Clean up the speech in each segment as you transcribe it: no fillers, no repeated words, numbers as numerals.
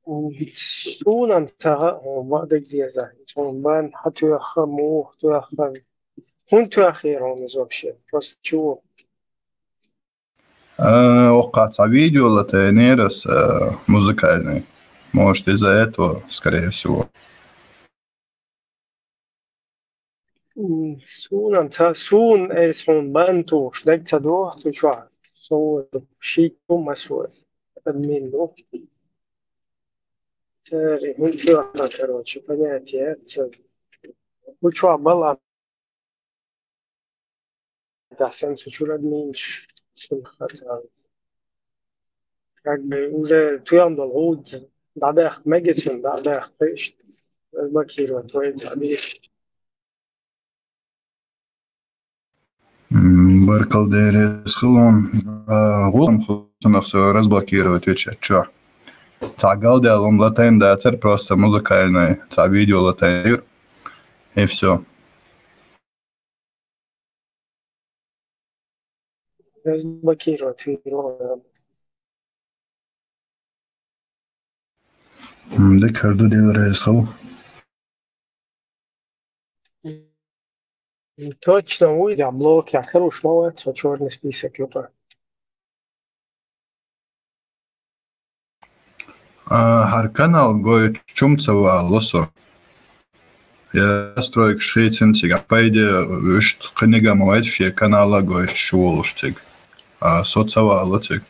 Sunan ta وبعد جديدة بان حتى يخمو يخم كنت أخيرهم вообще просто чего. Оккаца видео тренерс музыкальный. Может, из-за этого, скорее всего. Sunan ta sun son bantu шдек ta до tu чва. So شيء مسوي منه. Тери мультфильм короче понятие. Учва была да сам чуть меньше. Как бы уже туям дал год, بعدها ما جيتش بعدها قشت البكير وتويت عليه. Баркалдерес хлон. Гулом хлон все разблокировать вечер. Чё? Галдел латендацер просто музыкальный. Видео латендир. И все. разблокировать его. Декарду деларес хл. Точно увидел блок, я хорош, молодец, черный список, ёпа. Har kanal goju čumcavā loso. Ja stroik šveicīncīgā paidē višt knigam vajad šie kanālā goju šūlušcīg. Sociālā locīg.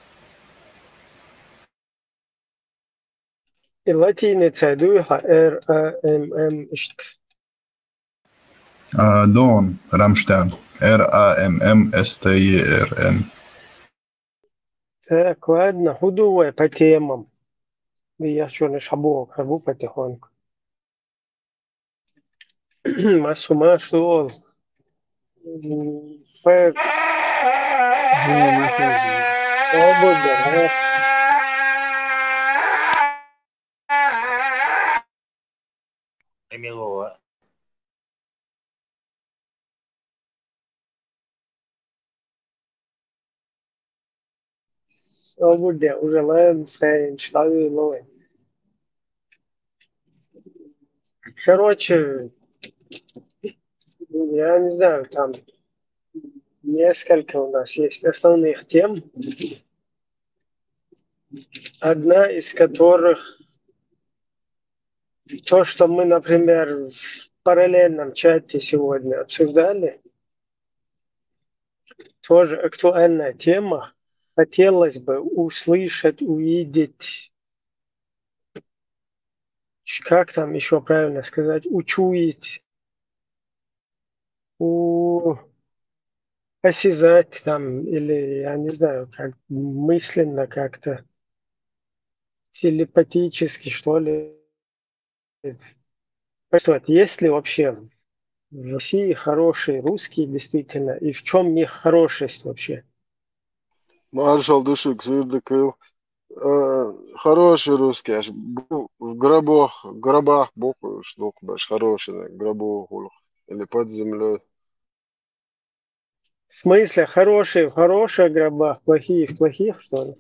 اللاتينية دوها RAMM اشت. Don Rammstein. RAMMSTIRN. Так, ладно, худо по темам. Я что, не шабу, хабу потихоньку. Масу, что? Фэк. Свобода, Милого. свобода, уже лэм, стейн, штавы, лой. Короче, я не знаю, там несколько у нас есть основных тем, одна из которых то, что мы, например, в параллельном чате сегодня обсуждали, тоже актуальная тема. Хотелось бы услышать, увидеть, как там еще правильно сказать, учуять, осязать там, или, я не знаю, как мысленно как-то, телепатически, что ли. Что, есть ли вообще в России хорошие русские действительно, и в чем их хорошесть вообще? Маршал Душик, Свирдаквил. Хороший русский, аж в гробах бог штук, баш хороший, гробу или под землей. В смысле, хорошие в хороших гробах, плохие в плохих, что ли?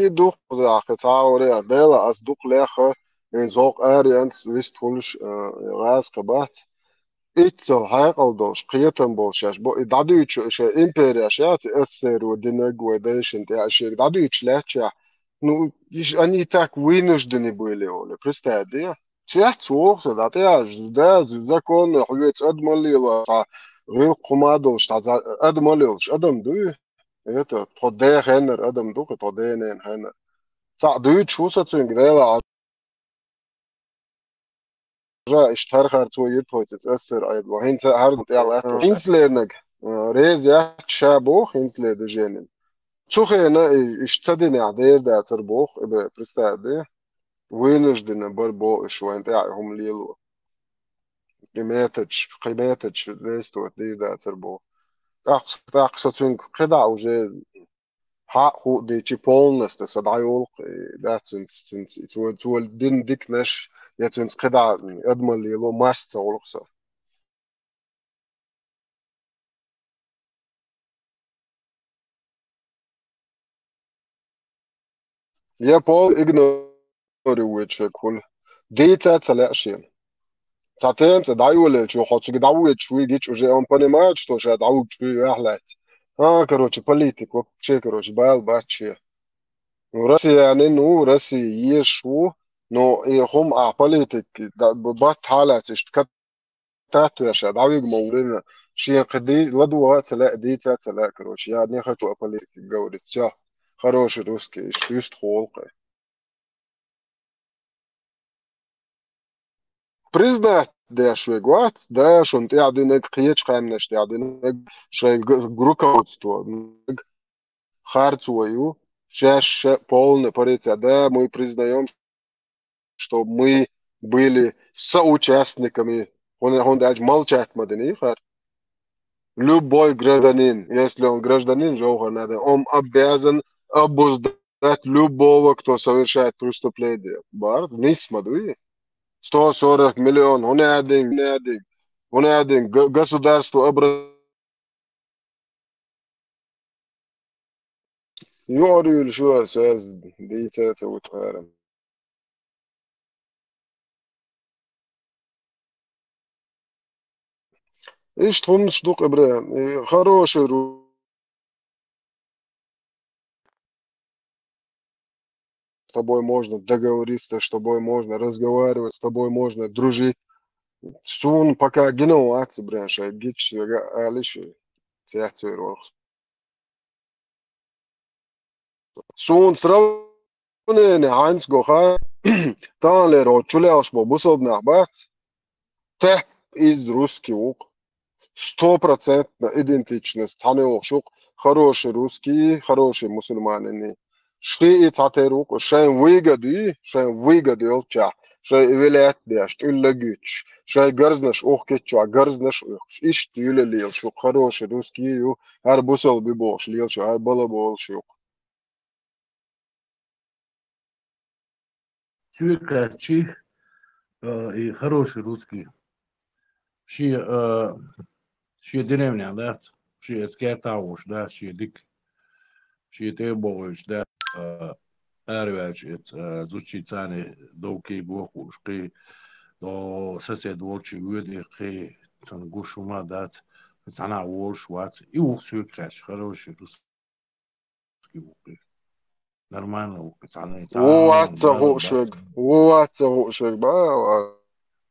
И дух, ja, кацауре, дела, as дух леха, in зок арианс, вист хулш, рас кабат. Итцо хайкалдош, қиятан болшаш, даду ич империя шат, эссеру динегу эдэшн, даду ич леча. Ну, они так вынуждены были, Оля, представь, всех цохса, да, закон, хуец адмалила, غير قمادل شتاع ادماليل ادم دو это тоде хенер адам ду тоде нен хенер са ду чуса цун грела ажа иштар харцу иртойтс эсер айд во хинц хард яла хинцлернег рез я шабо хинцлер де женен цухе на иштадин адер да цербох бе представь вынуждены борьбо швент я хум лилу قيمتش ليستو دي да цербох أقصى قطع уже حقه دي تي полностью صدعيول لا تول دين ديكنش يتنس قطع أدمى اللي لو ماست تولقصة يا بول إجنو рюечек хул. Дейтят саляшин. Затем даюле, что хочет даует, шуигич уже он понимает, что же даует шуигахлять. Короче, политик вообще, короче, байл бачи. Ну, Россия, ну, Россия есть шо, но и хом политик, бат халат, что كتاتو يا شاد عاوي مولنا شيء قدي لدوات سلا ديتا سلا كروش يا دنيا خطو أبليك جودة يا خروش روسكي شتوست خولق بريزدا ده شوي قوات ده شنت يعدينك قيتش قامنش يعدينك شيء جروكاوت تو خارц ويو شاش полный париться да мы признаем что мы были соучастниками он даже молчать мадани любой гражданин, если он гражданин Жауха, надо, он обязан обуздать любого, кто совершает преступление. Бар, вниз смотри. 140 миллионов, он один, государство образует. Юрий Ильшуа, сейчас, дитя, утварим. Ишь, тхун штук, Ибраим, хороший с тобой можно договориться, с тобой можно разговаривать, с тобой можно дружить. Сун пока генуат, бряша, гич, алиши, театр. Сун сравнение Хайнц Гоха, талеро чулеашбо бусобна бат, те из русский ук. 100% идентичность. Танеошук, хороший русский, хороший мусульманин. Шри и татерук, шайн выгоды олча, шай вилет дяшт, уллагич, шай гарзнаш охкетча, гарзнаш ох, иш тюле лилшук, хороший русский, ар бусол бибош, лилшу, ар балаболшук. Чуйкачи и хороший русский. Ши деревня, да, ши скертауш, да, ши дик, ши тебович, да, эрвеч, звучит цаны долги бохушки, до сосед волчи выди, хе, сон гушума, да, цана волш, вац, и ухсюкач, хороший русский. Нормально, цаны, Уатцагошек, ба.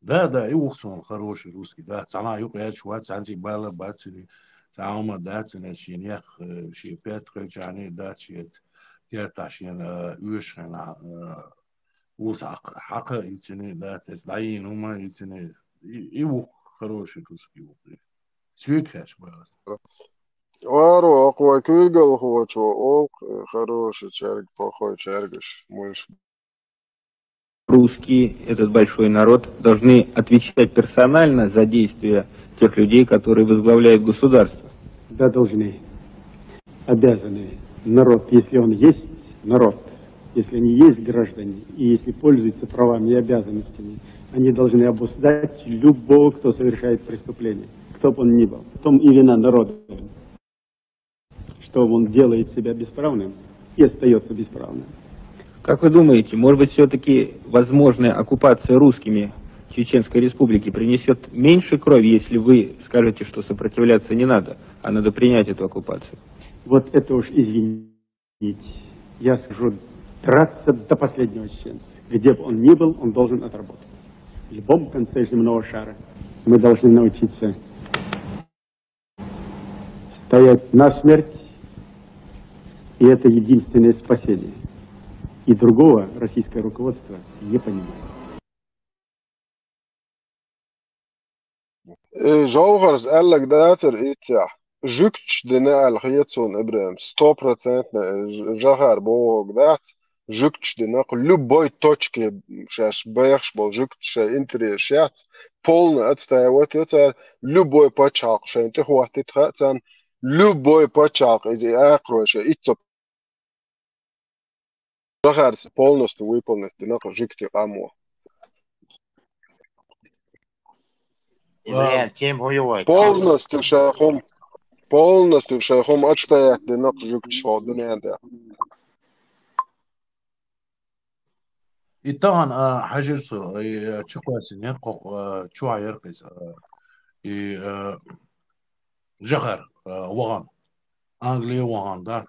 Да, и ухсон хороший русский, да. Цана юг я чувак, цанти бала бацили, цаума дацина шинях, ши пять кричани дачит, керташин юшхана, усак, хака итини дацис, лаин ума итини, и ух хороший русский ух. Свекаш бас. Вару, аква кюргал хочо, ок, хороший черг, плохой чергаш, мульш. Русские, этот большой народ, должны отвечать персонально за действия тех людей, которые возглавляют государство. Да, должны, обязаны. Народ, если он есть народ, если они есть граждане, и если пользуются правами и обязанностями, они должны обуздать любого, кто совершает преступление, кто бы он ни был. В том и вина народа, что он делает себя бесправным и остается бесправным. Как вы думаете, может быть, все-таки возможная оккупация русскими Чеченской Республики принесет меньше крови, если вы скажете, что сопротивляться не надо, а надо принять эту оккупацию? Вот это уж извините. Я скажу, драться до последнего чеченца. Где бы он ни был, он должен отработать. В любом конце земного шара мы должны научиться стоять насмерть, и это единственное спасение. И другого российское руководство не понимает. Жаугарс эллак датер итя. Жукч дина алхиетсон Ибраим. 100% жагар бог дат. Жукч дина любой точке шаш бэхш бол жукч интерешят. Полно отстаивать это любой почак шенте хватит хатсан. Любой почак иди акроше итсоп. Жагарс полностью выполнить дина жукти амо. Полностью шайхом отстоять динак жукчо дунянда. И طبعا حاجرسو تشوكواسين ينقق تشوع يرقص и جغر وغن أنجلي وغن دات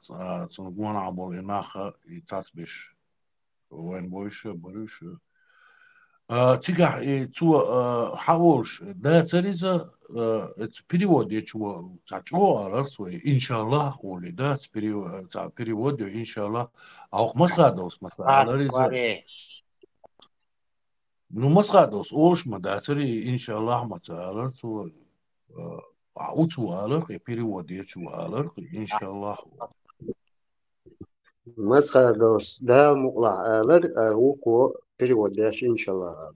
تنقوان عبول إناخ يتاسبش وين بوش بروش تيجح تو حاولش ده تريزا перевод я чего чего арсуй иншаллах оли да перевод иншаллах auch масхадос масхалариза ну масхадос олш мадасри иншаллах масхаларсу аутуалер перевод я чего алер иншаллах Масхадос, да, мукла, алар, уко, перевод, да, иншаллах.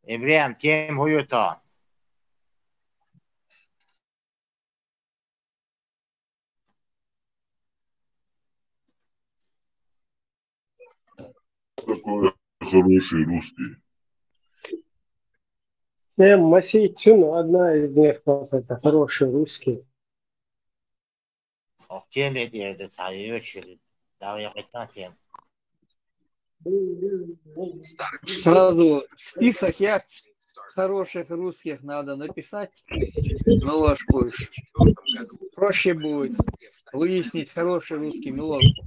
Ибрям, тем хуюта. Такой хороший русский. Масичун, одна из них, вот это хороший русский. Тем это свою очередь. Да, я хотел тем. Сразу список хороших русских надо написать. Мелошку. Проще будет выяснить хороший русский мелошку.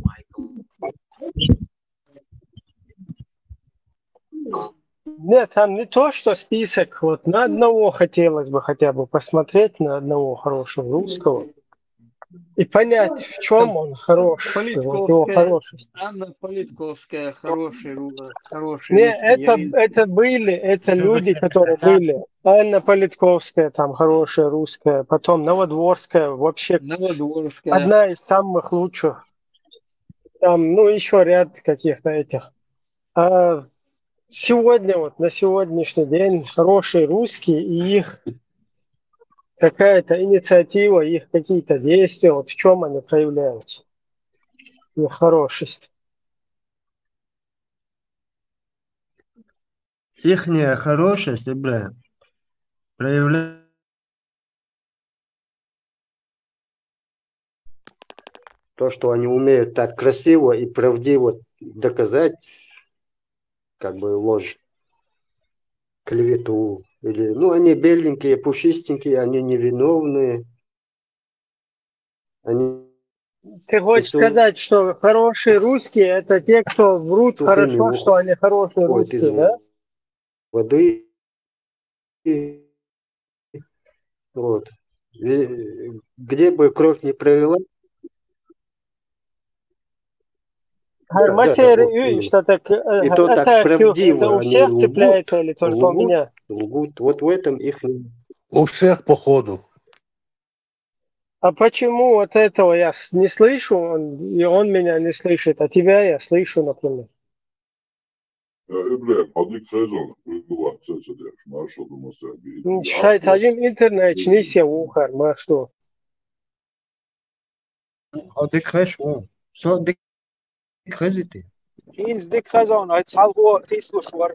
Нет, там не то, что список, вот на одного хотелось бы хотя бы посмотреть, на одного хорошего русского, и понять, в чем он хорош, вот его хорошесть. Анна Политковская, хороший русский. Не, это были, это люди, которые были. Анна Политковская, там, хорошая русская, потом Новодворская, вообще одна из самых лучших. Там, ну, еще ряд каких-то этих. А сегодня, вот на сегодняшний день, хорошие русские и их какая-то инициатива, их какие-то действия, вот в чем они проявляются, их хорошесть. Ихняя хорошесть, бля, проявляется то, что они умеют так красиво и правдиво доказать, как бы ложь, клевету. Или, ну, они беленькие, пушистенькие, они невиновные. Ты хочешь сказать, что хорошие русские – это те, кто врут хорошо, что они хорошие русские, да? Воды. Вот. Где бы кровь не пролила. Что так, и то так правдиво. Это у всех цепляется или только у меня? Лгут. Вот в этом их... У всех походу. А почему вот этого я не слышу, и он меня не слышит, а тебя я слышу, например? Шайт один интернет, не все ухар, ма что? Dik khashon. So dik khaziti. Инс дик хазон, ай салго ислушвар.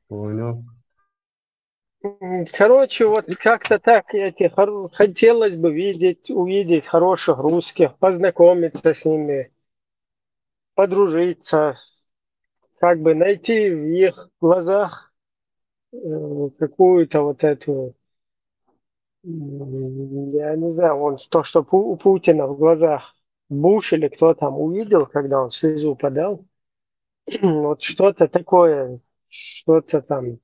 Понял. Короче, вот как-то так хотелось бы увидеть хороших русских, познакомиться с ними, подружиться, как бы найти в их глазах какую-то вот эту, я не знаю, то, что у Путина в глазах Буш или кто там увидел, когда он слезу подал, вот что-то такое, что-то там,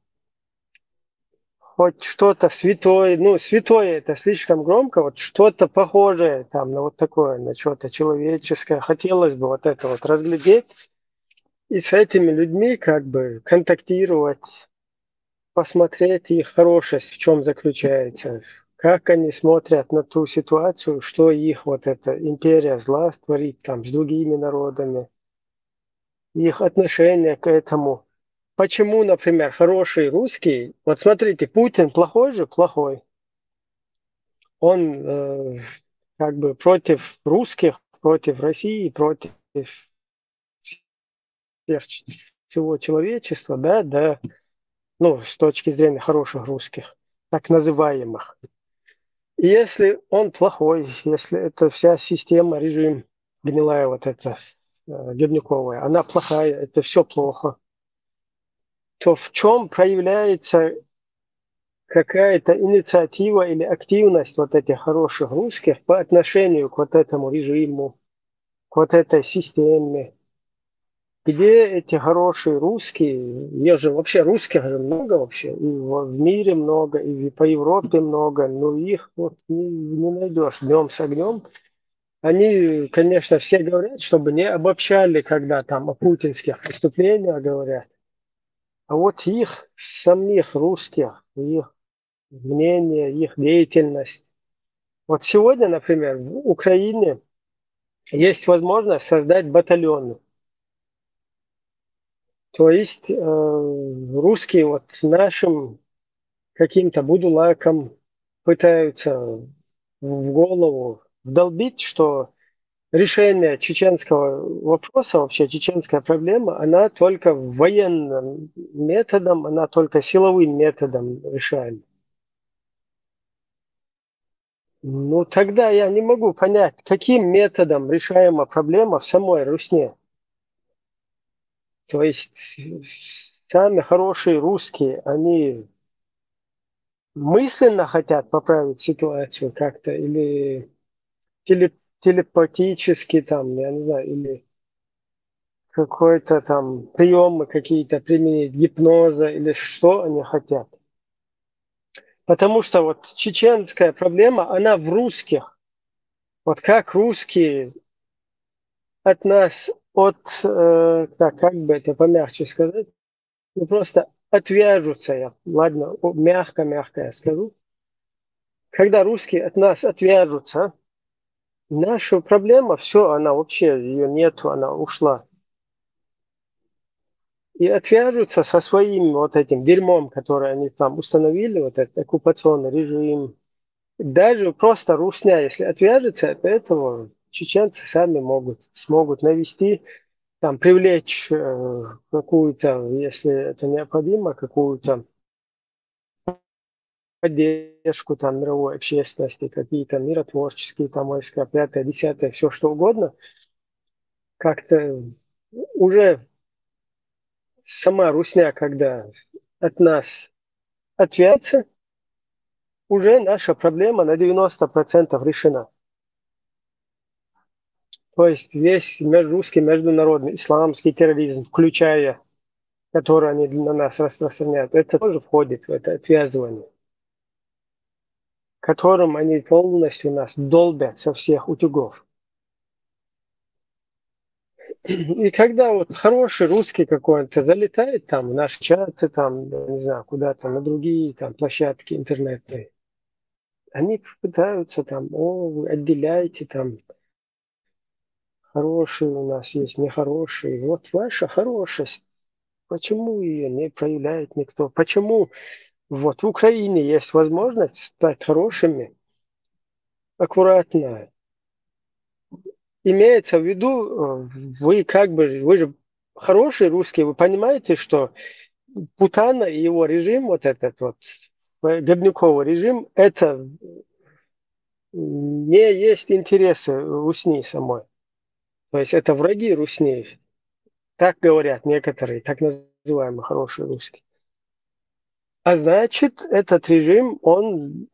хоть что-то святое, ну, святое это слишком громко, вот что-то похожее там на вот такое, на что-то человеческое, хотелось бы вот это вот разглядеть и с этими людьми как бы контактировать, посмотреть их хорошесть, в чем заключается, как они смотрят на ту ситуацию, что их вот эта империя зла творит там с другими народами, их отношение к этому. Почему, например, хороший русский, вот смотрите, Путин плохой же, плохой. Он как бы против русских, против России, против всего человечества, да, ну, с точки зрения хороших русских. так называемых. И если он плохой, если эта вся система, режим гнилая вот эта, гибниковая, она плохая, это все плохо, то в чем проявляется какая-то инициатива или активность вот этих хороших русских по отношению к вот этому режиму, к вот этой системе? Где эти хорошие русские, их же вообще русских же много вообще, и в мире много, и по Европе много, но их вот не найдешь днем с огнем. Они, конечно, все говорят, чтобы не обобщали, когда там о путинских преступлениях говорят, а вот их самих русских, их мнение, их деятельность. Вот сегодня, например, в Украине есть возможность создать батальоны. То есть русские вот нашим каким-то будулакам пытаются в голову вдолбить, что решение чеченского вопроса, вообще чеченская проблема, она только военным методом, она только силовым методом решаема. Ну, тогда я не могу понять, каким методом решаема проблема в самой Русне. То есть сами хорошие русские, они мысленно хотят поправить ситуацию как-то или телепатически там, я не знаю, или какой-то там приемы какие-то применить, гипноза или что они хотят. Потому что вот чеченская проблема, она в русских. Вот как русские от нас, как бы это помягче сказать, ну просто отвяжутся, ладно, мягко я скажу. Когда русские от нас отвяжутся, наша проблема, все, она вообще, ее нету, она ушла. И отвяжутся со своим вот этим дерьмом, которое они там установили, вот этот оккупационный режим. Даже просто русня, если отвяжется от этого, чеченцы сами смогут навести, там, привлечь какую-то, если это необходимо, какую-то поддержку там мировой общественности, какие-то миротворческие там войска, 5-е, 10-е, все что угодно, как-то уже сама русня, когда от нас отвяжется, уже наша проблема на 90% решена. То есть весь русский международный исламский терроризм, включая, который они на нас распространяют, это тоже входит в это отвязывание, которым они полностью нас долбят со всех утюгов. И когда вот хороший русский какой-то залетает там в наши чаты, там, не знаю, куда-то на другие там площадки интернетные, они пытаются там, вы отделяйте там, хорошие у нас есть, нехорошие. Вот ваша хорошесть, почему ее не проявляет никто? Почему вот в Украине есть возможность стать хорошими, аккуратно? Имеется в виду, вы же хороший русский, вы понимаете, что Путана и его режим, вот этот вот, Гребнюковый режим, это не есть интересы Русни самой. То есть это враги Русни. Так говорят некоторые, так называемые хорошие русские. А значит, этот режим, он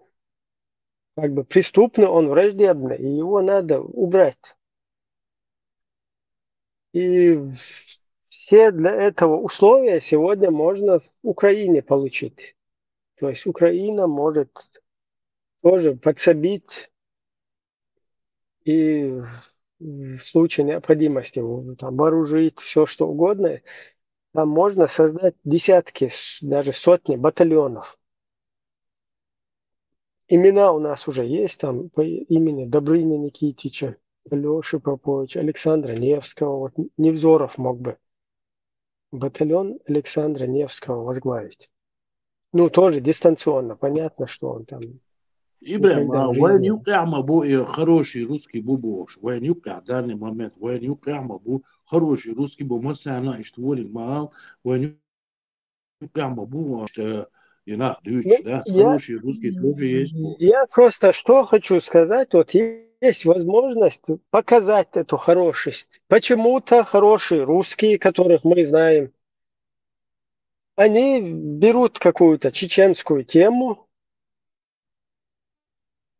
как бы преступный, он враждебный, и его надо убрать. И все для этого условия сегодня можно в Украине получить. То есть Украина может тоже подсобить и в случае необходимости там, вооружить все что угодно. Там можно создать десятки, даже сотни батальонов. Имена у нас уже есть, там по имени Добрыни Никитича, Леши Поповича, Александра Невского. Вот Невзоров мог бы батальон Александра Невского возглавить. Ну, тоже дистанционно. Понятно, что он там Ибрахим, никогда в вайн жизни. юкама бу хороший русский бубош, вайн юка в данный момент, вайн юкама бу хороший русский бу масана иштволик маал, вайн юкама бу Инах, Ну, да, хорошие русские тоже есть. я просто что хочу сказать, вот есть возможность показать эту хорошесть. Почему-то хорошие русские, которых мы знаем, они берут какую-то чеченскую тему,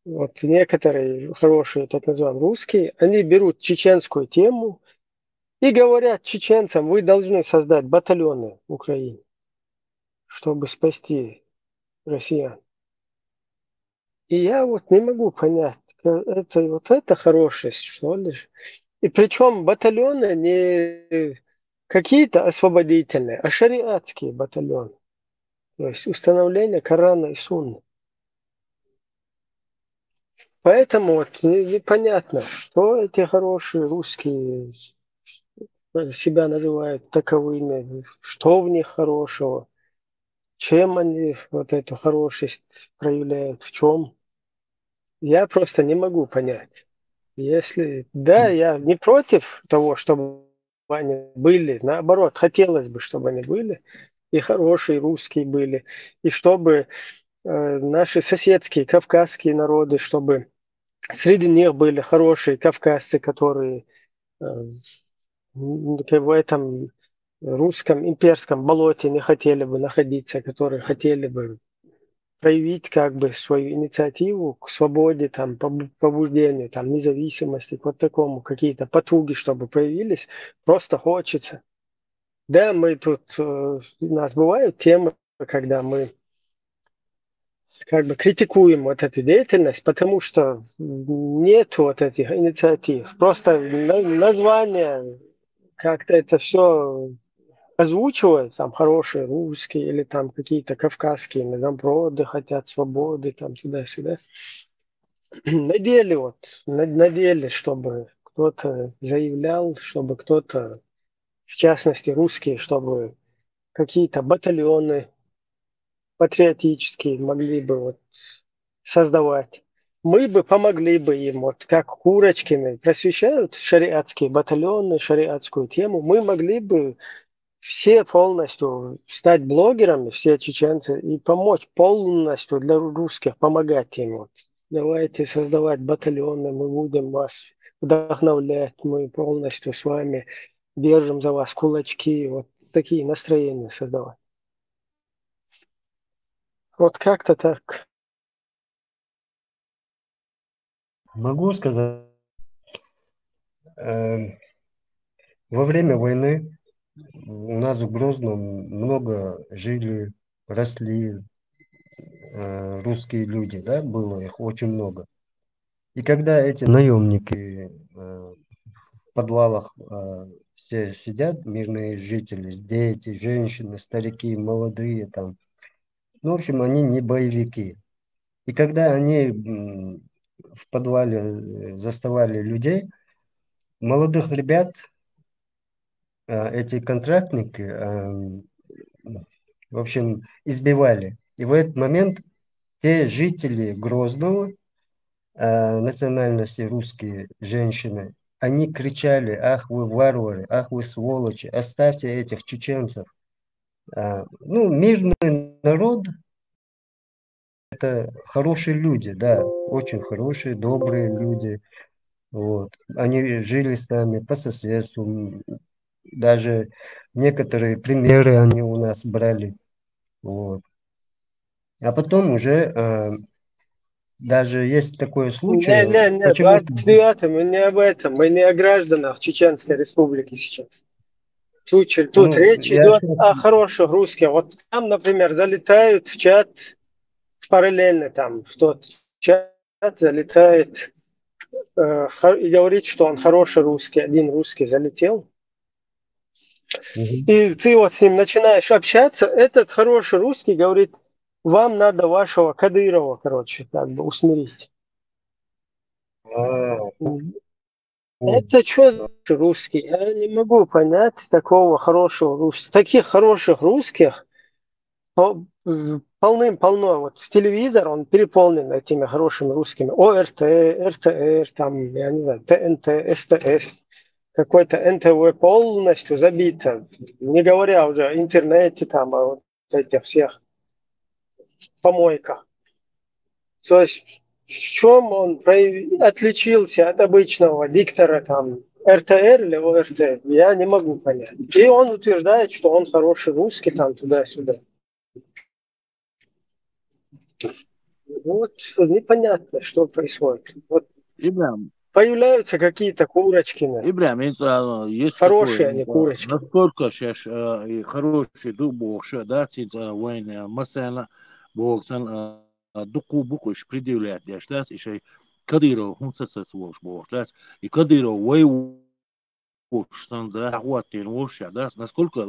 вот некоторые хорошие, так называемые русские, они берут чеченскую тему и говорят чеченцам, вы должны создать батальоны в Украине, чтобы спасти россиян. И я вот не могу понять, это вот это хорошесть, что ли? И причем батальоны не какие-то освободительные, а шариатские батальоны. То есть установление Корана и Сунны. Поэтому вот непонятно, что эти хорошие русские себя называют таковыми, что в них хорошего, чем они вот эту хорошесть проявляют, в чем. Я просто не могу понять. Если, да, я не против того, чтобы они были, наоборот, хотелось бы, чтобы они были, и хорошие русские были, и чтобы наши соседские кавказские народы, чтобы среди них были хорошие кавказцы, которые в этом русском имперском болоте не хотели бы находиться, которые хотели бы проявить как бы свою инициативу к свободе, там, побуждению, там, независимости, к вот такому, какие-то потуги, чтобы появились, просто хочется. Да, мы тут, у нас бывают темы, когда мы как бы критикуем вот эту деятельность, потому что нет вот этих инициатив. Просто название, как-то это все озвучивают, там хорошие русские или там какие-то кавказские народы хотят свободы, там туда-сюда. На деле вот, на деле, чтобы кто-то заявлял, чтобы кто-то, в частности русские, чтобы какие-то батальоны патриотические могли бы вот создавать. Мы бы помогли бы им, вот как Курочкины просвещают шариатские батальоны, шариатскую тему, мы могли бы все полностью стать блогерами, все чеченцы, и помочь полностью для русских, помогать им. Вот. Давайте создавать батальоны, мы будем вас вдохновлять, мы полностью с вами держим за вас кулачки, вот такие настроения создавать. Вот как-то так. Могу сказать, во время войны у нас в Грозном много жили, росли русские люди, да, было их очень много. И когда эти наемники в подвалах все сидят, мирные жители, дети, женщины, старики, молодые там, ну, в общем, они не боевики. И когда они в подвале заставали людей, молодых ребят, эти контрактники, в общем, избивали. И в этот момент те жители Грозного, национальности русские женщины, они кричали: ах вы варвары, ах вы сволочи, оставьте этих чеченцев. Ну, мирный народ, это хорошие люди, да, очень хорошие, добрые люди. Вот. Они жили с нами по соседству, даже некоторые примеры они у нас брали. Вот. А потом уже даже есть такой случай, Не, почему-то... 29 мы не об этом, мы не о гражданах Чеченской Республики сейчас. Тут Ну, речь я идет сейчас... о хороших русских. Вот там, например, залетают в чат параллельно там, в тот чат залетает и говорит, что он хороший русский. Один русский залетел. И ты вот с ним начинаешь общаться. Этот хороший русский говорит, вам надо вашего Кадырова, короче, как бы усмирить. Это что за русский? Я не могу понять такого хорошего русского. Таких хороших русских полным-полно. Вот телевизор, он переполнен этими хорошими русскими. ОРТ, РТР, там, я не знаю, ТНТ, СТС. Какой-то НТВ полностью забито. Не говоря уже о интернете, там, о вот этих всех помойках. То есть в чем он отличился от обычного диктора там РТР или ОРТ, я не могу понять. И он утверждает, что он хороший русский там туда-сюда. Вот непонятно, что происходит. Вот Ибрам, появляются какие-то курочки. Ибрам, есть Хорошие они такой, курочки. насколько сейчас хороший дух, что да, война, масана, боксан, дуку букуш предъявлять, я шлять, еще Кадыров, он сосвош, шлять, и Кадыров, да, ахватин вообще, да, насколько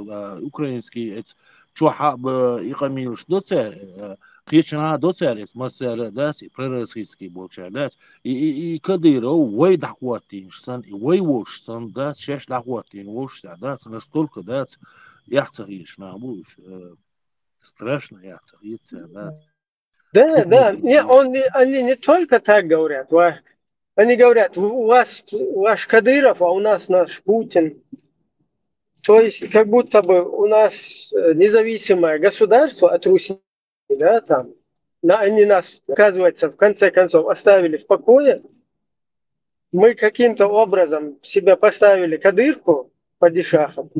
украинский чуха игамилш доцер, хищна доцер, масер, да, пророссийский больше, да, и Кадыров, вой дахватин, и вой вош, да, шеш дахватин вообще, да, настолько, да, яхцахиш на будешь, страшно яхцахиться, да. Да, они не только так говорят, они говорят, у вас ваш Кадыров, а у нас наш Путин. То есть как будто бы у нас независимое государство от Руси, да, там, они нас, оказывается, в конце концов оставили в покое. Мы каким-то образом себя поставили кадырку падишахом.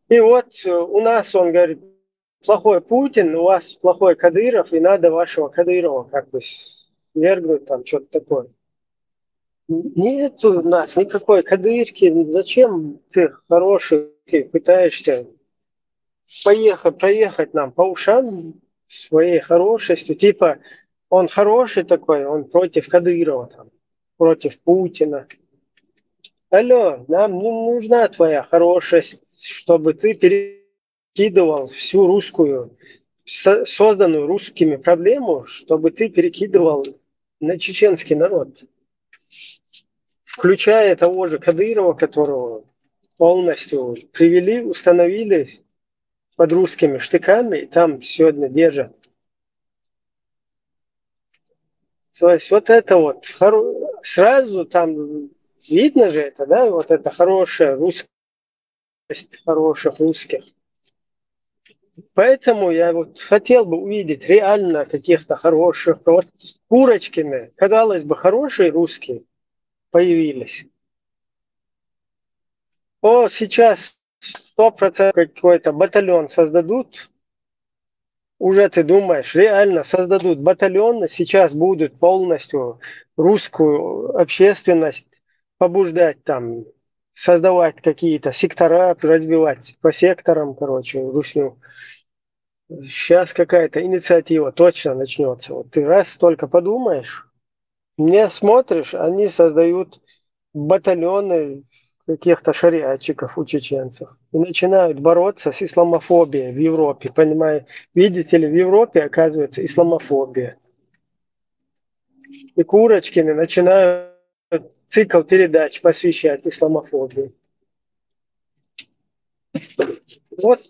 И вот у нас, он говорит, плохой Путин, у вас плохой Кадыров, и надо вашего Кадырова как бы свергнуть, там что-то такое. Нет у нас никакой кадырки. Зачем ты хороший, ты пытаешься проехать нам по ушам своей хорошестью? Типа, он хороший такой, он против Кадырова, там, против Путина. Алло, нам не нужна твоя хорошесть, чтобы ты перекидывал всю русскую, созданную русскими проблему, чтобы ты перекидывал на чеченский народ. Включая того же Кадырова, которого полностью привели, установили под русскими штыками, и там сегодня держат. То есть вот это вот, сразу там видно же это, да, вот это хорошая русскость хороших русских. Поэтому я вот хотел бы увидеть реально каких-то хороших, вот курочками, казалось бы, хорошие русские появились. Сейчас 100% какой-то батальон создадут. Уже ты думаешь, реально создадут батальоны, сейчас будут полностью русскую общественность побуждать там, создавать какие-то сектора, разбивать по секторам, короче, русню. Сейчас какая-то инициатива точно начнется. Вот ты раз только подумаешь, не смотришь, они создают батальоны каких-то шариатчиков у чеченцев и начинают бороться с исламофобией в Европе, понимаете? Видите ли, в Европе оказывается исламофобия. И Курочкины начинают цикл передач посвящать исламофобии. Вот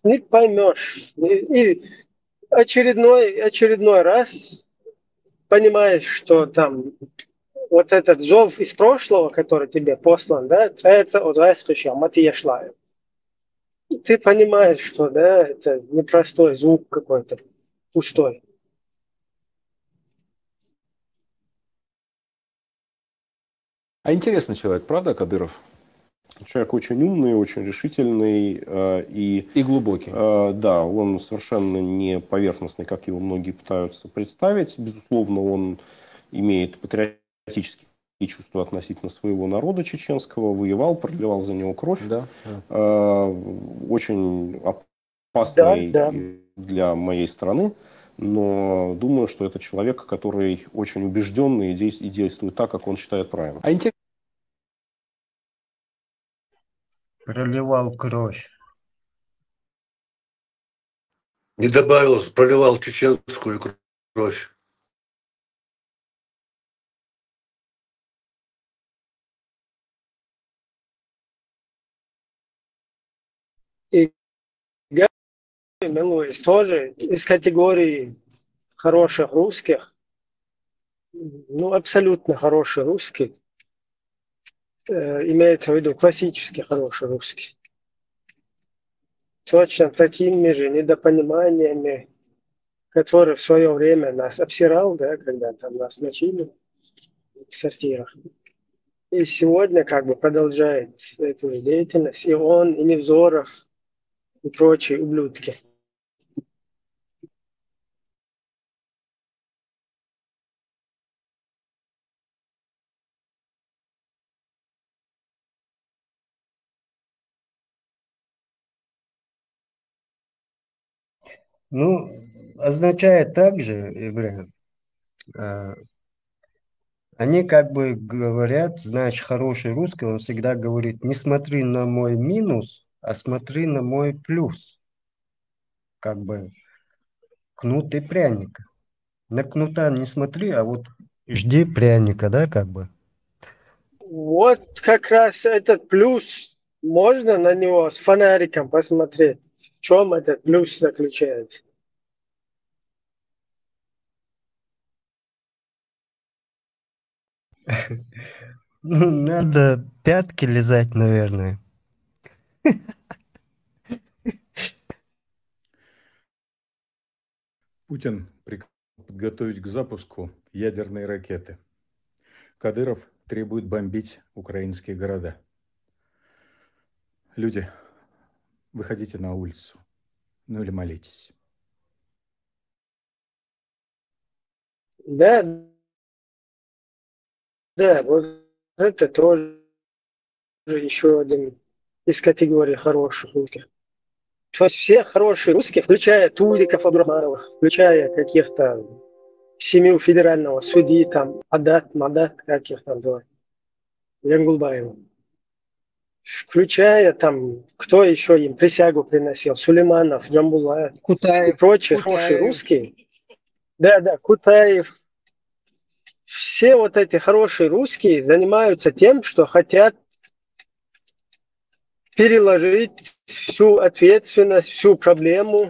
не поймешь. И очередной раз понимаешь, что там вот этот зов из прошлого, который тебе послан, да, это отваистущая матия шлаю. Ты понимаешь, что, да, это непростой звук какой-то, пустой. А интересный человек, правда, Кадыров? Человек очень умный, очень решительный и глубокий. Да, он совершенно не поверхностный, как его многие пытаются представить. Безусловно, он имеет патриотические чувства относительно своего народа чеченского, воевал, проливал за него кровь. Да. Очень опасный для моей страны. Но думаю, что это человек, который очень убежденный и действует так, как он считает правильно. Проливал кровь. Не добавилось, проливал чеченскую кровь. И Милуис тоже из категории хороших русских, ну, абсолютно хороший русский, имеется в виду классический хороший русский. Точно такими же недопониманиями, который в свое время нас обсирал, да, когда там нас мочили в сортирах. И сегодня как бы продолжает эту деятельность, и он, и Невзоров, и прочие ублюдки. Ну, означает также, Ибрагим, они как бы говорят, знаешь, хороший русский, он всегда говорит, не смотри на мой минус, а смотри на мой плюс. Как бы кнут и пряник. На кнута не смотри, а вот жди пряника, да, как бы. Вот как раз этот плюс, можно на него с фонариком посмотреть, в чем этот плюс заключается. Ну, надо пятки лизать, наверное. Путин приказал подготовить к запуску ядерные ракеты. Кадыров требует бомбить украинские города. Люди, выходите на улицу, ну или молитесь. Да, вот это тоже еще один из категорий хороших русских. То есть все хорошие русские, включая Тузиков, Абрамаровых, включая каких-то семью федерального судьи, там, Адат, Мадат, как их там звали, Янгулбаева. Включая там, кто еще им присягу приносил, Сулейманов, Джамбулаев и прочие хорошие русские. Да, Кутаев. Все вот эти хорошие русские занимаются тем, что хотят переложить всю ответственность, всю проблему,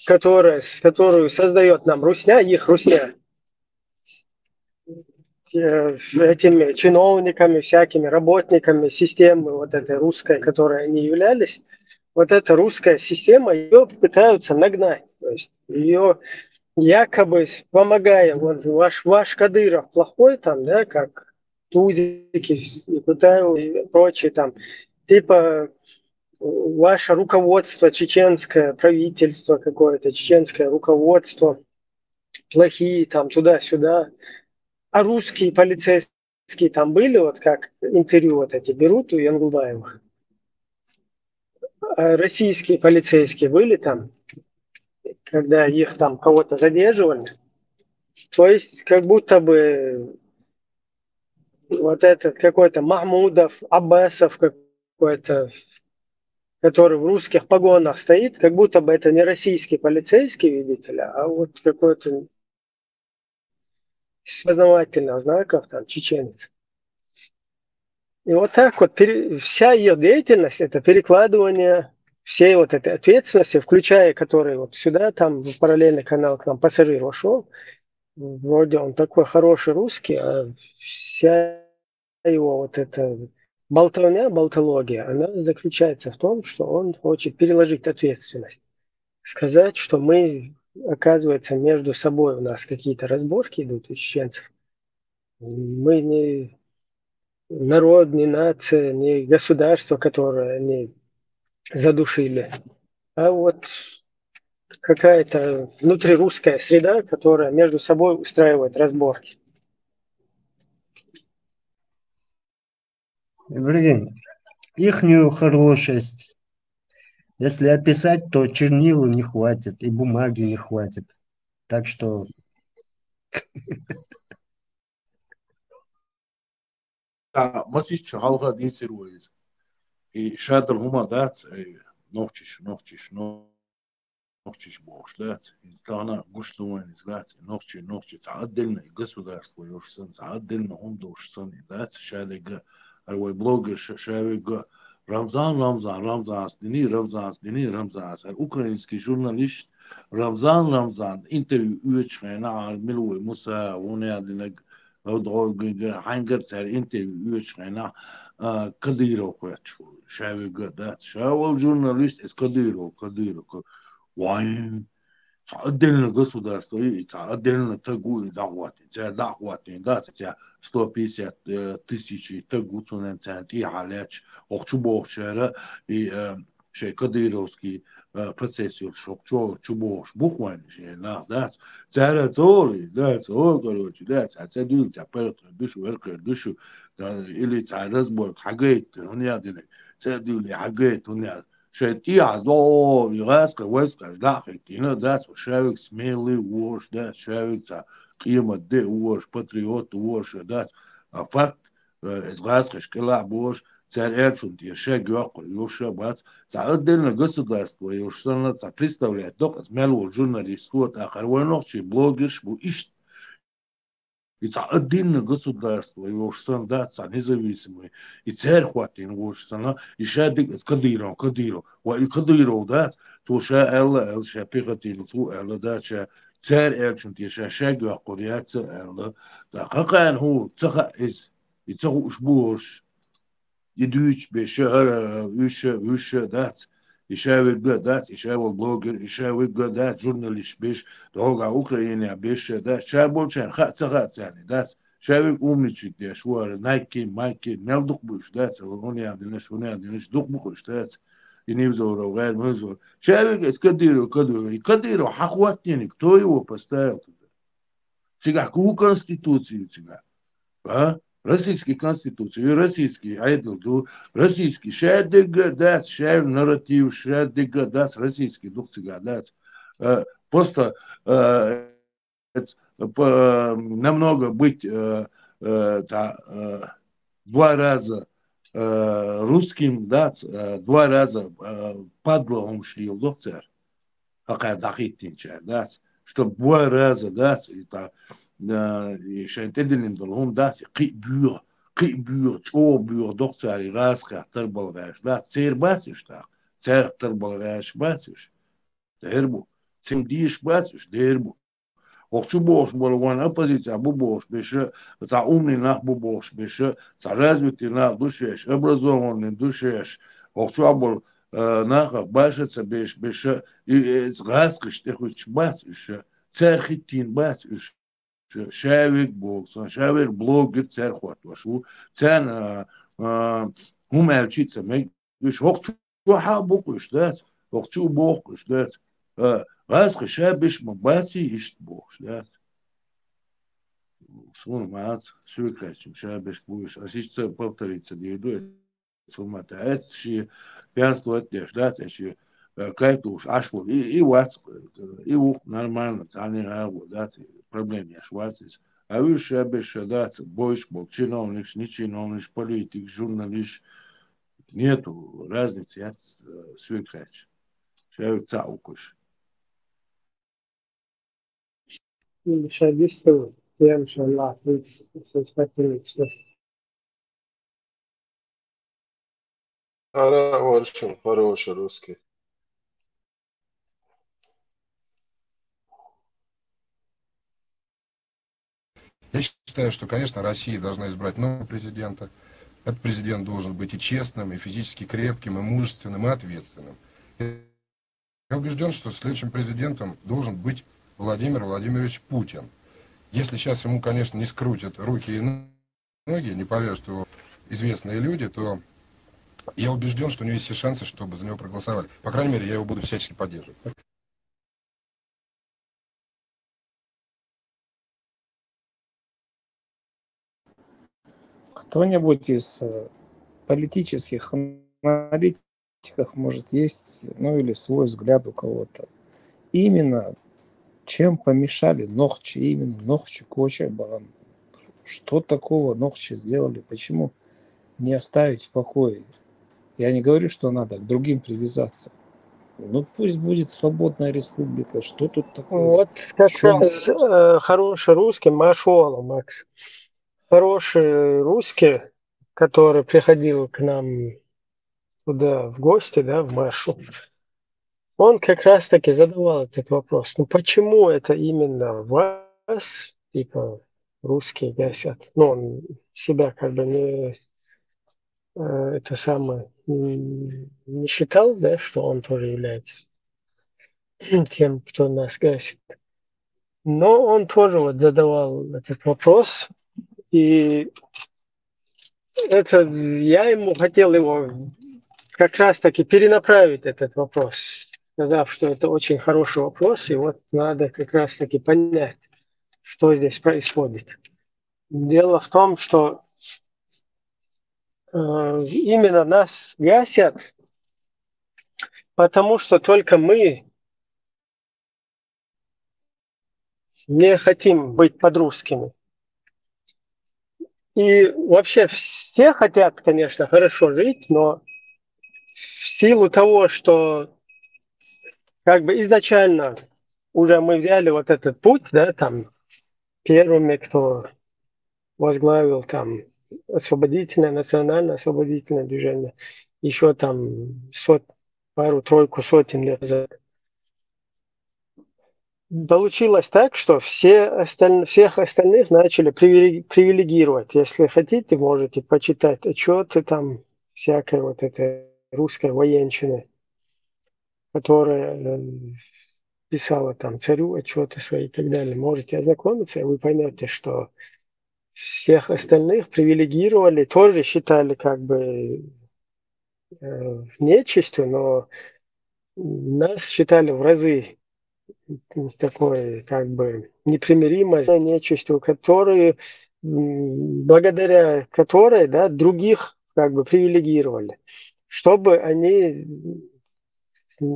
которую создает нам русня, их русня, этими чиновниками, всякими работниками системы вот этой русской, которой они являлись, вот эта русская система, ее пытаются нагнать. То есть ее якобы помогая, вот ваш Кадыров плохой там, да, как Тузики, Кутаев и прочие там, типа ваше руководство чеченское, правительство какое-то, чеченское руководство, плохие там туда-сюда. А русские полицейские там были, вот как интервью вот эти берут у Янгулбаева. А российские полицейские были там, когда их там кого-то задерживали. То есть как будто бы вот этот какой-то Махмудов, Аббасов какой-то, который в русских погонах стоит, как будто бы это не российский полицейский, видите ли, а вот какой-то с познавательных знаков, там, чеченец. И вот так вот вся ее деятельность – это перекладывание всей вот этой ответственности, включая который вот сюда, там, в параллельный канал к нам пассажир вошел. Вроде он такой хороший русский, а вся его вот эта болтология, она заключается в том, что он хочет переложить ответственность. Сказать, что мы, оказывается, между собой у нас какие-то разборки идут у чеченцев. Мы не народ, не нация, не государство, которое они задушили, а вот какая-то внутрирусская среда, которая между собой устраивает разборки. Ибрагим, ихнюю хорошесть, если описать, то чернил не хватит, и бумаги не хватит. Так что... مسيح halka dinsir weyiz. Şadr huma dat nohçiş boşlat. Tana guşluwen izlat nohçi تعدلنا государство yoshsan تعدلنا hum doshsan izlat şadega arway blogger şavega Ramzan dini ukrainski jurnalist Ramzan intervju üyetmene armilu Musa ona Hangar cer intervju üyetmene Kadyrov koyatçı şavega dat şaval jurnalist es Kadyrov wine отдельное государство, и отдельно тагу и дахвати, да, 150 тысяч тагу цуненцент и халяч, охчубохшера и кадыровский процессию чубош буквально, да, царя цоли, да, цол, короче, да, царя дюн, царя душу, душу, или царя разбор, хагейт, он ядили, царя дюли, хагейт, он ядили. Шетия до ираск войска дахитина да шавик смелый вож да шавик за климат де вож патриот вож да факт изгаск шкала вож царь эрчун те шагёк юша бац за отдельное государство юшсана представляет только смелый журналист вот ахарвоночи блогерш бу иш и отдельное государство, его стандарт, независимый, и царь хватит, его штана, и шадик, Кадыров, и Кадыров, да, то ша элла, ша пехотин, то элла, да, ша царь элчин, те ша шагу, аккуриация элла, да, какая он, цаха из, и цаха ушбуш, и дюч, беша, виша, да, Ишевик гадать, ишевик блогер, ишевик гадать, журналист биш, долго Украине биш, да, шаболчен, хацахацяни, да, шевик умничек, да, шуар, майки, мелдух биш, да, он ядинеш, дух бухуш, да, и невзоров, гайр, мызор. Шевик из Кадыров, хахватник, кто его поставил туда? Сега, какую конституцию сега? А? Российский конституция, российский айдол, российский шадыга, да, шар нарратив, шадыга, да, российский дух да, просто намного быть два раза русским, да, два раза падлом шлил, дух царь, какая дахитин чар, да, чтобы два раза, да, это شنتدلين دلهم داس قي بيور شو بيور دكتور راس كتر بالغاش لا تصير باسش تا تصير كتر بالغاش باسش دهربو سمديش باسش دهربو وقتشو بوش بالوان أبازيت أبو بوش بيش تا أمني ناق بو بوش بيش تا رازوتي ناق دوشيش أبرزون دوشيش وقتشو أبو ناق باشة بيش غاز كشتخوش باسش تصير خيتين باسش شاوك بوكسون شاوك блогер царь хватвашу цен هم الچيت مي مش وقت شو حابوكش دات وقت شو بوكش دات غاز خشابش مباتي يشت بوكش دات سون مات سوكاч шабеш будешь а сейчас повторится диеду сумата это ши пьянство это дат эши кайтуш ашло и вас и нормально цани дат проблем я шварцис. А вы шабеш дат больше был чиновник, не чиновник, политик, журналист. Нету разницы, я свекач. Шабек цаукуш. Шабистов, я иншаллах, Очень хороший русский. Я считаю, что, конечно, Россия должна избрать нового президента. Этот президент должен быть и честным, и физически крепким, и мужественным, и ответственным. Я убежден, что следующим президентом должен быть Владимир Владимирович Путин. Если сейчас ему, конечно, не скрутят руки и ноги, не повяжут его известные люди, то я убежден, что у него есть все шансы, чтобы за него проголосовали. По крайней мере, я его буду всячески поддерживать. Кто-нибудь из политических аналитиков, может, есть, ну или свой взгляд у кого-то. Именно чем помешали Нохчи, именно Нохчи Коча Багам. Что такого Нохчи сделали, почему не оставить в покое? Я не говорю, что надо к другим привязаться. Ну пусть будет свободная республика, что тут такое? Вот как раз хороший русский Машуала, Макс. Хороший русский, который приходил к нам туда в гости, да, в Машу, он как раз таки задавал этот вопрос. Ну почему это именно вас, типа, русские гасят? Ну, он себя как бы не это самое не считал, да, что он тоже является. тем, кто нас гасит. Но он тоже вот задавал этот вопрос, и это я ему хотел его как раз таки перенаправить этот вопрос, сказав, что это очень хороший вопрос, и вот надо как раз таки понять, что здесь происходит. Дело в том, что именно нас гасят, потому что только мы не хотим быть подрусскими. И вообще все хотят, конечно, хорошо жить, но в силу того, что как бы изначально уже мы взяли вот этот путь, да, там первыми, кто возглавил там освободительное, национальное освободительное движение, еще там пару-тройку сотен лет назад. Получилось так, что всех остальных начали привилегировать. Если хотите, можете почитать отчеты там всякой вот этой русской военщины, которая писала там царю отчеты свои и так далее. Можете ознакомиться, и вы поймете, что всех остальных привилегировали, тоже считали как бы нечистью, но нас считали в разы такой как бы непримиримой нечистью, благодаря которой, да, других как бы привилегировали, чтобы они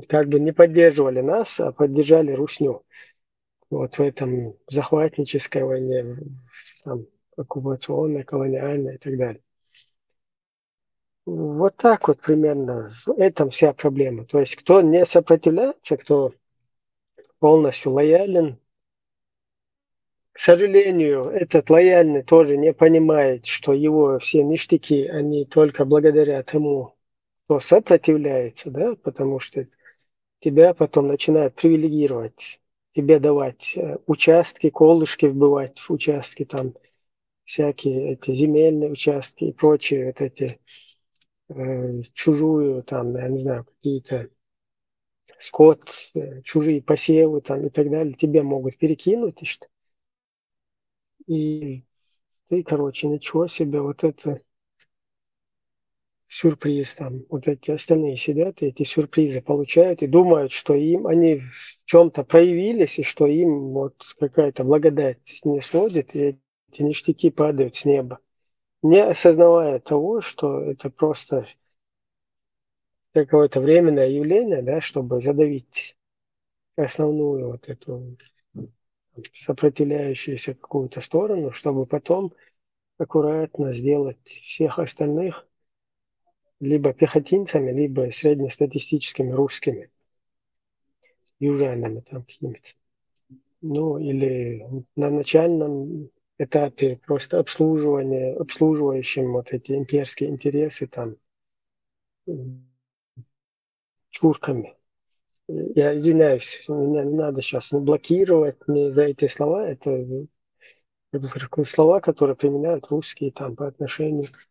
как бы не поддерживали нас, а поддержали русню. Вот в этом захватнической войне, там, оккупационной, колониальной и так далее. Вот так вот примерно. В этом вся проблема. То есть кто не сопротивляется, кто полностью лоялен, к сожалению, этот лояльный тоже не понимает, что его все ништяки, они только благодаря тому, кто сопротивляется, да, потому что тебя потом начинают привилегировать, тебе давать участки, колышки вбивать в участки, там всякие эти земельные участки и прочие вот эти чужую, там, я не знаю, какие-то скот, чужие посевы там и так далее, тебе могут перекинуть, и ты, короче, ничего себе, вот это сюрприз там, вот эти остальные сидят и эти сюрпризы получают и думают, что им они в чем-то проявились и что им вот какая-то благодать не сводит, и эти ништяки падают с неба, не осознавая того, что это просто какое-то временное явление, да, чтобы задавить основную вот эту сопротивляющуюся какую-то сторону, чтобы потом аккуратно сделать всех остальных либо пехотинцами, либо среднестатистическими русскими, южанами там какими-то. Ну, или на начальном этапе просто обслуживающим вот эти имперские интересы там чурками. Я извиняюсь, меня не надо сейчас не блокировать не за эти слова. Это слова, которые применяют русские там по отношению к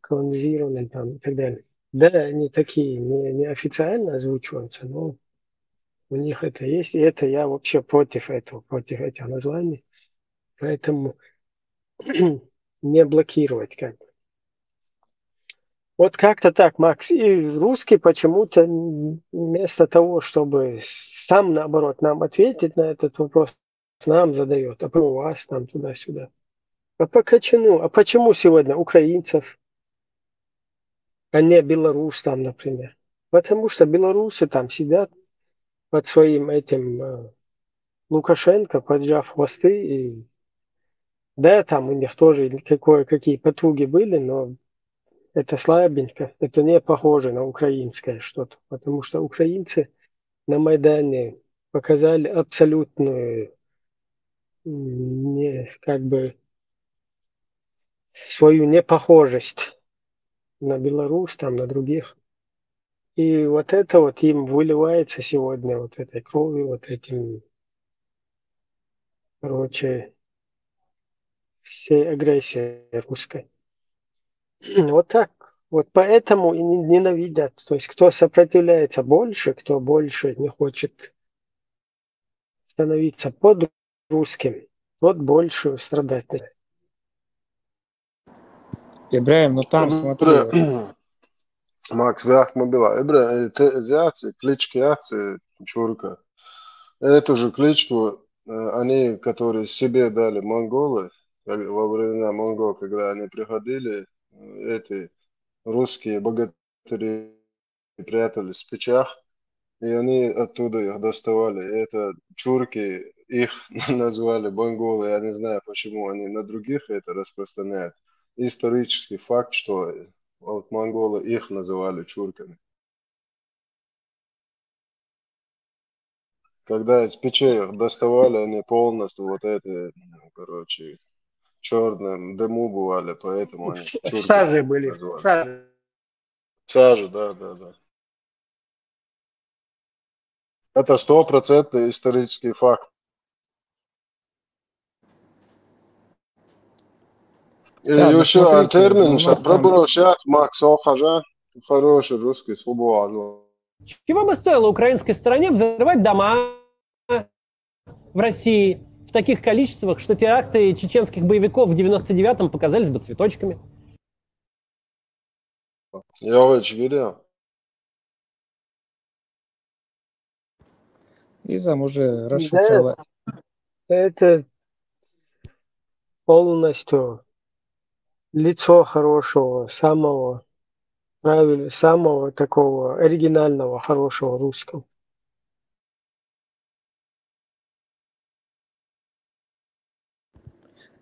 колонизированным там и так далее. Да, они такие не официально озвучиваются, но у них это есть. И это я вообще против этого, против этих названий. Поэтому не блокировать как бы. Вот как-то так, Макс. И русский почему-то вместо того, чтобы сам, наоборот, нам ответить на этот вопрос, нам задает, а у вас там туда-сюда. А по качану, а почему сегодня украинцев, а не белорус там, например? Потому что белорусы там сидят под своим этим Лукашенко, поджав хвосты. И, да, там у них тоже какие потуги были, но это слабенько, это не похоже на украинское что-то, потому что украинцы на Майдане показали абсолютную как бы свою непохожесть на Беларусь, там, на других. И вот это вот им выливается сегодня вот этой кровью, вот этим, короче, всей агрессией русской. Вот так. Вот поэтому и ненавидят. То есть кто сопротивляется больше, кто больше не хочет становиться под русским, тот больше страдать начинает. Ибраим, ну там, смотри, Макс, вях мобила. Эбре, клички яцы, чурка. Эту же кличку они, которые себе дали монголы, во времена монгол, когда они приходили, эти русские богатыри прятались в печах, и они оттуда их доставали. И это чурки, их назвали монголы, я не знаю, почему они на других это распространяют. Исторический факт, что вот монголы их называли чурками. Когда из печей их доставали, они полностью вот это, короче, черным дыму бывали, поэтому они В чурками саже были, в называли. саже. Сажа, да. Это 100% исторический факт. И да, но еще смотрите, ну, термин, у что нас там пробовал сейчас, Макс Охажа, хороший русский слово. Чего бы стоило украинской стороне взрывать дома в России в таких количествах, что теракты чеченских боевиков в 99-м показались бы цветочками? Я очень верю. Изам уже Да, расшифровали. это полностью лицо хорошего, самого правильного, самого такого оригинального, хорошего русского.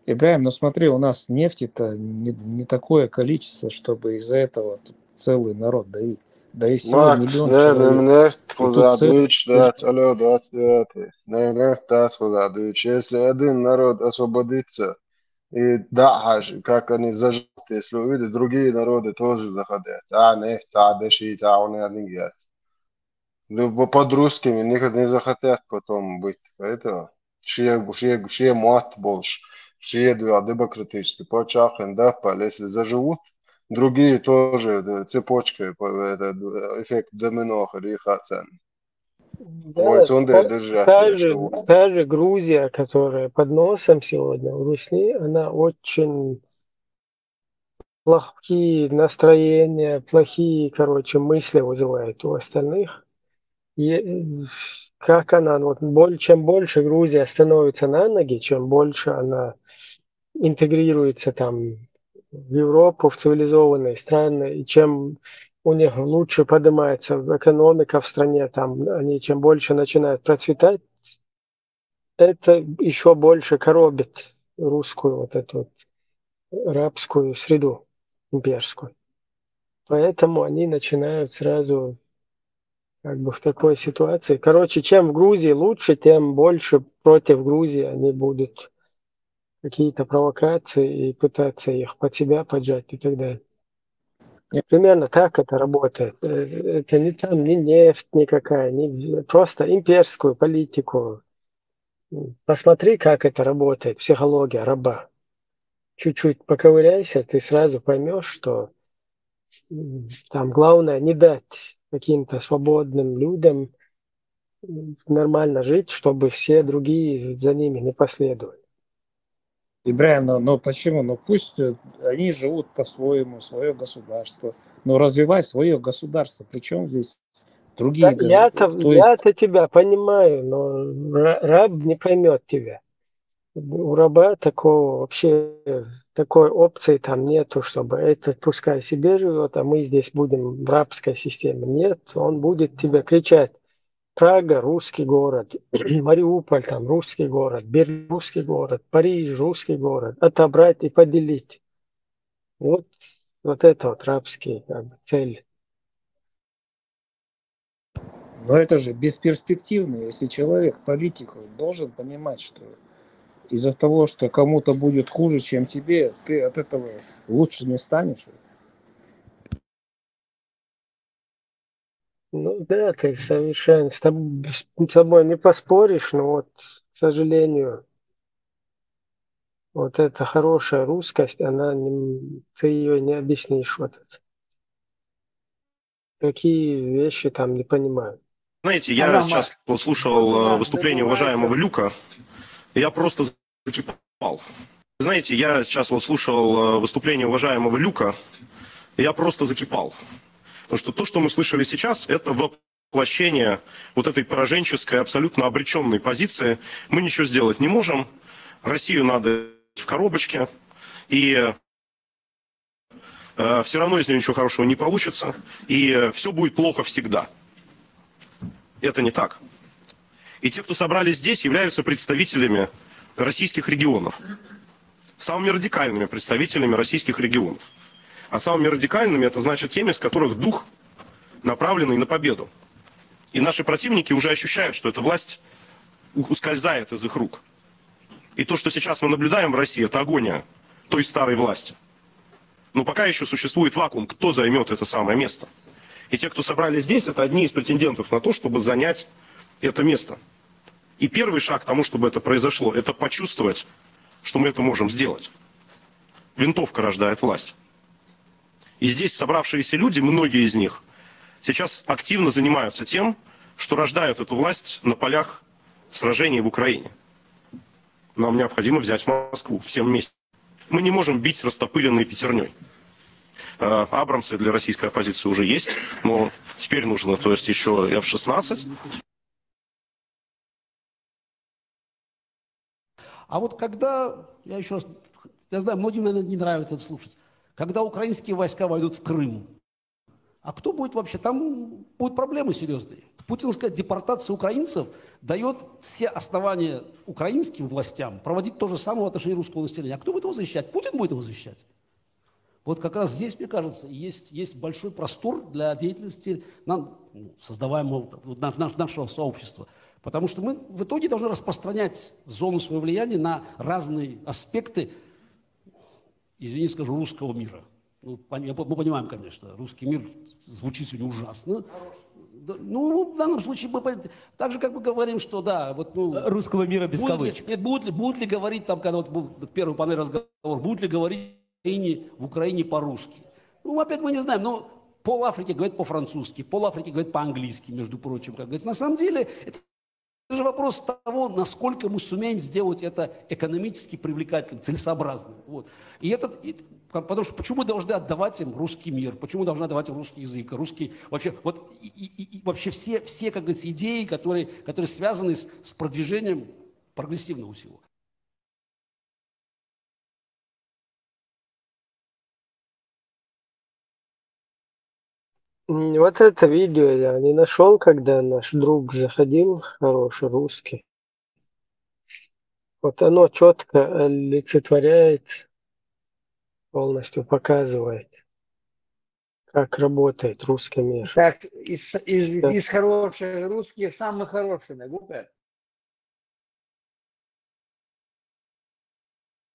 Ибраим, ну смотри, у нас нефти-то не такое количество, чтобы из-за этого тут целый народ давить. Да и всего Макс, миллион не человек. нефть И тут целый... подадуть, алло, 29. Не нефть подадуть. Если один народ освободится, и да, как они зажжут, если увидят, другие народы тоже захотят. Нефть, дешить, он и один газ. Под русскими никогда не захотят потом быть. Поэтому шие мат больше, шие демократически, почахен, да, если заживут, другие тоже цепочкой, эффект домино, рихацен. Да, та же Грузия, которая под носом сегодня у Русни, она очень плохие настроения, плохие, короче, мысли вызывает у остальных. И как она, вот чем больше Грузия становится на ноги, чем больше она интегрируется там в Европу, в цивилизованные страны, и чем у них лучше поднимается экономика в стране, там они чем больше начинают процветать, это еще больше коробит русскую вот эту вот рабскую среду имперскую. Поэтому они начинают сразу как бы в такой ситуации. Короче, чем в Грузии лучше, тем больше против Грузии они будут какие-то провокации и пытаться их под себя поджать и так далее. Примерно так это работает. Это не там ни нефть никакая, просто имперскую политику. Посмотри, как это работает, психология раба. Чуть-чуть поковыряйся, ты сразу поймешь, что там главное не дать каким-то свободным людям нормально жить, чтобы все другие за ними не последовали. Ибраим, но почему? Ну пусть они живут по-своему, свое государство. Но развивай свое государство. Причем здесь другие... Я-то тебя понимаю, но раб не поймет тебя. У раба такого вообще такой опции там нету, чтобы это пускай себе живет, а мы здесь будем в рабской системе. Нет, он будет тебе кричать: Прага — русский город, Мариуполь — там русский город, Берлин — русский город, Париж — русский город, отобрать и поделить. Вот это вот рабские как бы цели. Но это же бесперспективно. Если человек, политик, должен понимать, что из-за того, что кому-то будет хуже, чем тебе, ты от этого лучше не станешь. Ну да, ты совершенно с тобой не поспоришь, но вот, к сожалению, вот эта хорошая русскость, ты ее не объяснишь. Вот это. Какие вещи там не понимают. Знаете, я сейчас вот слушал выступление уважаемого Люка, и я просто закипал. Знаете, я сейчас вот слушал выступление уважаемого Люка, и я просто закипал. Потому что то, что мы слышали сейчас, это воплощение вот этой пораженческой, абсолютно обреченной позиции. Мы ничего сделать не можем. Россию надо в коробочке. И все равно из нее ничего хорошего не получится. И все будет плохо всегда. Это не так. И те, кто собрались здесь, являются представителями российских регионов. Самыми радикальными представителями российских регионов. А самыми радикальными, это значит теми, с которых дух направленный на победу. И наши противники уже ощущают, что эта власть ускользает из их рук. И то, что сейчас мы наблюдаем в России, это агония той старой власти. Но пока еще существует вакуум, кто займет это самое место. И те, кто собрались здесь, это одни из претендентов на то, чтобы занять это место. И первый шаг к тому, чтобы это произошло, это почувствовать, что мы это можем сделать. Винтовка рождает власть. И здесь собравшиеся люди, многие из них, сейчас активно занимаются тем, что рождают эту власть на полях сражений в Украине. Нам необходимо взять Москву всем вместе. Мы не можем бить растопыренной пятерней. Абрамсы для российской оппозиции уже есть, но теперь нужно, то есть еще F-16. А вот когда, я еще раз, я знаю, многим, наверное, не нравится это слушать, когда украинские войска войдут в Крым, а кто будет вообще? Там будут проблемы серьезные. Путинская депортация украинцев дает все основания украинским властям проводить то же самое в отношении русского населения. А кто будет его защищать? Путин будет его защищать. Вот как раз здесь, мне кажется, есть большой простор для деятельности создаваемого нашего сообщества. Потому что мы в итоге должны распространять зону своего влияния на разные аспекты, извините, скажу, русского мира. Ну, мы понимаем, конечно, русский мир звучит сегодня ужасно. Ну, в данном случае мы так же, как мы говорим, что да, вот русского мира без кавычек. Нет, будут ли говорить там, когда вот был первый панель разговор, будут ли говорить в Украине по-русски? Ну, опять мы не знаем, но пол Африки говорит по-французски, пол Африки говорит по-английски, между прочим, как говорится. На самом деле, это же вопрос того, насколько мы сумеем сделать это экономически привлекательным, целесообразным. Вот. Потому что почему мы должны отдавать им русский мир, почему мы должны отдавать им русский язык, русский, вообще, вот, вообще все, как говорится, идеи, которые связаны с продвижением прогрессивного всего. Вот это видео я не нашел, когда наш друг заходил, хороший русский. Вот оно четко олицетворяет, полностью показывает, как работает русский мир. Так, из хороших русских самых хороших, да, глупая?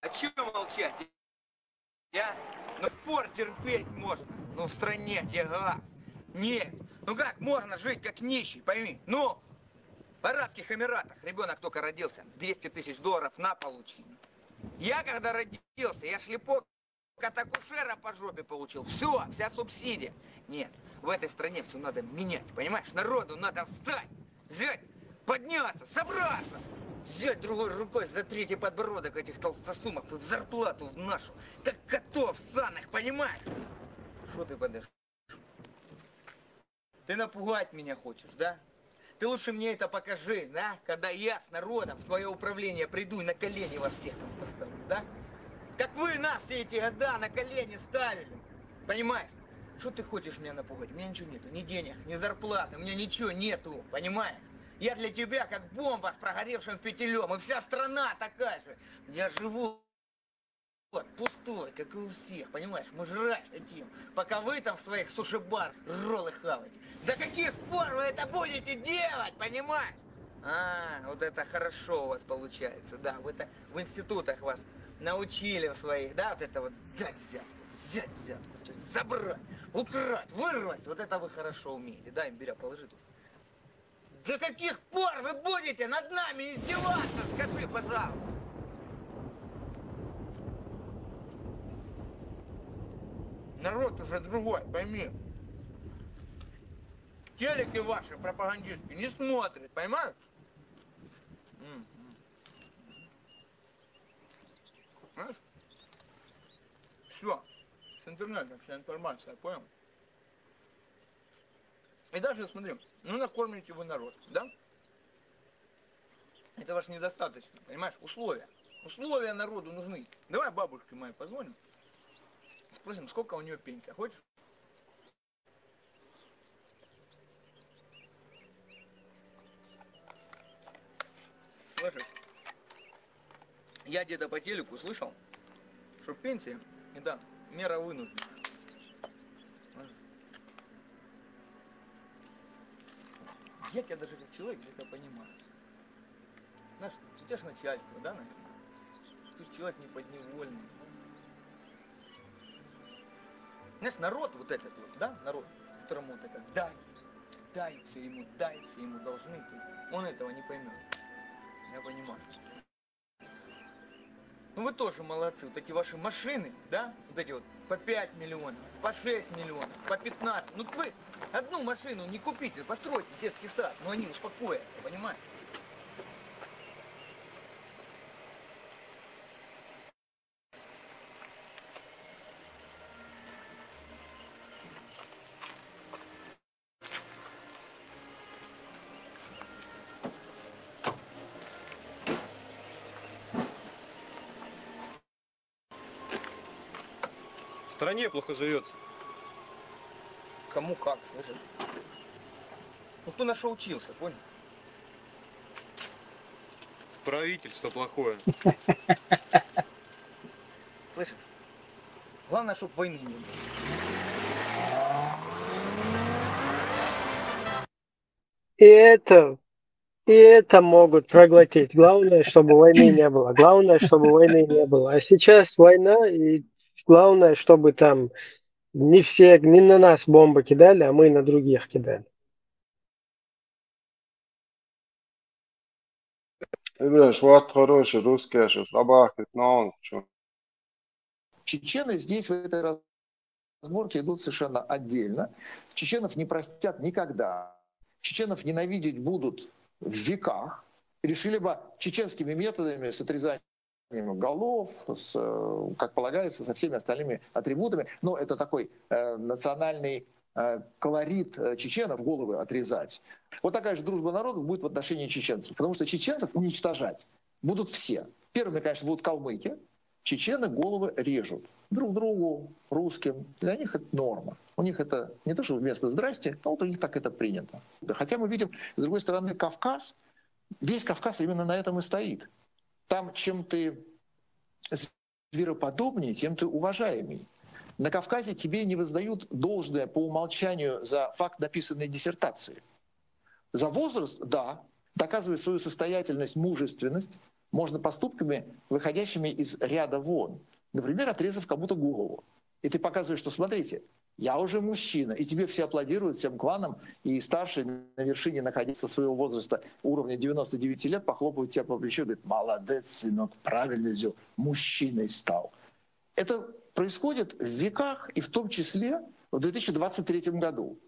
А чего молчать? Я напор терпеть можно, но в стране где газ, нефть. Ну как можно жить как нищий, пойми? Ну, в Арабских Эмиратах ребенок только родился, 200 тысяч долларов на получил. Я когда родился, я шлепок от акушера по жопе получил. Все, вся субсидия. Нет, в этой стране все надо менять, понимаешь? Народу надо встать, взять, подняться, собраться. Взять другой рукой за третий подбородок этих толстосумов и в зарплату в нашу, как котов в санах, понимаешь? Что ты подошел? Ты напугать меня хочешь, да? Ты лучше мне это покажи, да? Когда я с народом в твое управление приду и на колени вас всех там поставлю, да? Как вы нас все эти года на колени ставили, понимаешь? Что ты хочешь меня напугать? У меня ничего нету, ни денег, ни зарплаты, у меня ничего нету, понимаешь? Я для тебя как бомба с прогоревшим фитилем, и вся страна такая же. Я живу вот, пустой, как и у всех, понимаешь? Мы жрать хотим, пока вы там в своих суши-бар роллы хаваете. До каких пор вы это будете делать, понимаешь? Вот это хорошо у вас получается, да. В институтах вас научили в своих, да, вот это вот дать взятку, то есть забрать, украть, вырвать. Вот это вы хорошо умеете, да, имбиря положи тут. До каких пор вы будете над нами издеваться, скажи, пожалуйста. Народ уже другой, пойми. телеки ваши пропагандистские не смотрят, понимаешь? Знаешь? Все. С интернетом вся информация, понял? И даже, смотри, ну накормите вы народ, да? Это ваш недостаточно, понимаешь? Условия. Условия народу нужны. Давай бабушке моей позвоним. Спросим, сколько у нее пенсия. Хочешь? Слышишь? Я где-то по телеку слышал, что пенсия – это мера вынуждена. Я тебя даже как человек это понимаю. Знаешь, у тебя же начальство, да, наверное? Ты же человек не подневольный. Знаешь, народ вот этот вот, да, народ, которому вот это дай все ему должны, то есть он этого не поймет. Я понимаю. Ну вы тоже молодцы, вот эти ваши машины, да, вот эти вот по 5 миллионов, по 6 миллионов, по 15. Ну вы одну машину не купите, постройте детский сад, но они успокоятся, понимаешь? В стране плохо живется. Кому как, слышишь? Ну кто на что учился, понял? Правительство плохое. Слышишь? Главное, чтобы войны не было. И это могут проглотить. Главное, чтобы войны не было. Главное, чтобы войны не было. А сейчас война, и главное, чтобы там не на нас бомбы кидали, а мы на других кидали. Вот хороший русский, сейчас добавить, но Чечены здесь в этой разборке идут совершенно отдельно. Чеченов не простят никогда. Чеченов ненавидеть будут в веках. Решили бы чеченскими методами с отрезанием голов, как полагается, со всеми остальными атрибутами. Но это такой национальный колорит чеченов, головы отрезать. Вот такая же дружба народов будет в отношении чеченцев. Потому что чеченцев уничтожать будут все. Первыми, конечно, будут калмыки. Чечены головы режут друг другу, русским. Для них это норма. У них это не то, что вместо «здрасте», но вот у них так это принято. Хотя мы видим, с другой стороны, Кавказ, весь Кавказ именно на этом и стоит. Там, чем ты звероподобнее, тем ты уважаемый. На Кавказе тебе не воздают должное по умолчанию за факт написанной диссертации. За возраст, да, доказывая свою состоятельность, мужественность, можно поступками, выходящими из ряда вон. Например, отрезав кому-то голову. И ты показываешь, что смотрите, я уже мужчина, и тебе все аплодируют, всем кланам, и старший на вершине находиться своего возраста уровня 99 лет, похлопывают тебя по плечу и говорят: молодец, сынок, правильно сделал, мужчиной стал. Это происходит в веках, и в том числе в 2023 году.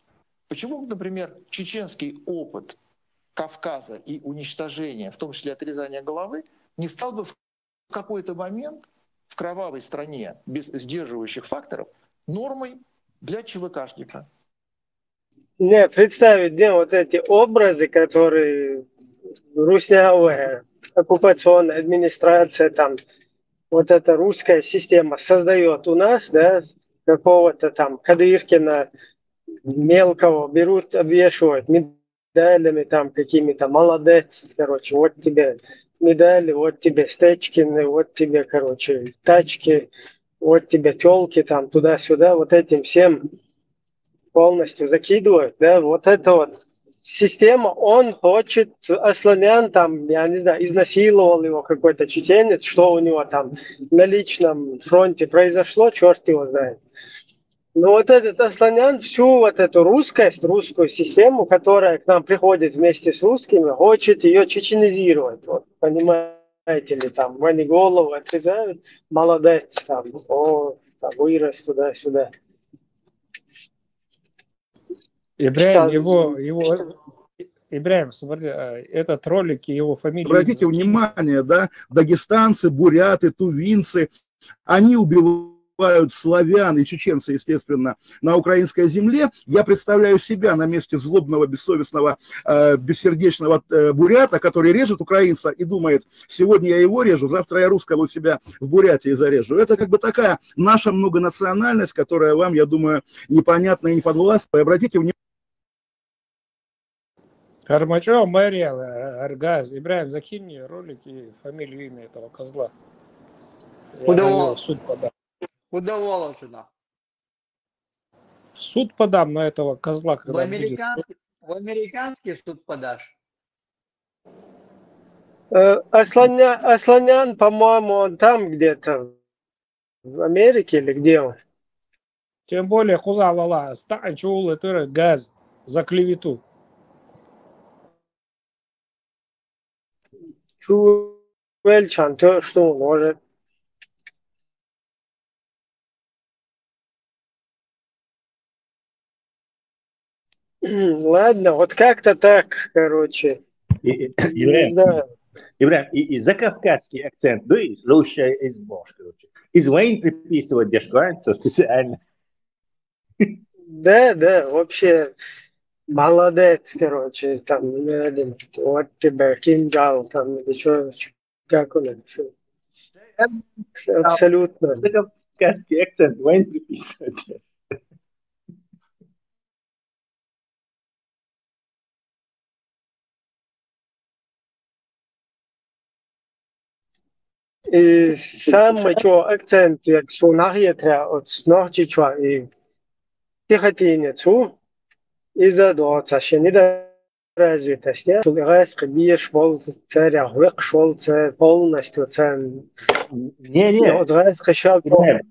Почему, например, чеченский опыт Кавказа и уничтожения, в том числе отрезания головы, не стал бы в какой-то момент в кровавой стране без сдерживающих факторов нормой для ЧВКшника? Не, представить, где вот эти образы, которые руснявая оккупационная администрация, там, вот эта русская система создает у нас, да, какого-то там Кадыркина мелкого берут, обвешивают медалями там какими-то, молодец, короче, вот тебе медали, вот тебе Стечкины, вот тебе, короче, тачки, вот тебе тёлки там туда-сюда, вот этим всем полностью закидывают, да, вот это вот система, он хочет, Асланян там, я не знаю, изнасиловал его какой-то чеченец, что у него там на личном фронте произошло, черт его знает. Но вот этот Асланян всю вот эту русскость, русскую систему, которая к нам приходит вместе с русскими, хочет ее чеченизировать. Вот, понимаете ли, там, они голову отрезают, молодец, там, о, там, вырос туда-сюда. Ибраим, Ибраим, смотри, этот ролик, его фамилию... Обратите внимание, да, дагестанцы, буряты, тувинцы, они убивают славян и чеченцы, естественно, на украинской земле. Я представляю себя на месте злобного, бессовестного, бессердечного бурята, который режет украинца и думает, сегодня я его режу, завтра я русского у себя в Бурятии зарежу. Это как бы такая наша многонациональность, которая вам, я думаю, непонятна и не подвластна. Обратите внимание. Армачев, Мария, Аргаз, Ибраим, закинь мне ролик и фамилию, имя этого козла. Я на него в суд подам. Куда Волочина? В суд подам на этого козла, В когда будет. американский суд подашь? Асланян, по-моему, он там где-то, в Америке или где он? Тем более, Хузалала, стань чул, это газ за клевету. Чуэльчан, то что он может? Ладно, вот как-то так, короче. Не знаю. Ибраим, и закавказский акцент, да, и слушай из Бош, короче. Из войн приписывать дешкванцу специально. Да, вообще молодец, короче, там, вот тебе кинжал, там, или что, как он это? Абсолютно. Закавказский акцент, войн приписывать. И самый акцент, як сунахиетра от снохчичва и пехотинецу, из-за доца, шенида развитость, не? Райск бьешь волт, царя, шел полностью цен. Не. От Райск шел,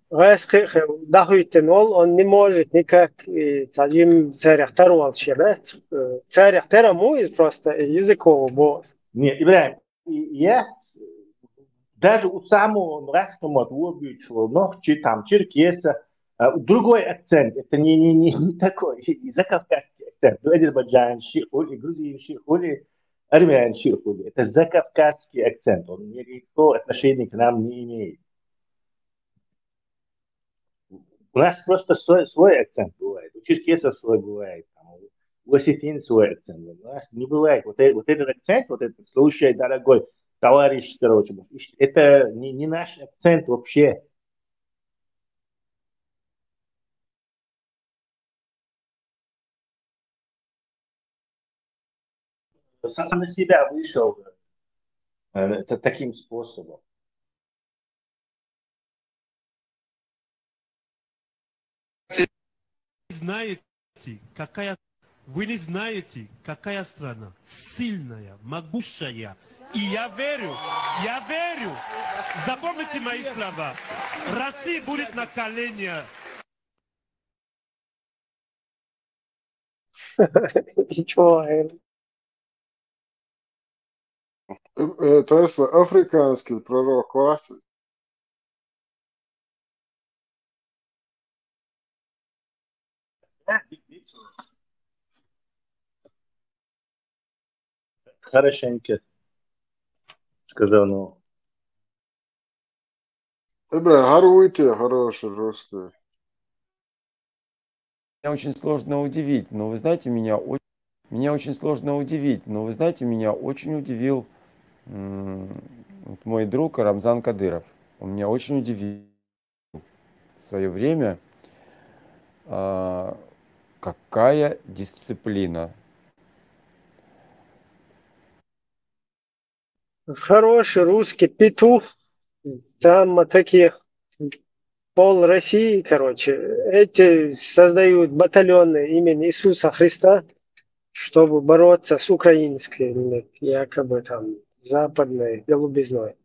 Райск дахуйтен он не может никак царим царя второго щебет. Царя второму просто языкового босс. Не, Ибраим, я даже у самого русского обычного, но там черкеса, другой акцент, это не такой, закавказский акцент, азербайджанский, или грузинский, или армянский, это закавказский акцент, он никакого отношения к нам не имеет. У нас просто свой акцент бывает, у черкесов свой бывает, у осетин свой акцент, у нас не бывает. Вот этот акцент, вот этот, слушай, дорогой товарищ, короче, это не наш акцент вообще. Сам на себя вышел это таким способом. Вы не знаете, какая страна сильная, могущая. И я верю, запомните мои слова, Россия будет на коленях. То есть африканский пророк Вахти. Хорошенько сказал, ну. Харуйте, хороший русский. Меня очень сложно удивить, но вы знаете, меня очень сложно удивить, но вы знаете, меня очень удивил мой друг Рамзан Кадыров. Он меня очень удивил в свое время. Какая дисциплина. Хороший русский петух, там таких пол России, короче, эти создают батальоны имени Иисуса Христа, чтобы бороться с украинской, якобы там, западной голубизной.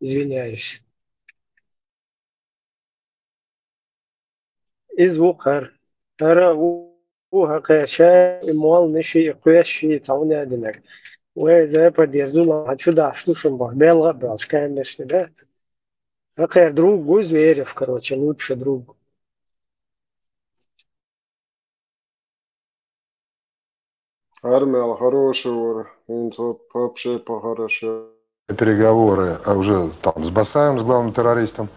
Извиняюсь. Из Ухар. Ухакаша и мол ниши и куящи таунядинак. وإذا يرزونا отсюда, слушаем Бог, бело, белшка, да? Какая другу зверев, короче, лучше другу. Армия хорошего, вообще похорошел. Переговоры уже там с Басаевым, с главным террористом.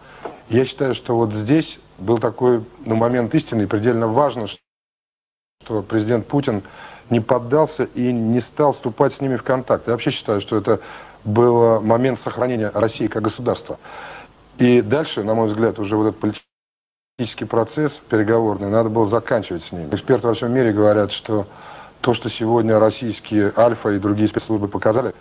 Я считаю, что вот здесь был такой момент истины, и предельно важно, что президент Путин не поддался и не стал вступать с ними в контакт. Я вообще считаю, что это был момент сохранения России как государства. И дальше, на мой взгляд, уже вот этот политический процесс переговорный надо было заканчивать с ним. Эксперты во всем мире говорят, что то, что сегодня российские Альфа и другие спецслужбы показали,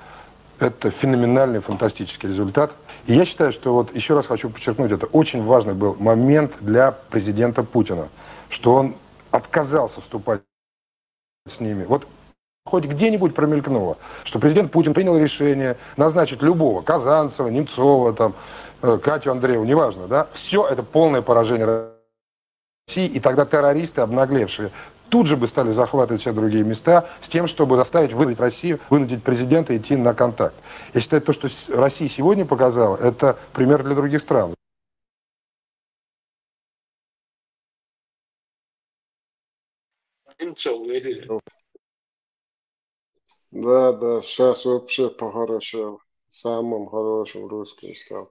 это феноменальный, фантастический результат. И я считаю, что вот еще раз хочу подчеркнуть, это очень важный был момент для президента Путина, что он отказался вступать с ними. Вот хоть где-нибудь промелькнуло, что президент Путин принял решение назначить любого, Казанцева, Немцова, там, Катю Андрееву, неважно, да, все это полное поражение России, и тогда террористы, обнаглевшие, тут же бы стали захватывать все другие места с тем, чтобы заставить вынудить Россию, вынудить президента идти на контакт. Я считаю, то, что Россия сегодня показала, это пример для других стран. Да, сейчас вообще похорошел. Самым хорошим русским стал.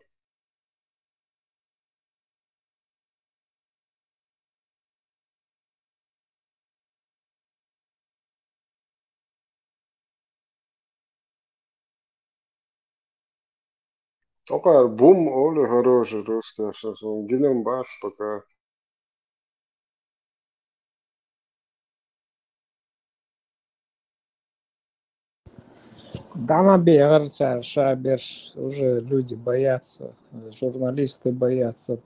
Только бум, Оля хороший русский. Сейчас он гинем бац пока. Да, наберется, Шаберш, уже люди боятся, журналисты боятся,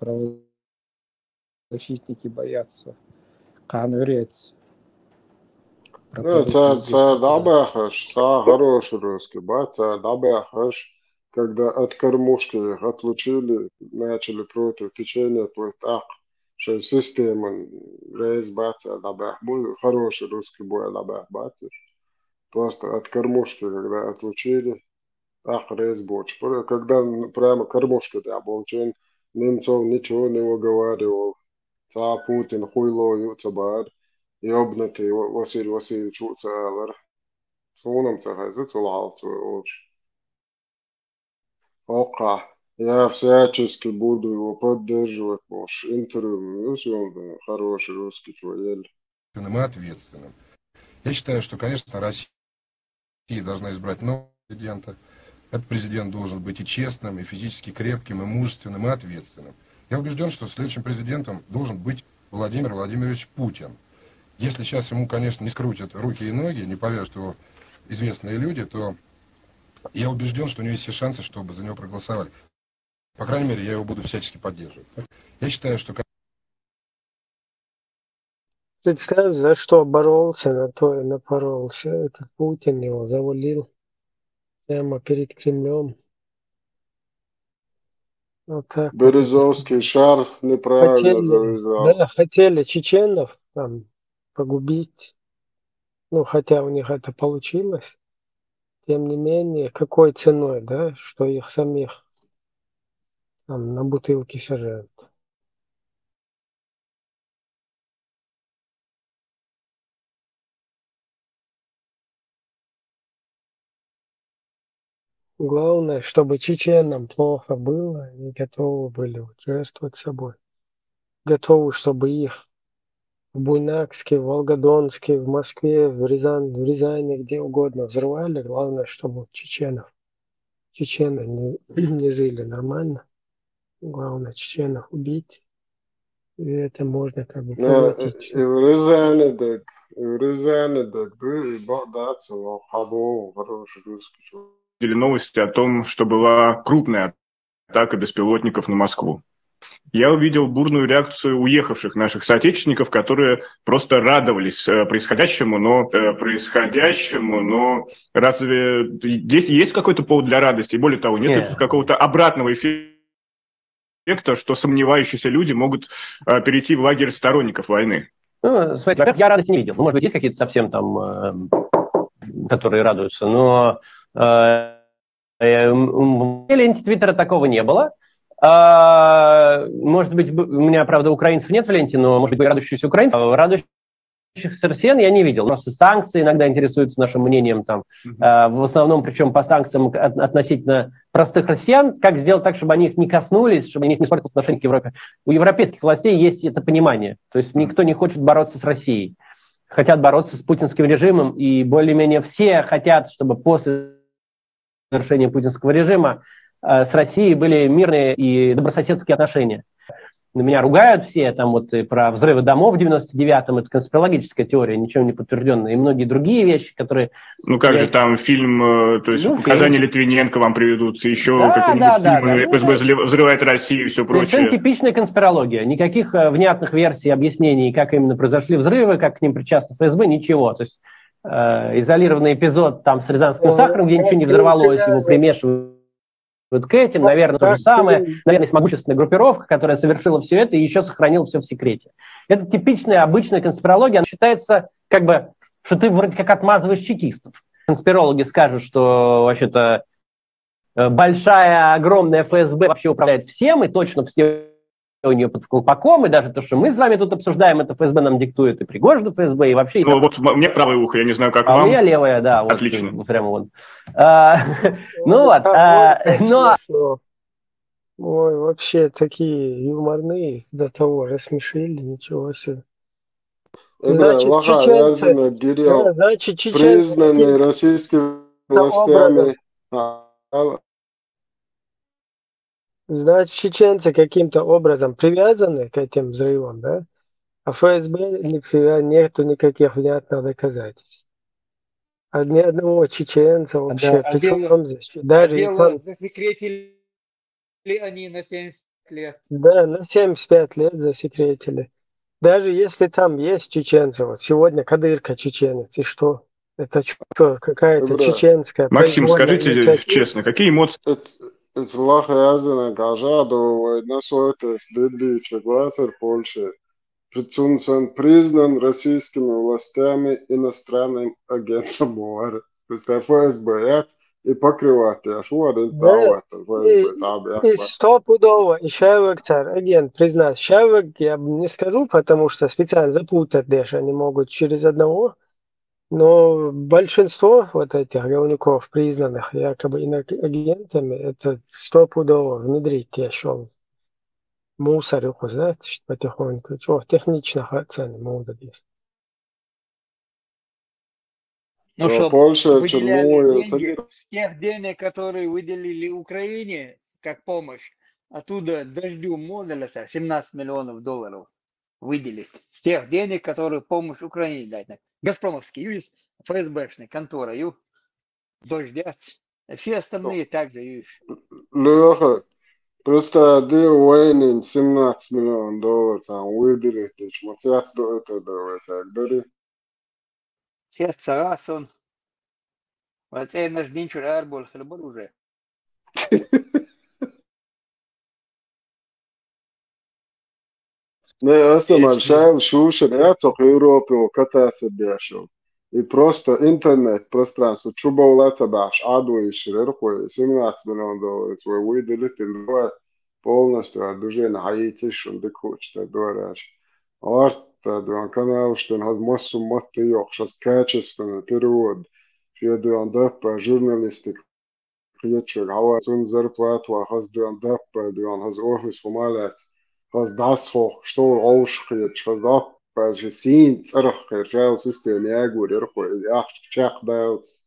правозащитники боятся, конверец. Ну, царь Дабахаш, хороший русский, царь Дабахаш, когда от кормушки их отлучили, начали против течения плыть так, что система рейс царь Дабах, был хороший русский бой Дабах, просто от кормушки, когда отлучили, так рейс боч. Когда прямо кормушки оболчен, Немцов ничего не выговаривал, царь Путин хуйло юцабар. Ёбнутый Василий Васильевич Уцалер. Сонам цахайзы цулалцу уч. Ока. Я всячески буду его поддерживать. Может, интервью, если он хороший русский человек. И ответственным. Я считаю, что, конечно, Россия должна избрать нового президента. Этот президент должен быть и честным, и физически крепким, и мужественным, и ответственным. Я убежден, что следующим президентом должен быть Владимир Владимирович Путин. Если сейчас ему, конечно, не скрутят руки и ноги, не повяжут его известные люди, то я убежден, что у него есть все шансы, чтобы за него проголосовали. По крайней мере, я его буду всячески поддерживать. Я считаю, что... Представь, за что боролся, на то и напоролся. Этот Путин его завалил прямо перед Кремлем. Вот так. Березовский шарф неправильно завязал. Да, хотели чеченцев там погубить. Ну, хотя у них это получилось. Тем не менее, какой ценой, да, что их самих там на бутылки сажают. Главное, чтобы чеченам плохо было, они готовы были жертвовать собой. Готовы, чтобы их в Буйнакске, в Волгодонске, в Москве, в Рязани, где угодно взрывали. Главное, чтобы чечены не жили нормально. Главное, чеченов убить. И это можно как бы превратить. И в Рязани, так, и богатство, Хабов, хороший русский человек. Новости о том, что была крупная атака беспилотников на Москву. Я увидел бурную реакцию уехавших наших соотечественников, которые просто радовались происходящему, но разве здесь есть какой-то повод для радости? И более того, нет какого-то обратного эффекта, что сомневающиеся люди могут перейти в лагерь сторонников войны? Ну, смотрите, я радости не видел. Ну, может быть, есть какие-то совсем там, которые радуются, но в ленте Твиттера такого не было. Может быть, у меня, правда, украинцев нет в ленте, но, может быть, радующиеся украинцы. россиян я не видел. Просто санкции иногда интересуются нашим мнением. Там, в основном, причем по санкциям относительно простых россиян. Как сделать так, чтобы они их не коснулись, чтобы они их не испортили отношение к Европе. У европейских властей есть это понимание. То есть никто не хочет бороться с Россией. Хотят бороться с путинским режимом. И более-менее все хотят, чтобы после завершения путинского режима с Россией были мирные и добрососедские отношения. На меня ругают все, там вот и про взрывы домов в 99-м, это конспирологическая теория, ничем не подтвержденная, и многие другие вещи, которые... Ну как же там фильм, то есть показания Литвиненко вам приведутся, еще какой-нибудь фильм, ФСБ взрывает Россию и все прочее. Совершенно типичная конспирология, никаких внятных версий, объяснений, как именно произошли взрывы, как к ним причастны ФСБ, ничего. То есть изолированный эпизод там с рязанским сахаром, где ничего не взорвалось, его примешивают к этим, наверное, то же самое. Наверное, есть могущественная группировка, которая совершила все это и еще сохранила все в секрете. Это типичная, обычная конспирология. Она считается, как бы, что ты вроде как отмазываешь чекистов. Конспирологи скажут, что вообще-то большая, огромная ФСБ вообще управляет всем, и точно все у нее под колпаком, и даже то, что мы с вами тут обсуждаем, это ФСБ нам диктует, и Пригожин ФСБ, и вообще... Ну, вот у меня правое ухо, я не знаю, как вам. А у меня левое, да. Отлично. Вот, прямо вот. Ну вот. Ой, вообще такие юморные, до того рассмешили, ничего себе. Значит, чеченцы, признанные российскими властями. Значит, чеченцы каким-то образом привязаны к этим взрывам, да? А ФСБ нету никаких внятных доказательств. Ни одного чеченца вообще. Причем здесь? Даже засекретили они на 70 лет. Да, на 75 лет засекретили. Даже если там есть чеченцы, вот сегодня Кадырка чеченец, и что? Это что, какая-то чеченская... Максим, скажите честно, какие эмоции... Лахязина Гажадова на соответствие следующих в Польше. Он признан российскими властями иностранным агентом ОР. То есть ФСБ и покрывает. И стопудово, и Шевек царь, агент, признать. Шевек я не скажу, потому что специально запутать даже они могут через одного. Но большинство вот этих говнюков, признанных якобы агентами, это стопудово внедрить еще мусорюху, знаете, потихоньку. Чего, техничных оценок могут есть. Ну что, Польша, выделяли деньги с тех денег, которые выделили Украине как помощь, оттуда дождю модуля 17 миллионов долларов выделили. С тех денег, которые помощь Украине дать. Газпромовский юрис, ФСБшный контора, дождят. Все остальные также, юрис. Леха, просто один военный 17 миллионов долларов там выделили. Смотрят, что это давайте. Сердце раз он. Вот это наш день чурар был, хлебор уже. Не, esam ar Šailu Šūšanu jācoka Eiropu un katās atbiešanu. И просто интернет, пространство, чубо лацабаш, адуишь, рерхуй, 17 миллионов долларов, свой выделит, и полностью движение хаитиш, он декуч, так говоришь. Арта, канал, что он массу материалов, сейчас качественный перевод, что он дапа, журналистик, кричер, а он зарплату, а он дапа, он офис фумалец, das hoch, что ausschritt, что да, parce sim, царах, решал систему, я говорю, я чак дается.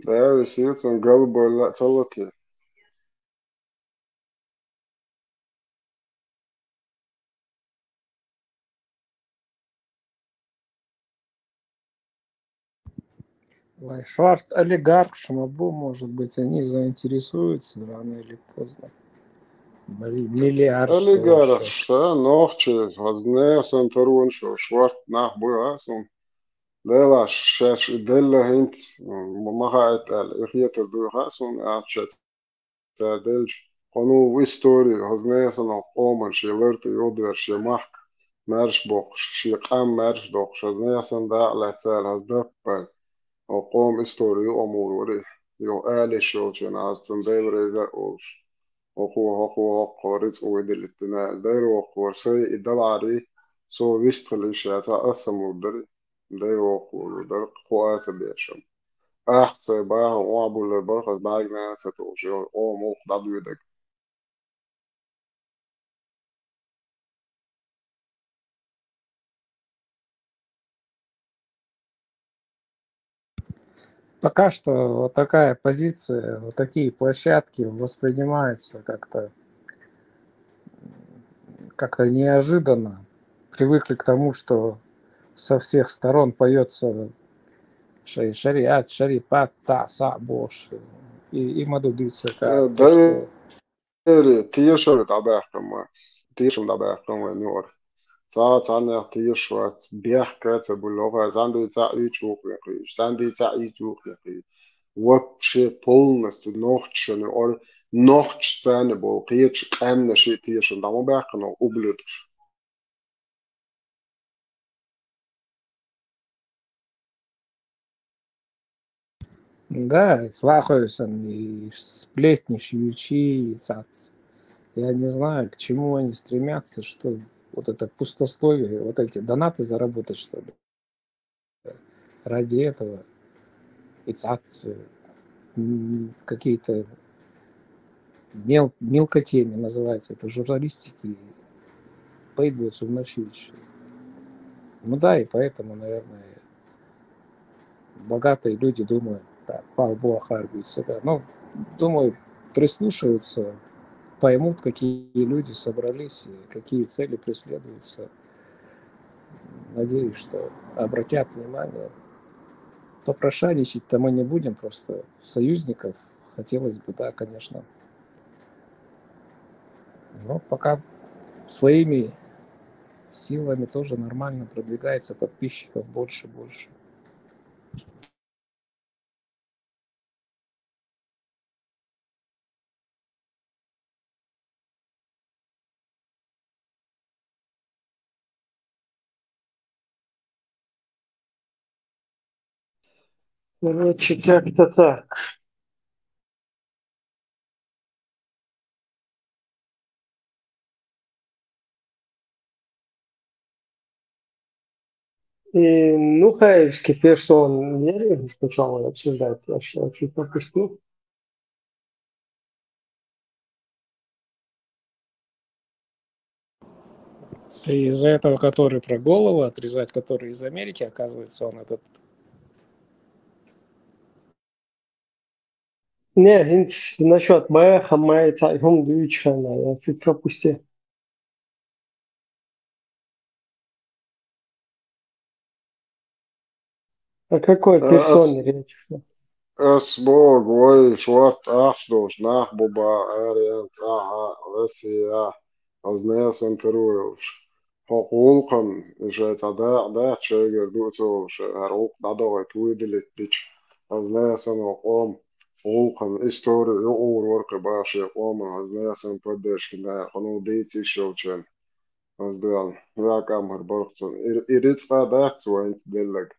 Да, висит он голубой целоки. Лайшвард олигарх, Шамабу, может быть, они заинтересуются рано или поздно. Миллиард. Олигарх, что ночи, вознес он турун, что Швард нах буясун. Дела шеш дела хинт, махает ихьетер буясун, апчет дельч. Кону в истории вознес он оман, что лерты йодвер, что мах. مرش بوخش شيقام مرش دوخش از نيسان دا لحتال هز دفل وقوم استوري أمور وري يو آلي شوشن عاستن دايبري ذا أوش وقو قوريز ويد الاتنال دايرو وقور سي إدالعري سو ويستخل إشياتا أسمو دري دايرو وقور در قوات بيشم أحسي باها وعبو للبرخص باقنا ستوشي أو موق دادو يدك Пока что вот такая позиция, вот такие площадки воспринимаются как-то неожиданно. Привыкли к тому, что со всех сторон поется шариат, шарипат, та, са, бош. И мадудится как-то, что... تيشر داباكم تيشم داباكم ونور تانا تيشوات بيحكات باللغة زاندي تاعي تشوف يقيش زاندي تاعي تشوف يقيش وبشي بولنس نوختشن اور نوختشتان بولقيتش قامنا شي تيشم دامو باكنا وبلدش Да, слахаются и сплетни, шьючи, и цац. Я не знаю, к чему они стремятся, что вот это пустословие, вот эти донаты заработать, что ли. Ради этого и цац, какие-то мелкотеми называется, это журналистики, поедутся в ночь. Ну да, и поэтому, наверное, богатые люди думают, так, Пал-Буахар будет себя. Ну, думаю, прислушаются, поймут, какие люди собрались и какие цели преследуются. Надеюсь, что обратят внимание. Попрошайничать-то мы не будем, просто союзников хотелось бы, да, конечно. Но пока своими силами тоже нормально продвигается, подписчиков больше. Короче, как-то так. И Нухаевский персон мере сначала обсуждать, я чуть пропустил. Ты из-за этого, который про голову отрезать, который из Америки, оказывается, он этот... Не, насчет Бэха, Майта, Дючана, я чуть пропустил. О какой персоне речь шла? اسمه جوي شوارت أحدوش نحبوبا أريان تاها وسيا أزناس انترويوش حقوقا جاتا دا شاگر دوتوش هروق دادوغي تويدلت بيش أزناس وقوم حقوقا استوري يقور ورق باشي قوم أزناس بدش كنا قنو ديتي شوشن أزدال ياك أمهر برقصن إريتسا دات وينت دلك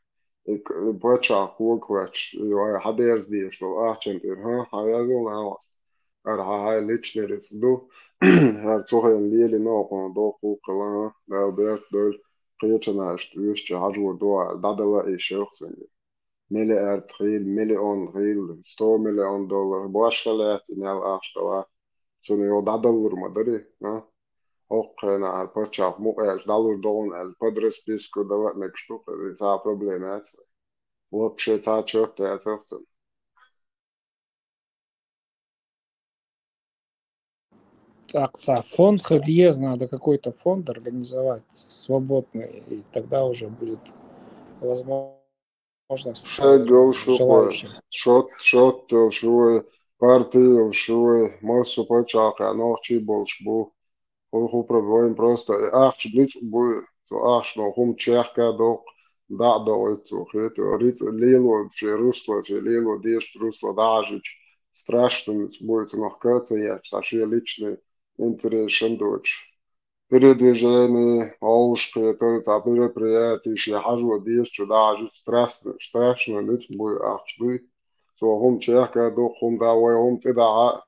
بوتشا كوكواتش يو حديرز دي شلو أحسن ها هايزون هاوس هاي ليتشنرز دو هرتوخن ليلي نوقن دو كوكلا دا بيرت دول قيتشناش ويشتي هجو دو دادلا إي شخصن مليار تخيل مليون خيل 100 مليون دولار بواشلات نال أشتوا شنو يو دادلور مدري ها Oqena al počak mu dalur don al podres pisku da nek štuka ta проблемات вообще та чёрта это. Так, фонд Хельез, надо какой-то фонд организовать свободный, и тогда уже будет возможность желающим. Шот шуй партию шуй массу почак ночи больше был. Ху пробуем просто ахч блиц бу то аш но хум чехка до да до это это рит лило русло лило деш русло дажич страшно будет noch kürzer я саши личный интерес дочь передвижений, аушки, это мероприятия, шляхажу, действия, даже страшно, нет, бой, ахшби, so hom чеха, до хом давай, хом теда,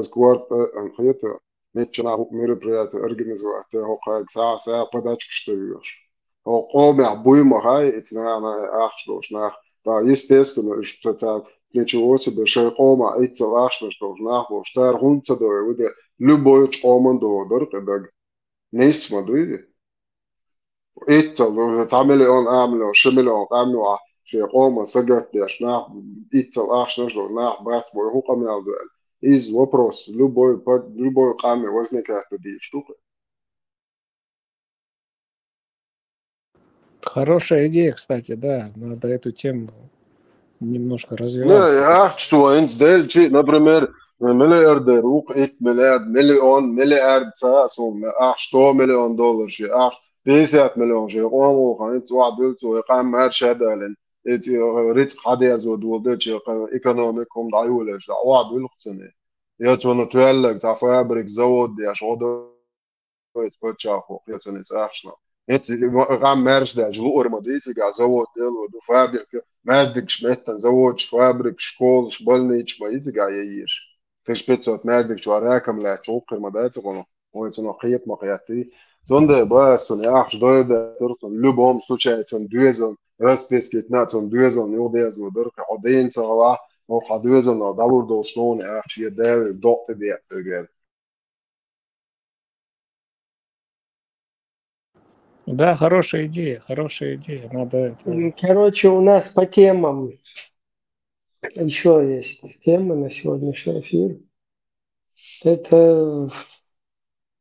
скварт, анхета, нечна мероприятия организовать, хокаек, саа, подачки, что вьешь. قوم عبوي هاي اتنا اخشلوش ناخ دا естественно что так ничего себе шей قوم ايتل اخشلوش ناخ وشتار хунца до وده любой قوم до درك نيس ما دوي ايتل تعمل اون اعمل شمل اون اعمل شي قوم سجت داش ناخ ايتل اخشلوش ناخ بات بو هو قام يالدو из вопрос любой قام возникает دي штука. Хорошая идея, кстати, да. Надо эту тему немножко Не, развивать. я что, например, миллиардер, миллиард сумма, $100 миллион, 50 миллион, يقام شادالن رزق حدا يزود ودش ايكونوميكم ضعيولش واحد بالقصني يتونو تويلك فابريك زود يا شغل يتفتشافو يتوني ساحشنا انت قام مارش ده جلو ارمديسي قاعد زود دو فابريك مازدك شمتن زود فابريك شكول شبلنيش ما يزي قاعد ييش تش بيتسوت مازدك شو راكم لا توقر مدات غنو ويتونو قيت مقياتي Сонда басун яхш дойда турсун любом случае чон дуэзон распискит на чон дуэзон юдезо дурка один цала о хадуэзон на далур долшнон яхш едев доктор биятыргел. Да, хорошая идея, хорошая идея. Надо это... Короче, у нас по темам еще есть темы на сегодняшний эфир. Это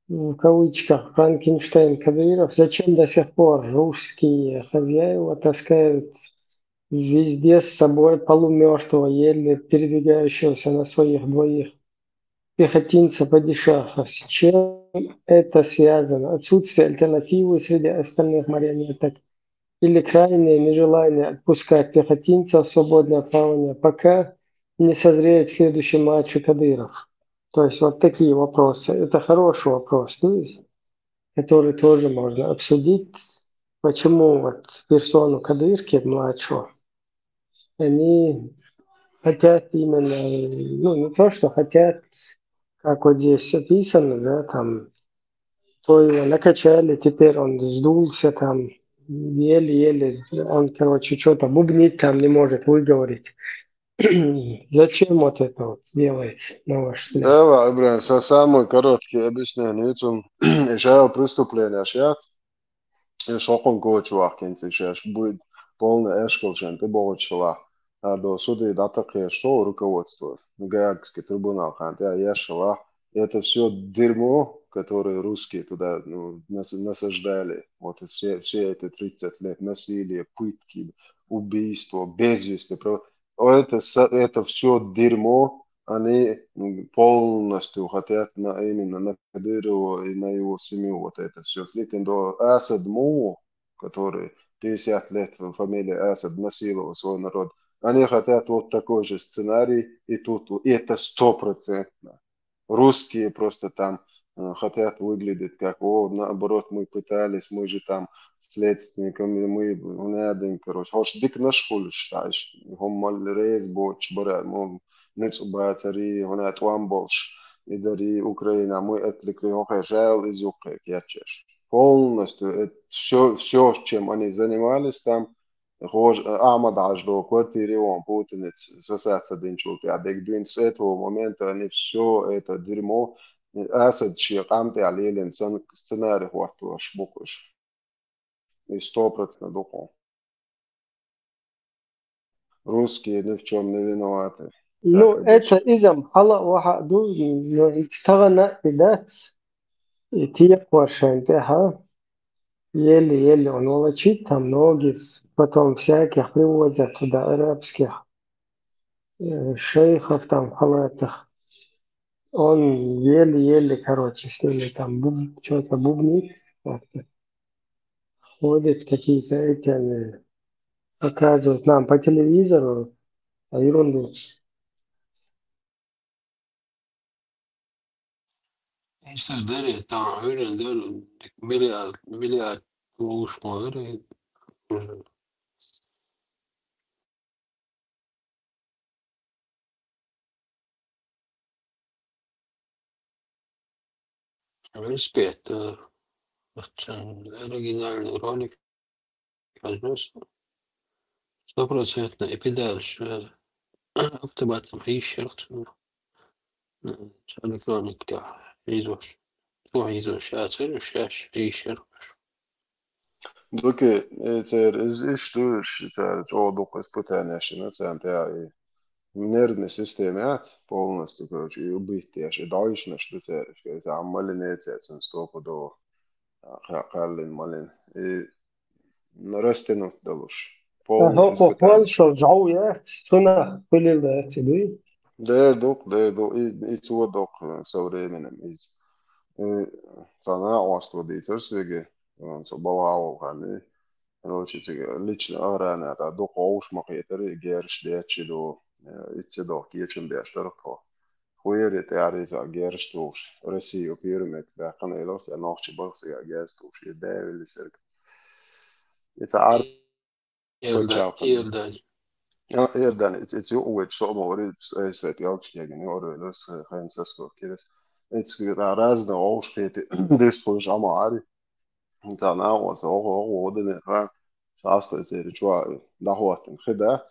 в кавычках Франкенштейн Кадыров. Зачем до сих пор русские хозяева таскают везде с собой полумертвого, еле передвигающегося на своих двоих пехотинца падишаха? С чем это связано? Отсутствие альтернативы среди остальных марионеток или крайнее нежелание отпускать пехотинца в свободное плавание, пока не созреет следующий матч Кадыров? То есть вот такие вопросы. Это хороший вопрос, то есть, который тоже можно обсудить. Почему вот персону Кадырки младшего, они хотят именно, ну не то, что хотят, как вот здесь описано, да, там, то его накачали, теперь он сдулся там, еле-еле, он, короче, что-то бубнить там не может выговорить. Зачем вот это вот делается, на ваш взгляд? Да, Ибрахим, самый короткий объяснение. Ишаэл преступление сейчас, и шоком кое-чувак, сейчас будет полный эшколшен, ты получила. А до суда и дата что руководство, Гаагский трибунал, хотя я шла. Это все дерьмо, которое русские туда насаждали. Вот все эти 30 лет насилия, пытки, убийства, безвестия. Это все дерьмо, они полностью хотят именно на Кадырова и на его семью вот это все слить. До Асад Му, который 50 лет фамилия Асад насиловал свой народ, они хотят вот такой же сценарий и тут. И это 100%. Русские просто там хотят выглядеть как, наоборот, мы пытались, мы же там следственниками, мы надо, короче, хош дик наш хуль считаешь, هم рейс боч бара, мы нецуба цари, هنا توان болш, и дари Украина, мы отвлекли, жал из Украины, я чеш. Полностью, все, чем они занимались там, Ахмад Аждо, квартире он, путинец, сосаться динчул, а с этого момента они все это дерьмо, Асад Шиакамте Алилин, сценарий хвату шбукуш. И 100% духом. Русские ни в чем не виноваты. Ну, это изам хала вахаду, стагана идат, и тиек варшантеха, еле-еле он волочит там ноги, потом всяких привозят туда арабских шейхов там в халатах. Он еле-еле, короче, с ними там что-то бубнит, ходит какие-то эти, они показывают нам по телевизору, ерунду. İşte deri tamam öyle deri milyar buluşmaları респект оригинальный ролик конечно 100% и дальше автоматом ищет электроник بتاع يزوش تروح يزوش شاش ищет Duki, из штуш, чего испытания, это нервная система полностью, короче, и убитие, и дальше, что это аммалинация, стопу до Карлин Малин, и растянут далуш. Полное هو испытание. Польша جوية سنة كل التلوي Der dok, i to dok, så det minnem is. Sana ostradīcars vigi, so balāvo hani, короче, лично арена, та док аушмақиетер, герш дечи до, итси док, кечен бештарто. Хуери те ариза герш туш, Россию пирамид, бәқан ейлос, я нахчы бақсыга герш туш, и дәвілі сірк. Итса ар Irdan Erdan, it's your way so more it's at Yorkshire, or less Francisco Kiris. It's razna aufstehte, das von Jamari. Und dann auch so oder ne, fast ist es schon da hat ein Gedat.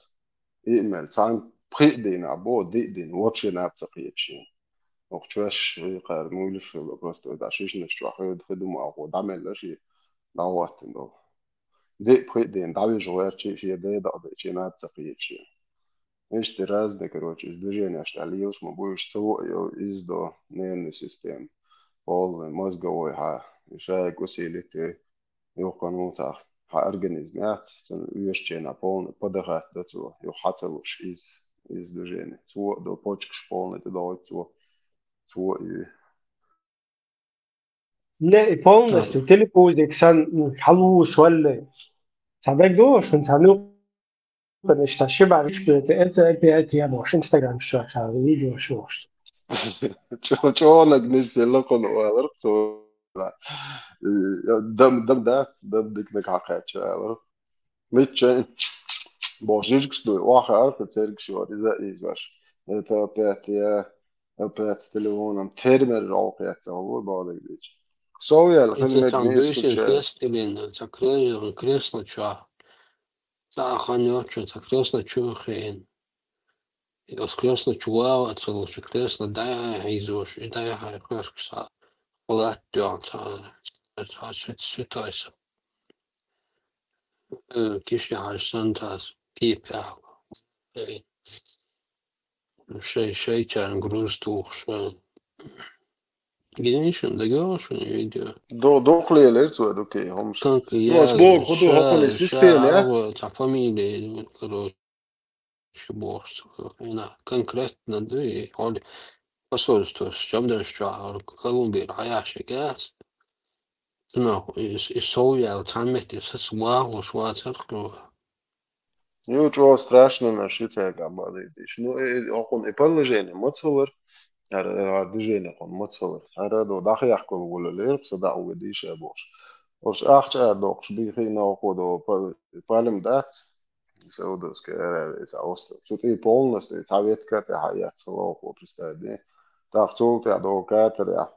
E-mail sang pridina bo din watching up to reach. Auch trash قال مولش просто да шишне что خدمه او да مل شي da hat no. دي pridin da wir jouer شي да شي на to reach. Эти разные, короче, движения, что алиус мы будешь целую издо нервной системы, полный мозговой, еще усилить юканута, организм, вещи на полный подыхать до того, юхацелуш из движения, то до почек полный, то до то и لا полностью телепузик сан حلوش ولا صدق دوش من سانو nicht das Schimmer gespielt это я бош Instagram شو видео شو شو نجنس يلا كله هذا سو دم ديك حقات شو هذا مش بوجيك شو واخر تسيرك شو إذا إيش это опять с телефоном термер опять الله بعد كذي سوي это الخدمة там جنس бывший كل крестелин закрыл кресло ча заханёчу кресло чухин и кресло чуава целуше кресло да изош и да кресло ладьон это ситуация киши харсантас кипя шей чан груз туш Генишин договаривался видео. دخل ليرتو دوكي همش Как ناس я بول خدوا هقول السيستم يات фамилии, короче, босс. Конкретно, да, и посольство, с чем дальше, Колумбия, Хаяши, газ. Ну, и Соуя, там эти сосуа, Шварцерклу. ничего страшного шитая гамбалидиш ну он и положение мацалар движение он мацалар арадо дахи яхкол гулалер сада угдиш абош ош ахча докш бихи на оходо палем дат саудовс кэрэ саост что ты полностью советка ты хаят слово представь так цолт я до катера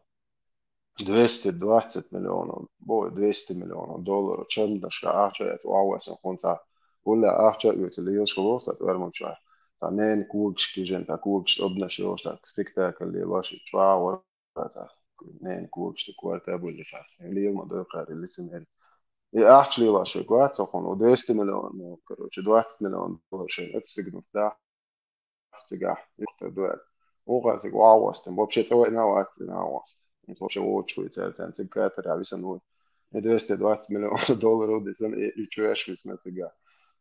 220 миллионов, 200 миллионов долларов, чем дошка ахчает уауэса хонца, уля ахча ютилиил школоса, вермуча, та нен кугш кижен, та кугш обнашиоса, спектакль ли лоши чуауэр, та нен кугш ти куарта булиса, лил модокар лицемер. И ахчли лоши куаца хон, 200 миллионов, короче, 20 миллионов долларов, это сигнал, да, стига, это дуэль. Угазик уауэс, тем вообще целый навац, навац. Вообще очень Швейцария, цикатор, а висен вот 220 миллионов долларов, десен и чуешь на цыга.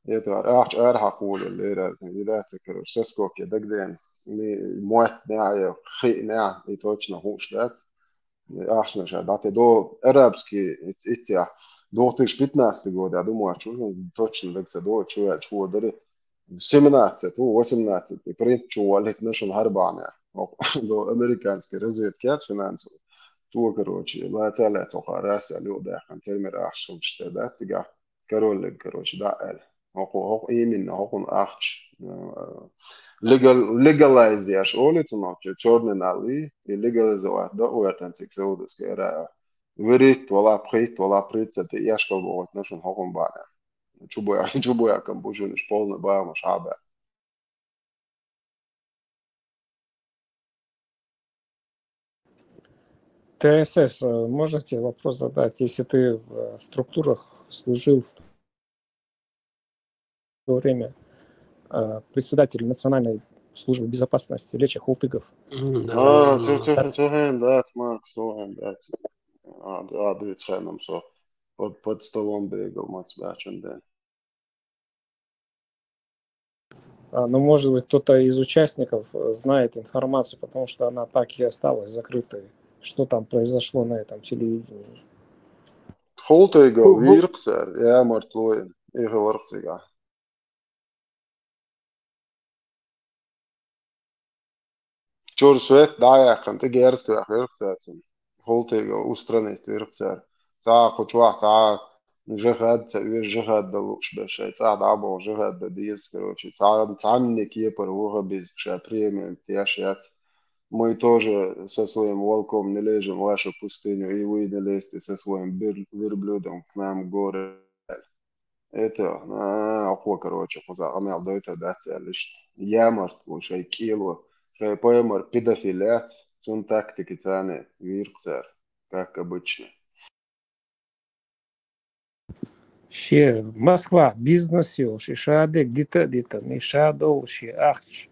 Это архакул, лера, не да, цикар, все сколько, дагден, мой не, хи не, и точно хуш, да. Ахшна ша, да, ты до арабский, эти, до 2015 года, я думаю, что точно, так что до чуя, чуя, дары 17, 18, и принт чуя, лет нашел харбане, до американской разведки от финансовой. короче, لا целая только раз, а люди, كان ترمي راح شو ده تيجا كارول короче, да, هو إيمن هو أخش legalize яш улицу, черный налив, и legalizовать, да, у этого сексуального скера. Верит, вала прит, вала прит, это яшкал вот нашим хоком бане. Чубуя, камбужу, не шполный ба, машаба. ТСС, можно тебе вопрос задать? Если ты в структурах служил в то время, председатель Национальной службы безопасности Леча Хултыгов. Цухен, да, смак, цухен, да. Дивіться нам, що под столом бегал, мать бачен, да. Ну, может быть, кто-то из участников знает информацию, потому что она так и осталась закрытой. Что там произошло на этом телевидении? Хултыгов, Вирксер, я мартлоин, Игл Арктига. Чур свет, да, я kan te gerst ja Irksetsen. Хултыгов, устранить Irkser. Цаа хочуа, цаа جهاد جهاد دلوش بشه صعد عبو جهاد ديس короче цанни кипр уга без премиум тяшет мы тоже со своим волком не лежим в вашу пустыню и вы не лезьте со своим верблюдом к нам в горы это короче позагамел до этого даться лишь ямарт шей кило шей поемар педофилят цун тактики цаны виркцер как обычно. Ще Москва бизнес ёлши шаде где-то миша долши ахч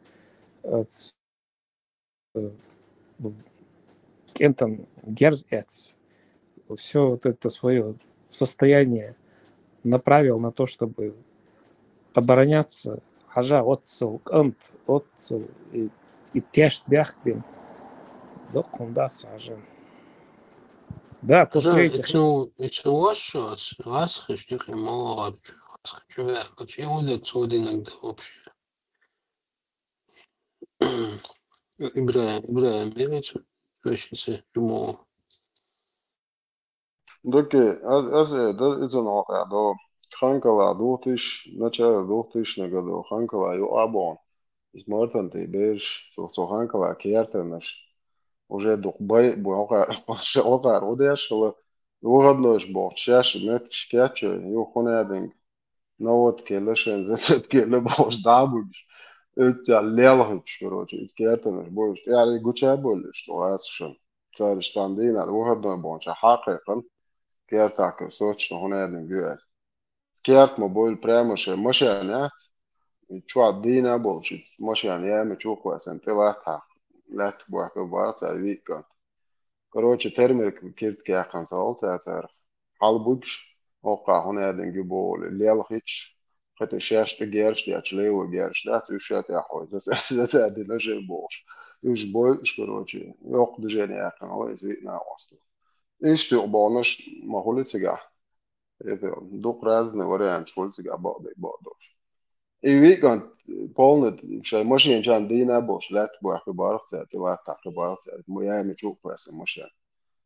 кентон герзец все вот это свое состояние направил на то, чтобы обороняться хажа отцел и теш бяхбин докунда сажен. Да, после этих... Это вас хочу молод. Хочу верку. Чего отсюда иногда вообще? Ибраим, верите? Вообще, чему? Доки, это из-за нового, до Ханкала 2000 году, Ханкала ю абон. Из Мартанты, беж, со Ханкала кертенеш. Уже дух бай, ока родяшла, угоднош бог, чаш, мет шкячо, ю хонядинг. Но вот келешен, зацет келе бош дабуш. Это лелхич, короче, из кертенеш бош. Я регуча более, что асшен. Царь Сандина, угодной бонча, хакекан. Керtaker sočno hunēdin gyöl. Kert mo bol prēmušie mošēnēt, čuāt dīnā bolšit, mošēn jēme čūkoesen te lētā, lēt buaka vārcā vīkant. Korotši termir kirt kēkan salcētēr, halbugš, okā hunēdin gyboli, lielhič, Хete šešta geršti, ja člevo geršti, да, tu šet jahoj, zasēdi ležē bolš. Už bojš, korotši, jok dužēni jēkan, alaiz vītnā ostu. Isto bonus mahuliciga. Это дух разный вариант, шульцига бадай бадош. И викант полный, что машин чан дина бош, лет буах бархца, ты лет так бархца, моя мечук пesa машин.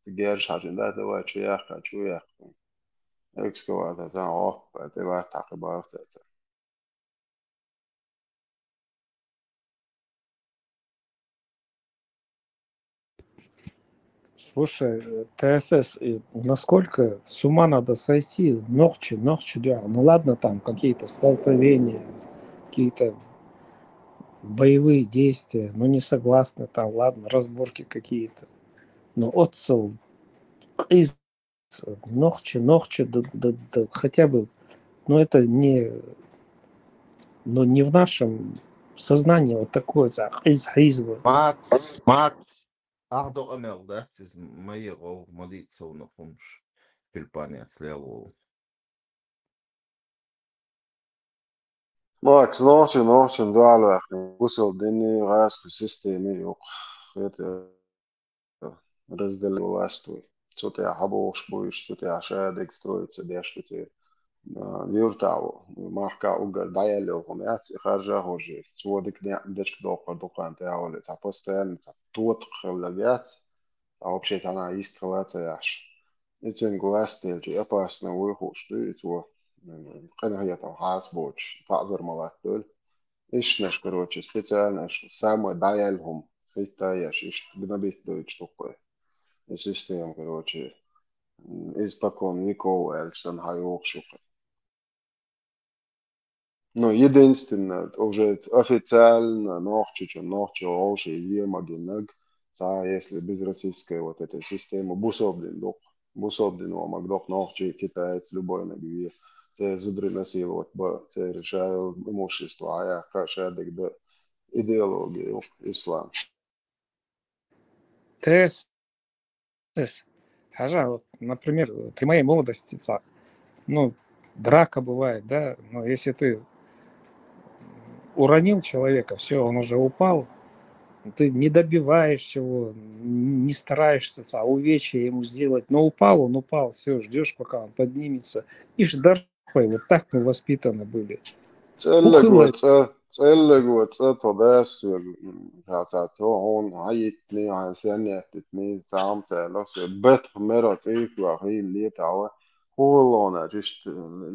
Ты герш хажин, да, давай чуяха. Экскаватор, да, о, ты лет так бархца. Слушай, ТСС, насколько с ума надо сойти, ногчи, да. Ну ладно, там какие-то столкновения, какие-то боевые действия, ну не согласны, там, ладно, разборки какие-то. Но отцел из ногчи, да, хотя бы, ну это не в нашем сознании вот такое, Макс, Ардо Амел, да, из моего молиться на фунш Филиппане отследовал. Макс, ночью, да, высыл дни, раз в системе, это разделил властвуй. Что-то я хабош будешь, что-то я шадик строится, да, что-то Виртау, Махка Угар Дайалил, Хомяц, и Харжа Хожи, Сводик Дечк Дока, Дукан Теаулит, а постоянно тот хавлявят, вообще она истрелация аж. Этим гласtel же опасно выхож, ты его. Конечно, я там хасбоч, тазер малатөл. Ишнеш, короче, специально, самое даяльхум. Фитаяш, иш гнобить дойч такой. И система, короче, испокон веков Эльсон Хайокшука. Но единственное, уже официально, ногче, уже емагинаг, если без российской вот этой системы, бусобдин, магдох ногче, китаец, любой нагиве, це зудри насиловать, це решаю имущество, а я краще да идеологию ислам. Тес. Хажа, вот, например, при моей молодости, ну, драка бывает, да, но если ты уронил человека, все, он уже упал, ты не добиваешь его, не стараешься увечья ему сделать, но упал, он упал, все, ждешь, пока он поднимется. И ждешь, вот так мы воспитаны были. Целlegod tõdes on haitni on sännetit nii samtelos bet mero tiikua hiilietawa huolona just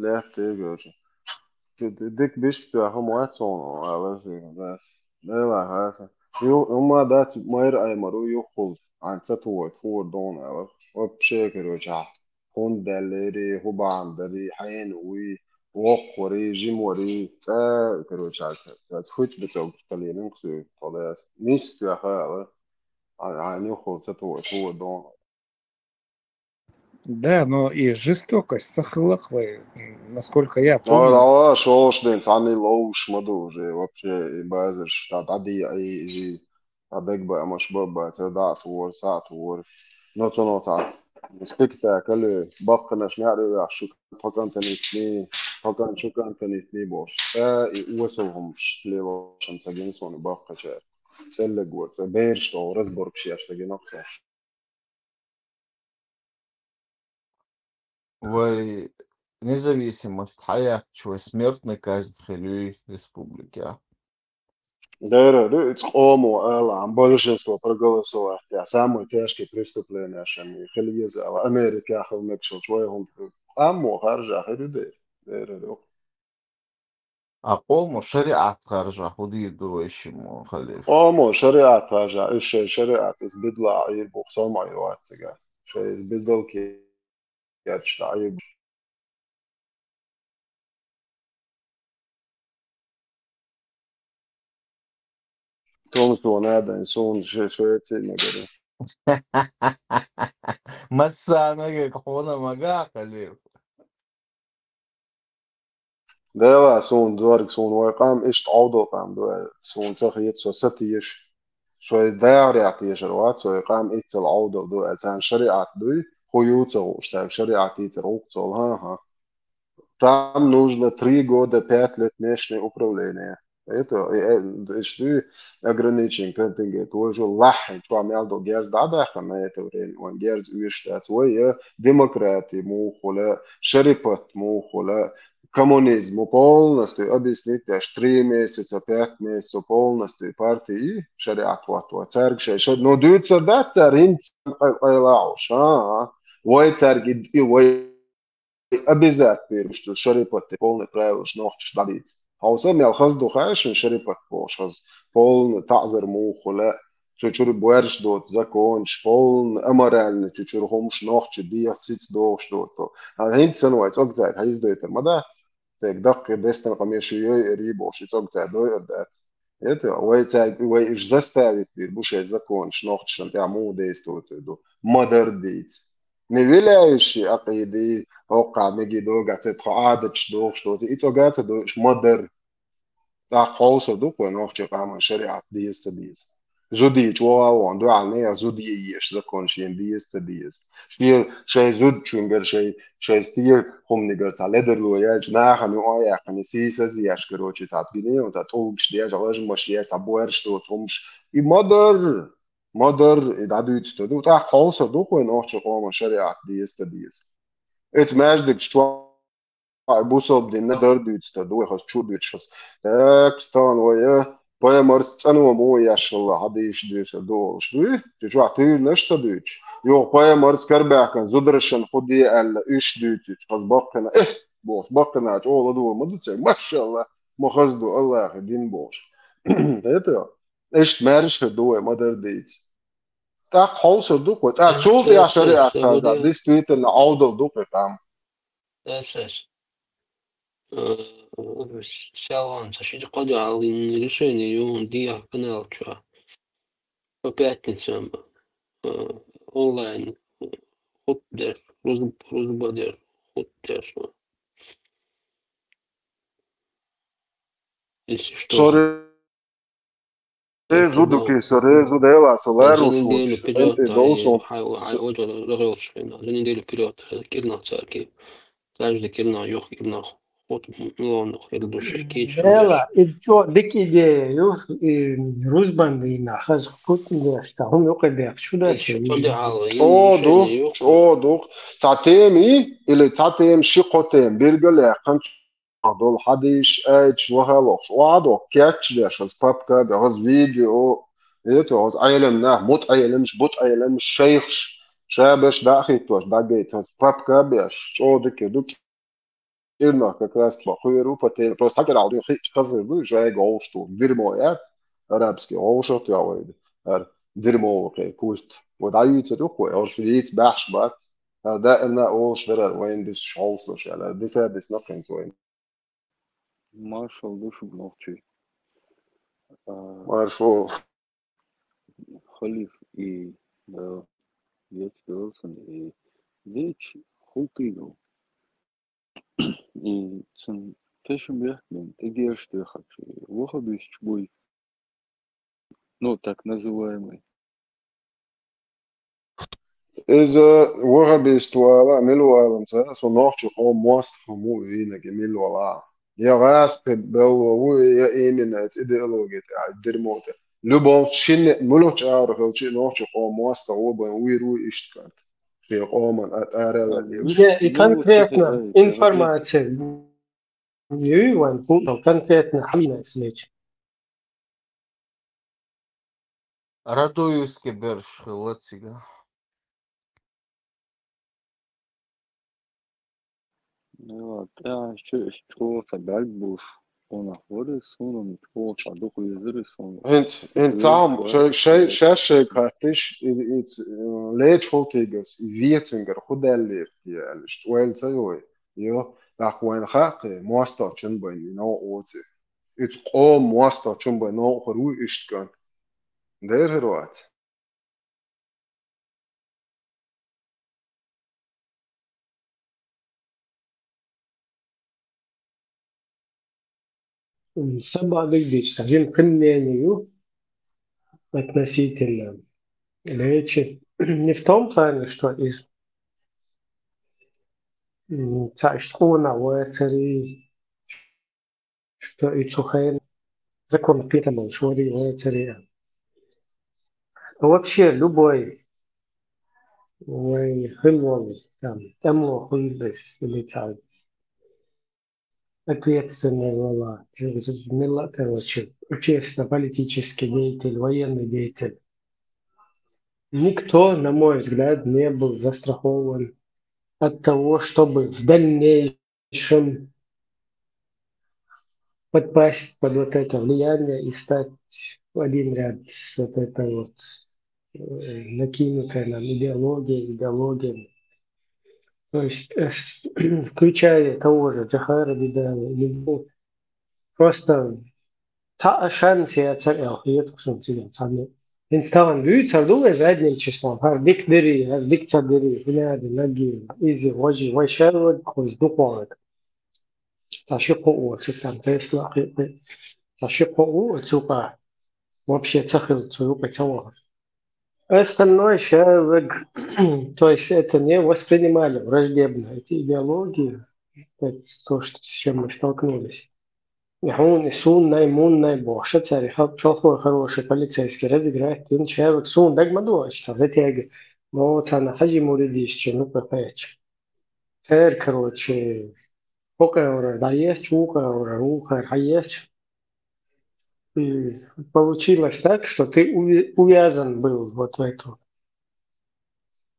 lähtögös dik bistua homoatsono alles nella hasa uma dat mer aimaru yuhul an satuot huordon alles op shekeru ja hondelleri hubanderi hayenui وخوري جيموري короче хоть бы то сталин ксу тогда мисс ха они хоть это вот дон. Да, но и жестокость сахлахвы, насколько я помню. Да, шо что они лоуш моду уже вообще базар штат ади и адегба маш баба да твор но то нота спектакль бакна шняры ашук покантанитни Hakan çok antanitni boş. Uosovhom şlevo şantagin sonu bakkaçer. Sellegot, Beersto, Rasborg şiyaştagin aksa. Вы независимость, хаячу, смертная казнь Хилюй республики. Да, это омо, алам, большинство проголосовало. Самые тяжкие преступления, шами, Хилиза, Америка, Хилмекшо, Чвайхом, Амо, Харжа, Хилюдей. أقوم شريعة خارجة حدود وإشمو خليف. Омо, шариат, Харжа, إيش شريعت إس بدلا عير بوخصام عيروات سجا. شيء إس بدل كي يرش عير. توم هذا إنسان شوية نقدر. مسانا كحونا مجا خليف. ده سون دورك سون وقام إيش تعوضه قام ده سون تخيط سو ستيش شوي داير يعطيش الوقت سو قام إيش العوضه ده أذان شريعة ده خيوطه وشتاق شريعة يتروق ها там нужно 3 года 5 лет внешнее управление. Это что ограничен контингент. Уже лахин, что амелдо герз дадах на это время. Он герз уйштат свой демократии мухола, шерипот мухола, коммунизм полностью объяснить, аж 3 месяца, 5 месяцев полностью партии шариат вот церк шед. Но дюцер да царин айлауш, вой церк и вой обязательно, что шерипот полный правил ночь дадит. Außerdem ja خصدو خاش شربت بوش خص بول تعذر موخ ولا تشور بورش دوت زكونش بول امرال تشور همش نوخش دي سيتس دوش دوت هنت سنوات اوكزايد هيز دوت مدات تك دق دستن قميشي ريبوش اوكزايد دو ادات это وي ايش заставит بوش زكونش نوخش تاع مو ديستوت دو مدر ديت نيفيلاش عقيدي اوقع نجي دوغا تتعادش دوش دوت ايتوغات دوش مدر da causa do que nós tivemos shariat dias. Zudi chua wan do alne zudi yesh da konshien dias. Shay zud chunger shay stil humniger ta leder lo ya jnah anu aya kan si sa ziyash kerochi ta bine und ta tog shdia jawaj moshia ta boer sto tums I mother da duit sto do ta causa do que nós tivemos shariat dias. It's magic chua بوصل بدنا دردوت تدوي خاص شو بيتشخص تاكستان ويا Paimars cenu mojašala hadīšu dīša dolšvi, tiču attīr neštadīč. Jo paimars karbēkan zudrašan hodī ella išdītič, kas bakana, boš, bakanāč, ola doma, ducē, mašallah, mohazdu Allah din boš. Это, echt mērška doja madardīts. Tā klausa dukot, culti jāšari atkādā, distvītana audal dukotām. Сялан, защите кодиал решение юн диа канал ча. По пятницам онлайн хотдер, разбадер, хотдер. Если что. Zuduki su reizu dēlās un За неделю lērušoši, вперед, enti dolsot. за неделю вперед, кирна церкви. Каждый кирна, ёх кирна, ход милонов, ирдуши, кич, Ela, idjo dik ideja, jūs Rusbandīnā, has kutndēštā, un jokadēk, šudāši. Čoduk, catēmi, ili catēm šikotēm, birgalēkan, dol hadīš, ēč, vahaloks, oādok, kēčļieš, az papkābi, az video, az ailem nā, mut ailemš, but ailemš, šeikhš, šēbeš, dāhītoš, dagīt, az papkābieš, čoduki, duki. Ирна как раз плохую потом просто так раудин хич казы же гоушту дерьмо арабский гоушот явайды ар дерьмо культ вот аюйте руху ош виит баш бат да на ош верер وين дис шолслош яла дис дис nothing so Marshall душу ногчи Marshall Khalif и да jetzt Wilson и Ditch Hultigo и zum Taschenbergman, ты делаешь ты хочу. Выходу из чбой. Ну, так называемый. إذا وغبيست ولا ملو عالم ساس ونوخش قو موست خمو وينك ملو ولا يا غاس بلو يا إيمنا إيديولوجيا درموت لبوس شن ملوش عارف لو شيء نوخش قو موست هو ويرو إشتكات في قومن أتعرف И конкретно информация. Юйван, конкретно хлина слечь. Радуевский берш, лацига. Ну, да, что собрать будешь? Он находится, он что садок изрис, он. انت عم شاشة كاتش ليش هوتيجس فيتنجر خدا اللي اختيالش وين سوي يو لأخوان خاق مواسطة چنبين نو اوتي ات قوم مواسطة چنبين نو خرو اشتكن دير هروات Саба дыгдич, один пленнению относительно речи. Не в том плане, что из царствона воцари, что и цухайн закон питамон швори воцари. Вообще любой хылвол там тему хылбес или там ответственная глава, короче, общественно-политический деятель, военный деятель. Никто, на мой взгляд, не был застрахован от того, чтобы в дальнейшем подпасть под вот это влияние и стать в один ряд с вот этой вот накинутой нам идеологией. То есть, включая того же Джахара Бидаева, просто шанс я царел, и это все царел. Инстаграм büyük sardığı zadnим числом. Дик дери, дик цадери, бляди, ноги, изи, вожи, вайшевод, коз духовод. Ташико там Тесла, ташико цука. Вообще цахил цука цауа. Остальное шевод, то есть это не воспринимали враждебно. Эти идеологии, это то, с чем мы столкнулись. يحون سون نايمون نايبو شتاري شوفوا خروش полицейский разыграть он человек сун так мадо что затяги но цана хаджи муридиш чину папач тер короче пока ора даешь чука ора руха хаешь И получилось так, что ты увязан был вот в эту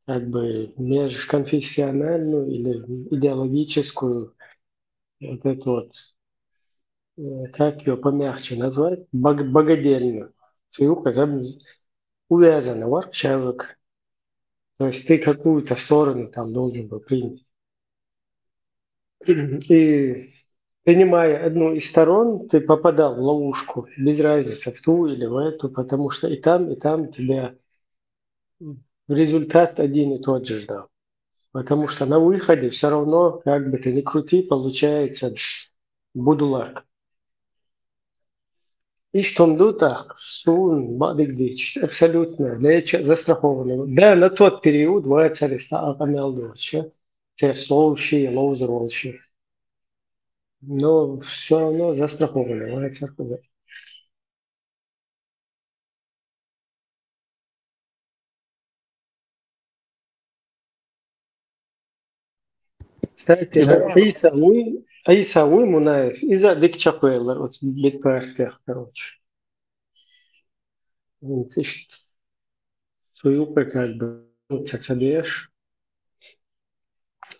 как бы межконфессиональную или идеологическую вот эту вот, как ее помягче назвать, богадельню. Ты увязан в человек. То есть ты какую-то сторону там должен был принять. И принимая одну из сторон, ты попадал в ловушку, без разницы, в ту или в эту, потому что и там тебя результат один и тот же ждал. Потому что на выходе все равно, как бы ты ни крути, получается будулак. И что так, сун, бадыгдич, абсолютно, застраховано. Да, на тот период вацариста акамелдовича, те слоущие, лоузролщие. Но все равно застрахованы, вацарковые. Кстати, Аисауи Мунаев из-за Дикчапеллер, вот Битпартиях, короче. Суюка как бы цацадеш.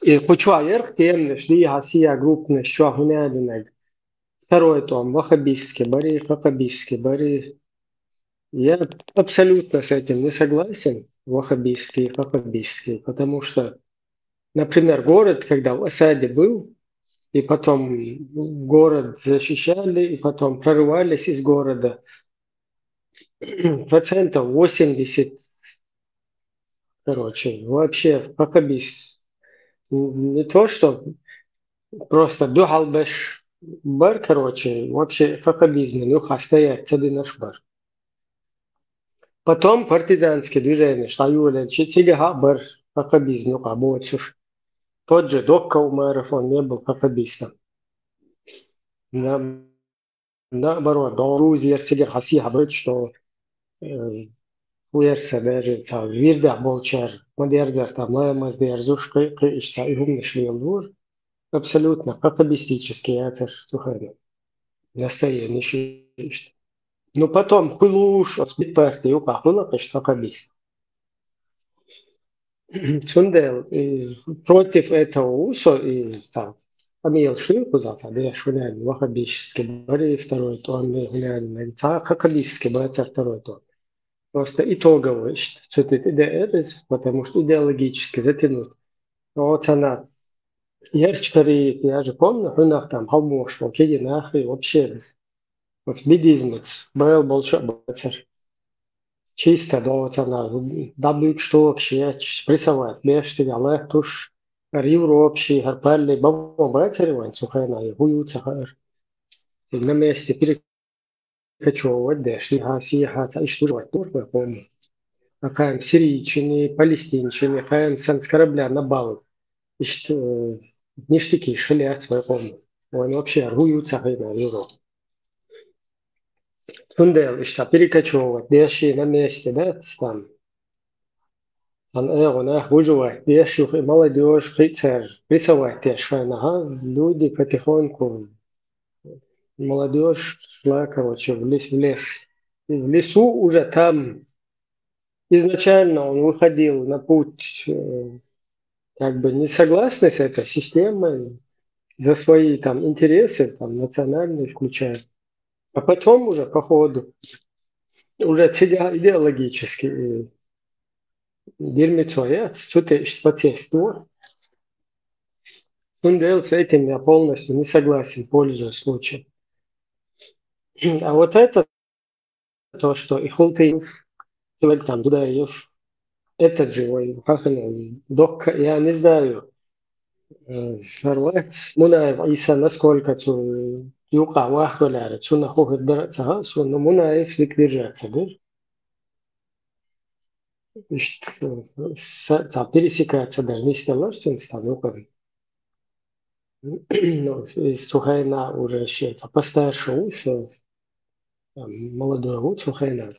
И хочу аверх темнеш, ли хасия группна, что гунядинаг. Второй том, вахабистский бari. Я абсолютно с этим не согласен, вахабистский, потому что, например, город, когда в осаде был, и потом город защищали, и потом прорывались из города, 80%, короче, вообще вахабист. Не то, что просто духалбеш бар, короче, вообще вахабизм, нюха стоять, цады наш бар. Потом партизанские движения, шаюля, читига бар, вахабизм, нюха, больше. Тот же Докка Умаров, он не был вахабистом. Наоборот, Грузия, Сидер Хасиха, брать, что уерса даже, там, Вирда, Болчар, Мадердер, там, Лаймас, Дерзуш, Кыишта, и умнишь Вилдур, абсолютно вахабистический ацер Тухайна. Настоящий. Но потом Кулуш, от партии, у Кахула, конечно, вахабист. Цундел против этого УСО и там Амил Шлюпу завтра, да, шуняли, вахабический бори, второй тон, гуляли, хакабический бори, второй тон. Просто итогово, что ты идеализ, потому что идеологически затянуть. Вот она, Ярчкари, я же помню, хунах там, халмош, кеди нахи, вообще, вот бидизмец, был большой бацар. Чисто, да, вот она, дабык что, кшеч, прессовать, бешти, але туш, ривру общий, гарпалли, бабом бацаревань, сухайна, и гуются, и на месте перекочевывать, дешли, гаси, гаса, и штурмовать, тоже, помню. А каем сирийчины, палестинчины, каем с корабля на балу, и что, ништяки, шалят, свой помню. Он вообще гуются, на ривру. Тундел, и что, перекочевывать, дешли на месте, да, там. Он выживает, дешев, и молодежь, прессовать ага, люди потихоньку, молодежь шла, короче, в лес. И в лесу уже там изначально он выходил на путь, как бы не согласный с этой системой, за свои там интересы, там национальные включая. А потом уже по ходу, уже идеологически, дерьмецоец, что-то протестует. Тундел с этим я полностью не согласен, пользуясь случаем. А вот это то, что и Хултыев, там Дудаев, этот же, ой, как он, Докка, я не знаю, Шарлат, Мунаев, Иса, насколько цу юка вахваляра, цу нахух драться, но Мунаев слик держаться, да? Там пересекается даже не столовствен, там, ну, из Сухайна уже еще постарше уже, молодой год Сухайна.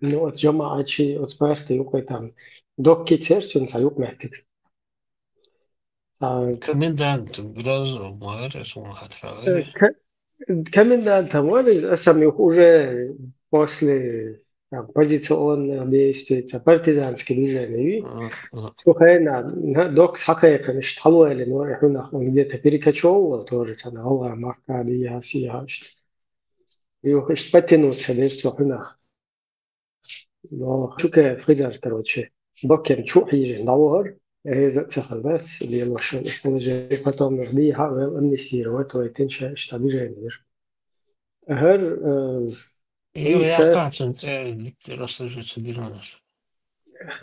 Ну, от Джома Ачи, от Спарта, юкой там, Докки Церчун, Саюк Мехтик. Комендант Бразов, Марес, он хатравали. Комендант Амали, сам уже после позиционных действий, партизанские движения, слухай, док сахая, конечно, халуэли, но он где-то перекочевывал тоже, там, голова, марка, я сияшь. И хочет потянуться, да, слухай, но шукая, фризар, короче, бокем чухи, навар, цехал, да, или лошадь, положили, потом их амнистировать, то это что движение. Her Юрий ise Аркадьевич, расскажите, Диланос.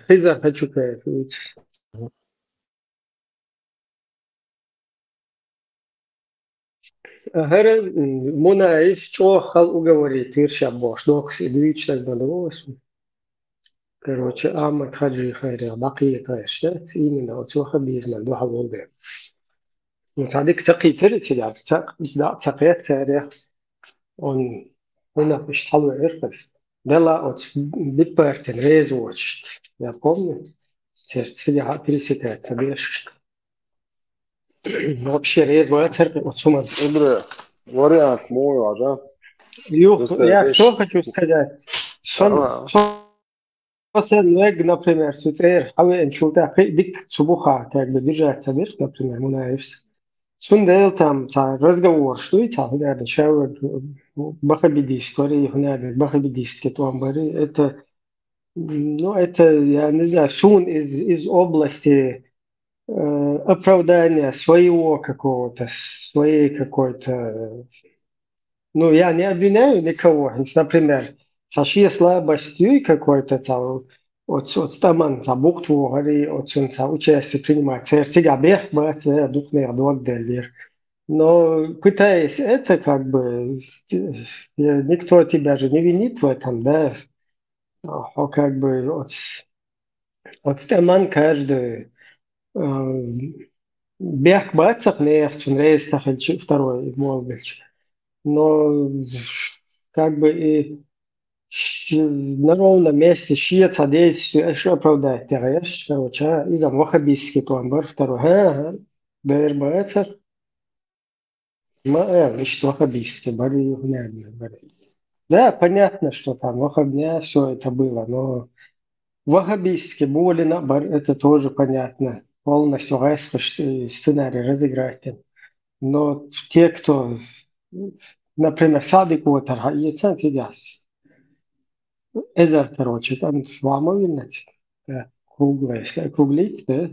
Хиза хочу сказать. Her Мунаев что хал уговорит Ирша Бош, докс и двичных надоволос. Короче, Ахмад Хаджи Хайри, бақия кайшет, именно от сухо бизман, духа волбе. Вот адик тaqi терти да, тaqият тарих, он هنا مش حلو عرقس. ده لا от бипертен резочт. Я помню. Сердце пересекает, соберешь. Вообще резво церковь от сумма. Игорь, вариант мой, а Я что хочу сказать. После например, сутер, хаве энчута, дик субуха, как бы держать соберешь, например, мунаевс. Сундел там разговор, что и там, да, человек бахабидист, история, бахабидист, который говорит, это, ну, это, я не знаю, сун из области оправдания своего какого-то, своей какой-то... Ну, я не обвиняю никого. Например, саши слабостью какой-то там, от стаман там бухту гори, от сунца участие принимать. Сега бех бать, духнер дуагдельдер. Но пытаясь это, как бы, никто тебя же не винит в этом, да? А как бы от стаман каждый бег бацак нефть, он рейс сахальчик второй молвич. Но как бы и на ровном месте щиет содействие, еще оправдать теряешь, короче, из-за вахабистский план бар второй, бэр бацак, значит, вахабистский, бары югнядный, бары. Да, понятно, что там вахабня, все это было, но вахабистский Болина, это тоже понятно. Полностью сценарий разыграть. Но те, кто, например, Садик Уотер, яйца сидят. Эзер, короче, там с вами видать, круглое, если округлить, да,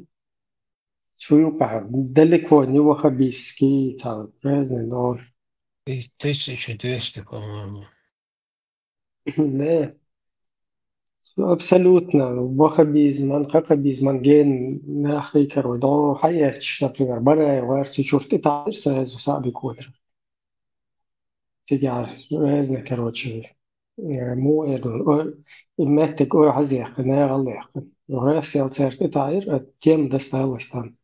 свою далеко не вахабистский, там, разные, но... 1200, по-моему. Да. Абсолютно. Вахабизм, анхакабизм, анген, нахай, короче, да, хаятч, например, барай, варти, чурты, там, сразу Садик Уотер. Сидят разные, короче, مو الماتك أو عزيق ناغليق وراسي ألتر تاير تيم دستاوستان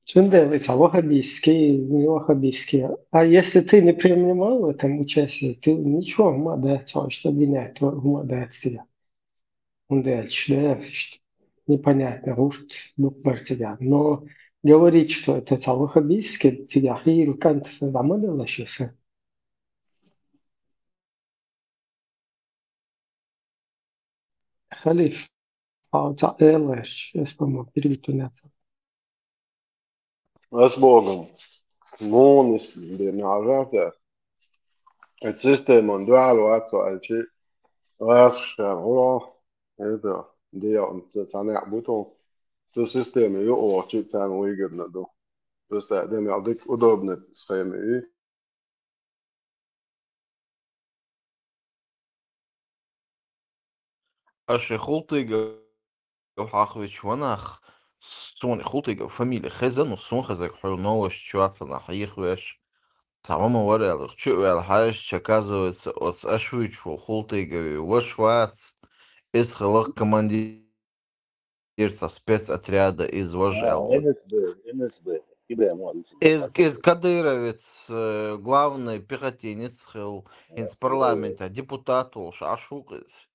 Чундел, это вахабистский. А если ты не принимал в этом участие, ты ничего не можешь обвинять, тебя. Он дальше, непонятно, рушит буквар тебя. Но говорить, что это вахабистский, тебя хил кант заманила сейчас. Халиф, Элэш, я вспомнил, перевитуняться. с Богом. Мунис, где нажатие. Это система, он дуалу, это шيء راسخ هو هذا دي تاني بوتون تو سيستم يو او شيء تاني ويجد ندو بس ده يعطيك удобно схемы. أشي خلطيجا وحاخويش وناخ سوني خلطيجا وفاميلي خزن وسون خزك حلو نوش чуваться حيخويش самому варял чуял хаеш оказывается от ашвичу хултыга вошвац из халак командир спецотряда из Вожел. Из Кадыровец главный пехотинец из парламента депутат Шашукис.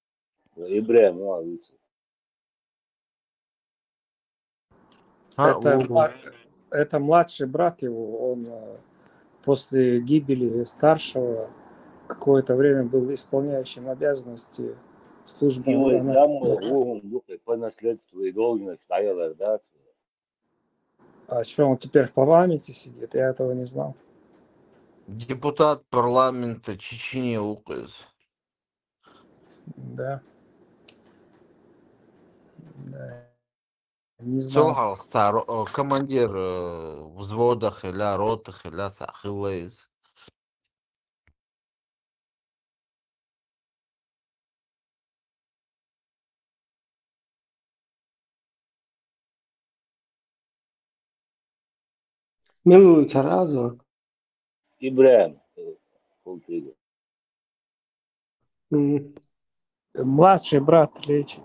Это младший брат его, он после гибели старшего какое-то время был исполняющим обязанности службы Его национальной зам безопасности. по наследству и должность стояла, да? А что, он теперь в парламенте сидит? Я этого не знал. Депутат парламента Чечни указ. Да. Да. Не знал. Командир взводах или ротах или сахилейс. Милуется разок. Ибраим. Хултыга. Младший брат лечит.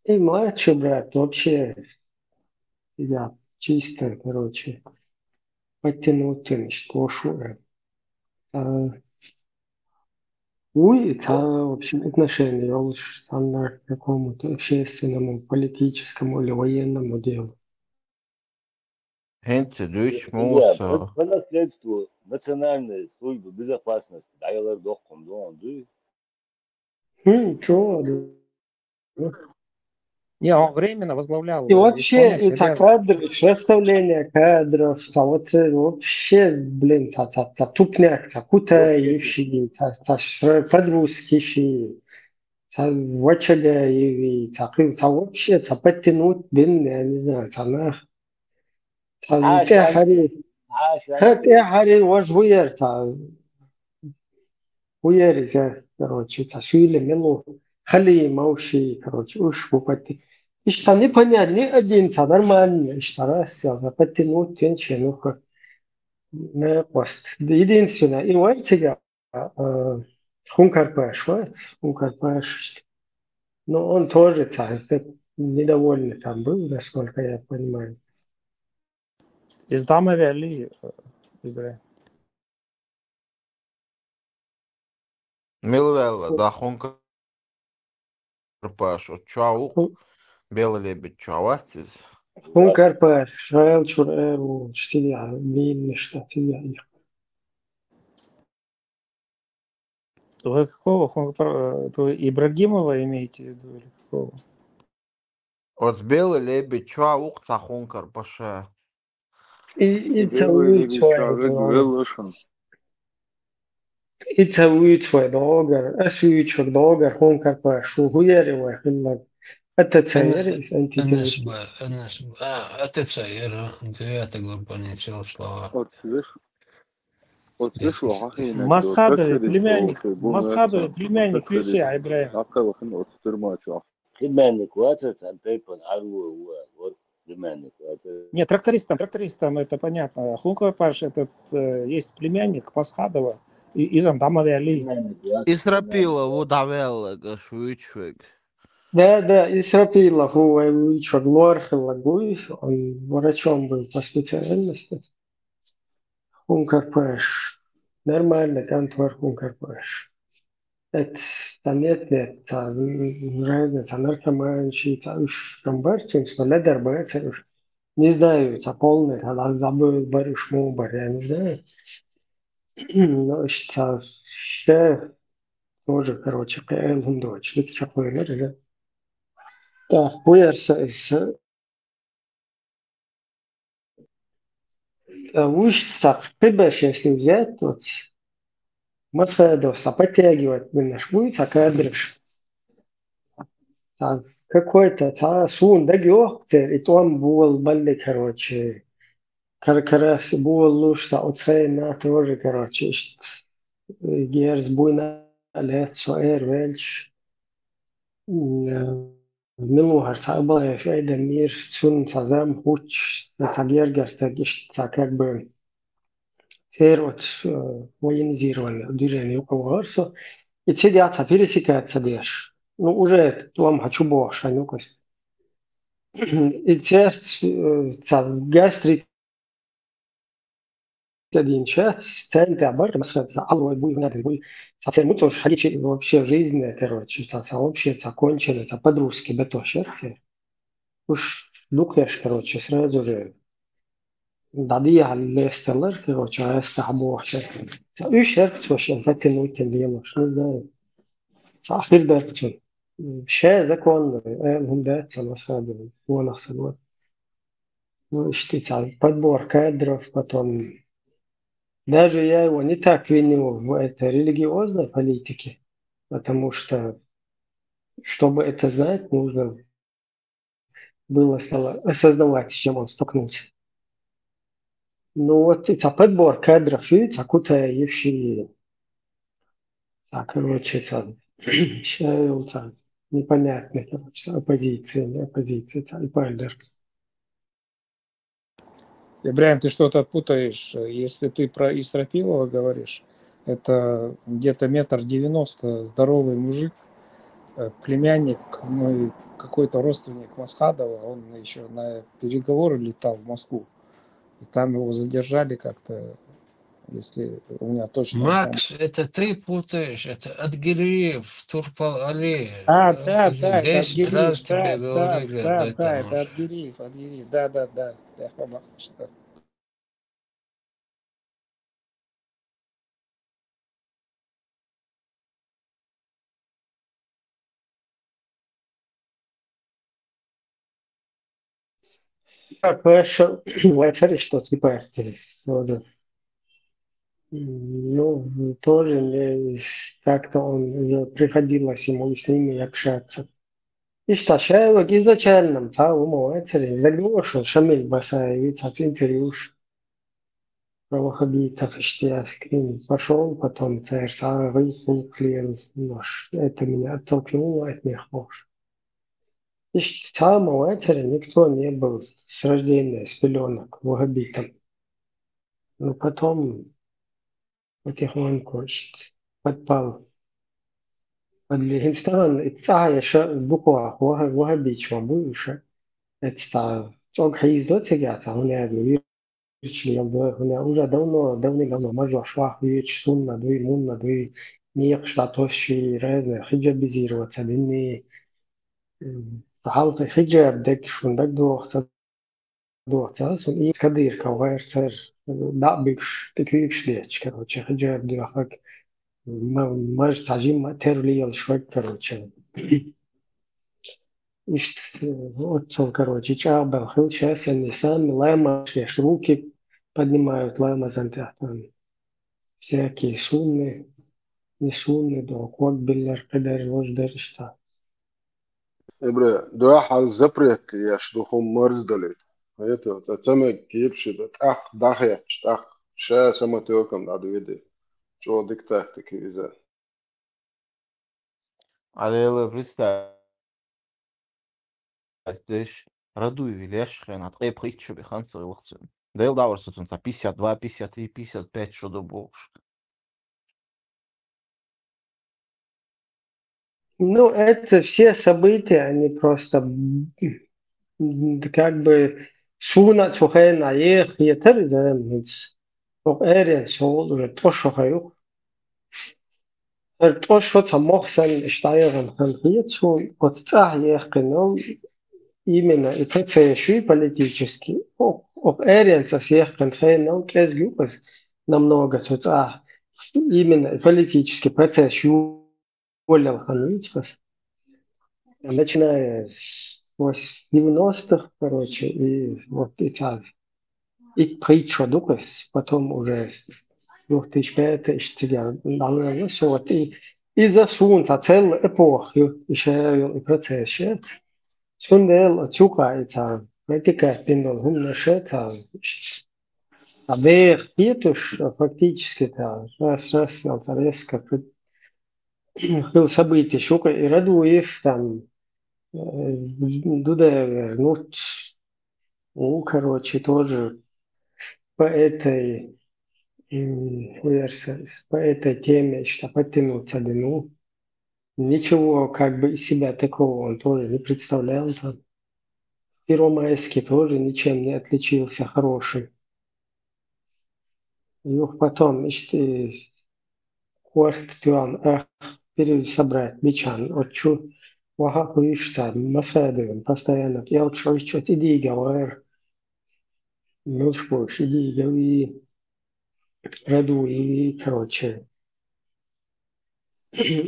И младший брат вообще себя чисто, короче, подтянутый, значит, кошура. Улица вообще отношения лучше к какому-то общественному, политическому или военному делу. Ибраим, по наследству Национальной службы безопасности стояла дохом, да? Чего? Не, он временно возглавлял И вообще, исполняющий это обязанности. кадры, расставление кадров, вот вообще, блин, тупняк, кутаевший, подрусский, вачагаевый, вообще, подтянуть, блин, я не знаю, حري وجهير وير короче, сюили мелу хали мауши, короче, уж бупати. И что не понять, ни один нормально, что раз подтянуть тенчину на пост. Единственное, и вот тебя Хункарпаш, вот, Хункарпаш, но он тоже недовольный там был, насколько я понимаю. Из Дамави Али Ибраим. Милвелла, да, Хункарпаш, Чаук, Белый лебедь, Чауатис. Хункарпаш, Шраэл Чурэл, Штия, Мин, Штатия. Вы какого? Вы Ибрагимова имеете в виду или какого? Вот Белый лебедь, Чаук, Хункарпаша. И целует свой и целует свой долгар, а свечок долгар Хункарпаш, угуяривай, это царь из антитеррористов. Это царь, 9 группа не цел слова. Масхадовый племянник Юсея Ибраим. Племянник Ватер, Антейпан, Арву, вот племянник Ватер. Нет, трактористам это понятно. Хункарпаш это есть племянник Масхадова из Дамави Али. Исрапила, Вудавелла, Гашвичвик. Да, Исрапилов, Вуйчок, Лорхелагуй, он врачом был по специальности. Хункарпаш. Нормально, контор Хункарпаш. Это нет, разница, наркоманщи, уж комбарчин, что ледербэцер, уж не знаю, полный, когда забыл барюш мубар, я не знаю. Но что, тоже, короче, КЛ дочь, лик чакой, да? Так, пуерса из уж так, прибавь, если взять, вот, Масхадовса подтягивать наш будет, кадрыш. Какой-то сун дагёхтер, и там был балли, короче, каркарас был луж, оцена тоже, короче, герс буйна лет, соэр вельч, милугар, было фейда мир, сун сазам, хуч, гергер, как бы, вот военизированное движение у Кавгарса, и цедятся, пересекается деш. Ну, уже вам хочу больше, ну-ка. И тест, гастрит, один час, центр, абар, алой, буй, надо, буй. Совсем мы тоже ходить вообще жизнь, короче, вообще закончили, по-дружески, бето, уж Духляш, короче, сразу же дадия лестеллер, короче, استحبوه. إيش هرتش فتن ويتن ديما شنو знаю. صاحب دارتن. شيء закон, هم дается на самом деле. Вон особо. Ну, ищите, подбор кадров, потом. Даже я его не так виню в этой религиозной политике, потому что, чтобы это знать, нужно было осознавать, с чем он столкнулся. Ну вот это подбор кадров, видите, окутающий, так, короче, это, непонятно, короче, оппозиция, не оппозиция, и пальдер. Ибраим, ты что-то путаешь. Если ты про Исрапилова говоришь, это где-то 1,90 м, здоровый мужик, племянник, мой какой-то родственник Масхадова, он еще на переговоры летал в Москву. И там его задержали как-то, если у меня точно... Макс, это ты путаешь, это Адгириев, Турпал-Али. Да, это 10 раз Адгириев, тебе говорили об этом это уже. Адгириев, да, я помахал, что... Перше, ввечері, що типа, тоже. Ну, тоже мне как-то он уже приходилось ему с ними общаться. И что, человек изначально, целому ввечері, заглушил Шамиль Басаевич от интервью про ваххабитов, что пошел, потом ЦРСА выехал, это меня оттолкнуло от них, может. И с самого вечера никто не был с рождения, с пеленок ваххабитом. Но потом потихоньку подпал под Ливингстон, и еще буква ваххабичма бывшая. Это только до тягата, он я вирчили, он уже давно можно швах вирч сунна, две мунна, две них штатовщи разные, хиджабизироваться, дни. حلقة حجاب دك شون دك دوختا سون إيه كدير كوير تر دابكش تكويكش ليش كروتش حجاب دوخك ما تعجين ما تر ليال شوي كروتش إيش отцов короче чабел хил сейчас они сами лайма шеш руки поднимают лайма зантяхтан всякие сунны не сунны до код биллер кадар вождер что إبرة ده حال زبرك يشدخون مرز دليل هيته تتسمى كيبش بتأخ داخل بتأخ شا سما توكم دادو يدي شو ديك تحتك إذا على представь, радуй виляшхен, от реп ричу бихан срылхцен. Дел даварс тут 52, 53, 55, что до больше. Ну, это все события, они просто как бы суна цухена ех етер замец. Ок эрен сол уже то шохаю. То что самохсан штайрен хан хиецу от цах ех канал именно и ТЦШ политически. Ок эрен со всех канал кез гюпас намного цах именно политический процесс болел ханвичпас. Начиная с 90-х, короче, и вот и притча дукас, потом уже 2005-2004, все вот и засунута целую эпоху, еще и процесс, сундел чукается, практика пиндол гумнашета, а вверх хитуш фактически-то раз резко был событие, шука и Радуев там туда вернуть, ну, короче, тоже по этой версии, по этой теме, что подтянуться, да, ну, ничего как бы из себя такого он тоже не представлял там. Первомайский тоже ничем не отличился, хороший. И потом, квартал, пересобрать, бичан, отчу, وحقه يشتغل مصادر постоянно يلقى شوية إديقة وغير مشبوش إديقة وردوي короче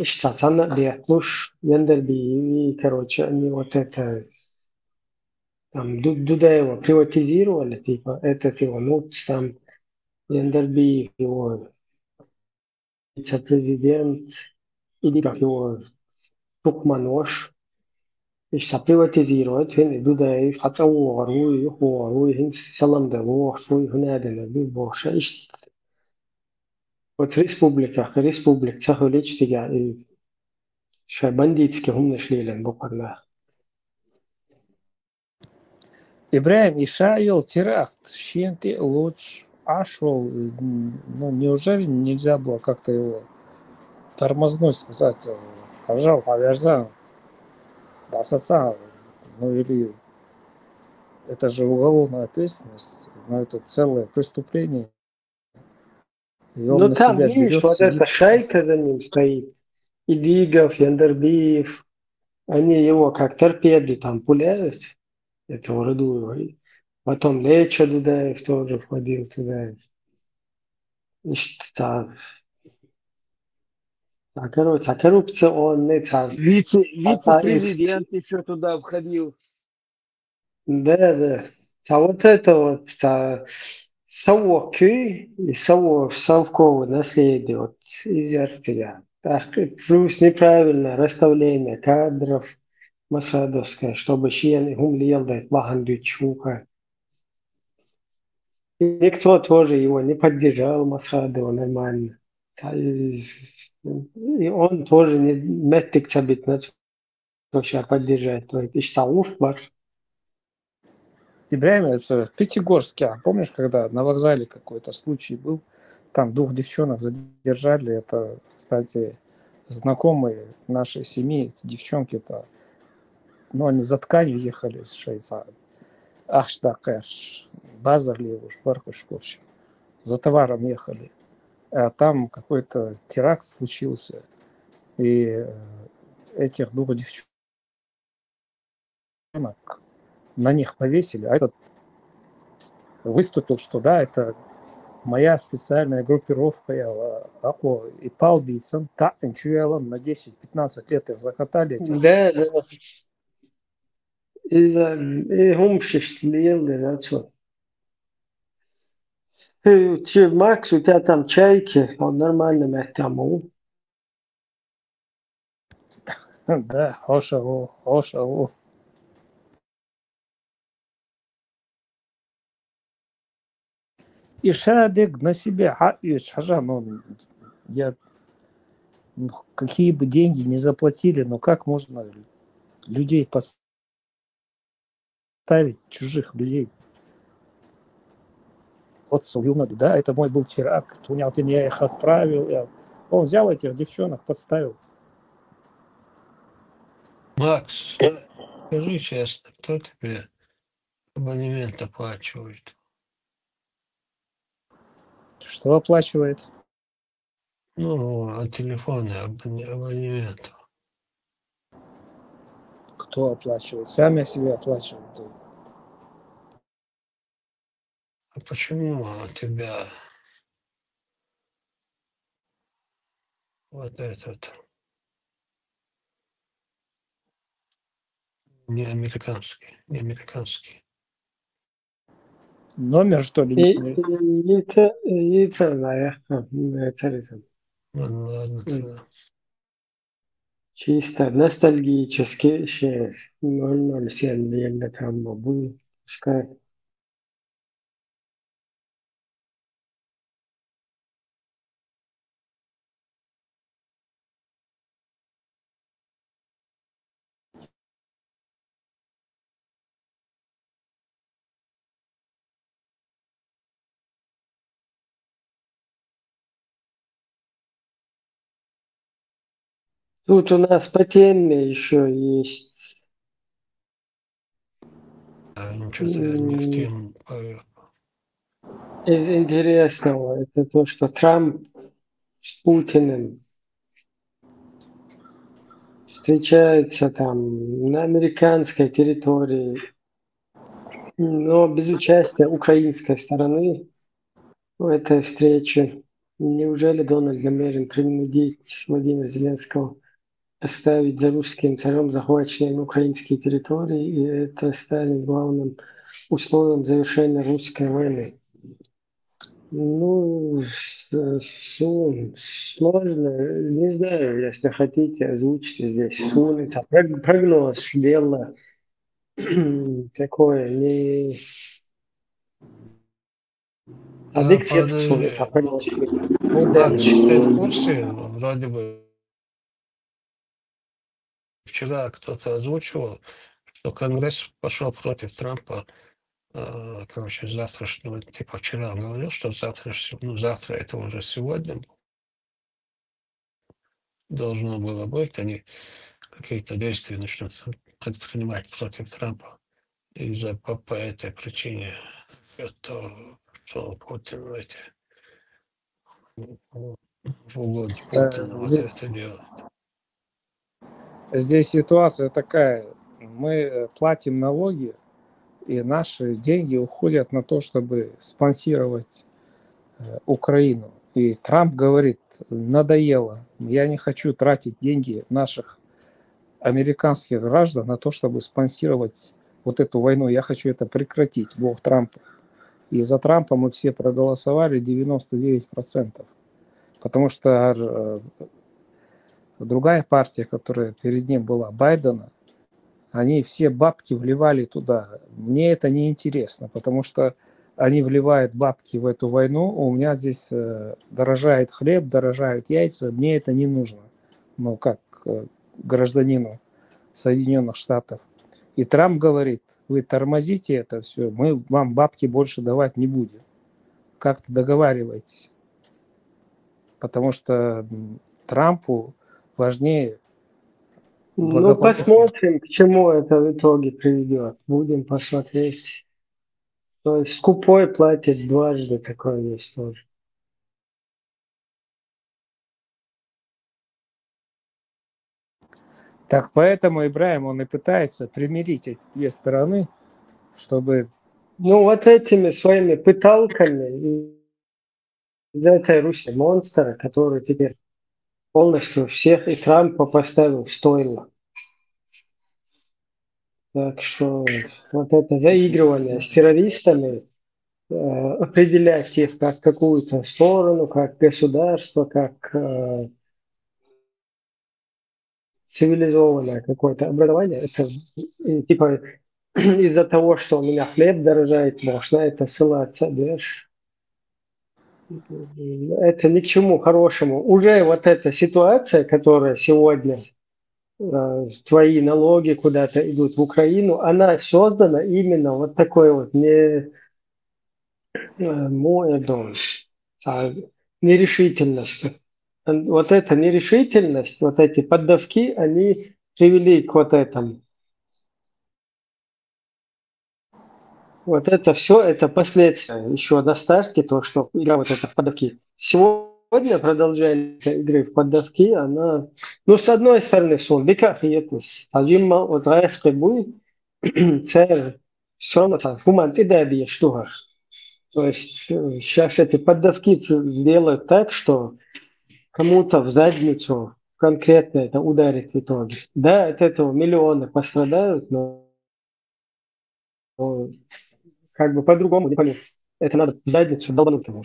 اشتغلنا بيعطوش يندر بي короче они вот это там Дуда его приватизировали, типа этот его, ну там Яндерби его вице-президент, или как его Тукманош, ich privatisiert, wenn du da hat auch ruhig hin salam da wo شوي هنا ده بيبوش ich вот республика تخليج تجا شبنديتسكي هم نشليلن بقرنا Ибраим Ишаил теракт, щенты луч ашел, ну неужели нельзя было как-то его тормознуть, сказать, пожалуйста, Аверзан, да соца, ну или это же уголовная ответственность, но это целое преступление. И он Ну на там, себя видишь, берет, вот эта сидит. шайка за ним стоит. Илигов, Яндербиев, они его как торпеды там пуляют, этого Радуева. И потом Леча Дудаев тоже входил туда. И короче, коррупционный там. Вице-президент еще туда входил. Да. А вот это вот совки и совковое наследие вот из РТЯ. Так, плюс неправильное расставление кадров масадовское, чтобы чьен гумлил дать Вахандычука. И никто тоже его не поддержал Масадова нормально. И он тоже не метик цабит на что поддержать. То есть Ишсауф бар. Ибраим, это в Пятигорске, а помнишь, когда на вокзале какой-то случай был, там 2 девчонок задержали, это, кстати, знакомые нашей семьи, эти девчонки-то, ну, они за тканью ехали из Швейцарии. Ахштакэш, Базарли, уж Баркуш, в общем, за товаром ехали. А там какой-то теракт случился, и этих 2 девчонок на них повесили, а этот выступил, что да, это моя специальная группировка, Ако и Палдицам, та инчуялом на 10-15 лет их закатали. Да. И гумшиштли, да, что. Ты, Макс, у тебя там чайки, он нормально мягкому. Да, ошаву. И шадек на себя, какие бы деньги не заплатили, но как можно людей поставить, чужих людей? Вот надо, да, это мой был теракт, я их отправил, он взял этих девчонок, подставил. Макс, скажи честно, кто тебе абонемент оплачивает? Что оплачивает? Ну, от телефона абонемент. Кто оплачивает? Сам я себе оплачиваю. А почему у тебя вот этот не американский? Номер, что ли? Ладно. Чисто ностальгический ще 007 лента там был, пускай. Тут у нас по теме еще есть. Ничего не в тему. Из интересного это то, что Трамп с Путиным встречаются там на американской территории, но без участия украинской стороны в этой встрече. Неужели Дональд намерен принудить Владимира Зеленского оставить за русским царем захваченные украинские территории, и это станет главным условием завершения русской войны? Ну, сложно. Не знаю, если хотите, озвучьте здесь. Это прогноз, дело такое, не объектив, это прогноз. Макс, ты в курсе? Вроде бы вчера кто-то озвучивал, что Конгресс пошел против Трампа. Короче, завтрашнего, типа вчера он говорил, что завтра это уже сегодня должно было быть, они какие-то действия начнут предпринимать против Трампа из-за по этой причине, что Путин в угоду Путина вот это делает. Здесь ситуация такая, мы платим налоги, и наши деньги уходят на то, чтобы спонсировать Украину. И Трамп говорит, надоело, я не хочу тратить деньги наших американских граждан на то, чтобы спонсировать вот эту войну. Я хочу это прекратить, бог Трампа. И за Трампа мы все проголосовали 99%. Потому что другая партия, которая перед ним была, Байдена, они все бабки вливали туда. Мне это не интересно, потому что они вливают бабки в эту войну. У меня здесь дорожает хлеб, дорожают яйца. Мне это не нужно. Ну, как гражданину Соединенных Штатов. И Трамп говорит, вы тормозите это все, мы вам бабки больше давать не будем. Как-то договаривайтесь. Потому что Трампу важнее... Ну, посмотрим, к чему это в итоге приведет. Будем посмотреть. То есть скупой платит дважды, такое есть тоже. Так поэтому Ибрахим, он и пытается примирить эти две стороны, чтобы... Ну, вот этими своими пыталками из этой Руси монстра, который теперь полностью всех и Трампа поставил в стойло. Так что вот это заигрывание с террористами, определять их как какую-то сторону, как государство, как цивилизованное какое-то образование, это типа из-за того, что у меня хлеб дорожает, можно это ссылаться, знаешь. Это ни к чему хорошему. Уже вот эта ситуация, которая сегодня, твои налоги куда-то идут в Украину, она создана именно вот такой вот не нерешительностью. Вот эта нерешительность, вот эти поддавки, они привели к вот этому. Вот это все, это последствия еще на старте, то, что игра вот эта в поддавки. Сегодня продолжение игры в поддавки, она, ну, с одной стороны, сон, беках и это, тажимма, вот райской буй, царь, все равно, хуман, ты дай что. То есть сейчас эти поддавки делают так, что кому-то в задницу конкретно это ударит в итоге. Да, от этого миллионы пострадают, но как бы по-другому не понять. Это надо в задницу долбануть ему.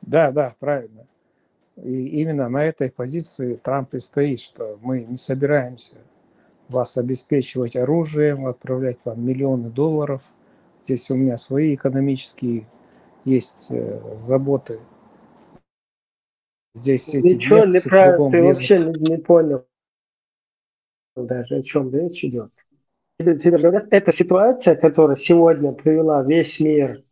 Да, правильно. И именно на этой позиции Трамп и стоит, что мы не собираемся вас обеспечивать оружием, отправлять вам миллионы долларов. Здесь у меня свои экономические есть заботы. Здесь ничего неправильно, ты вообще не понял даже, о чем речь идет. Эта ситуация, которая сегодня привела весь мир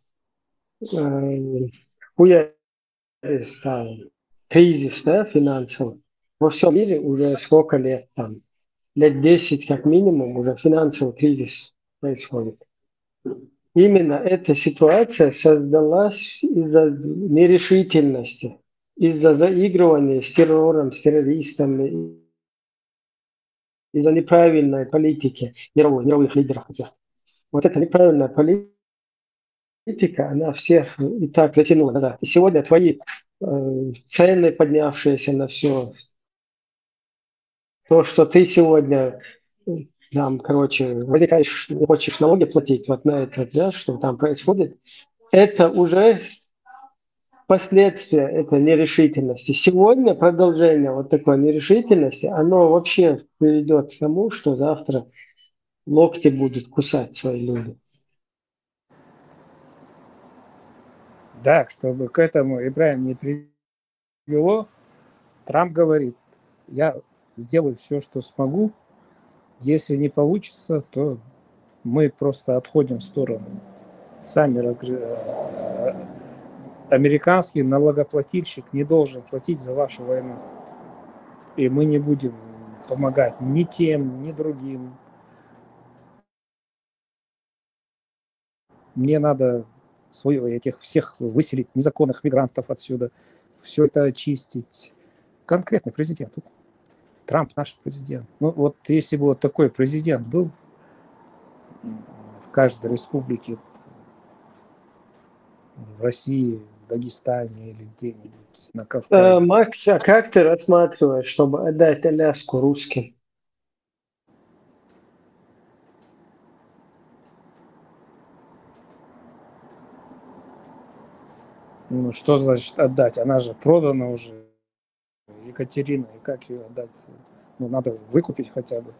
кризис, да, финансовый, во всем мире уже сколько лет, там, лет 10 как минимум, уже финансовый кризис происходит. Именно эта ситуация создалась из-за нерешительности из-за заигрывания с террором, с террористами, из-за неправильной политики мировых лидеров. Вот эта неправильная политика, она всех и так затянула назад. И сегодня твои цены, поднявшиеся на все, то, что ты сегодня там, короче, возникаешь, не хочешь налоги платить вот на это, да, что там происходит, это уже последствия этой нерешительности. Сегодня продолжение вот такой нерешительности, оно вообще приведет к тому, что завтра локти будут кусать свои люди. Да, чтобы к этому Ибрагим не привело, Трамп говорит, я сделаю все, что смогу. Если не получится, то мы просто отходим в сторону. Сами американский налогоплательщик не должен платить за вашу войну. И мы не будем помогать ни тем, ни другим. Мне надо этих всех выселить, незаконных мигрантов отсюда, все это очистить. Конкретный президент. Трамп наш президент. Ну вот если бы вот такой президент был в каждой республике, в России, в Дагестане или где-нибудь на Кавказе. Макс, а как ты рассматриваешь, чтобы отдать Аляску русским? Ну что значит отдать? Она же продана уже. Екатерина, и как ее отдать? Ну надо выкупить хотя бы.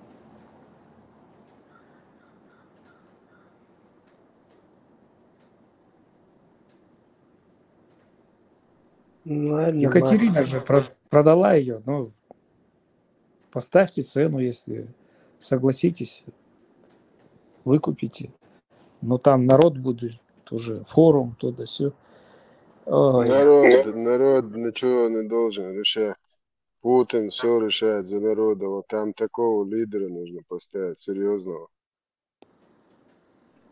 Ладно, Екатерина же продала ее, ну, поставьте цену, если согласитесь, выкупите. Но там народ будет, уже форум, туда-сё. Народ ничего не должен решать. Путин все решает за народа. Вот там такого лидера нужно поставить, серьезного.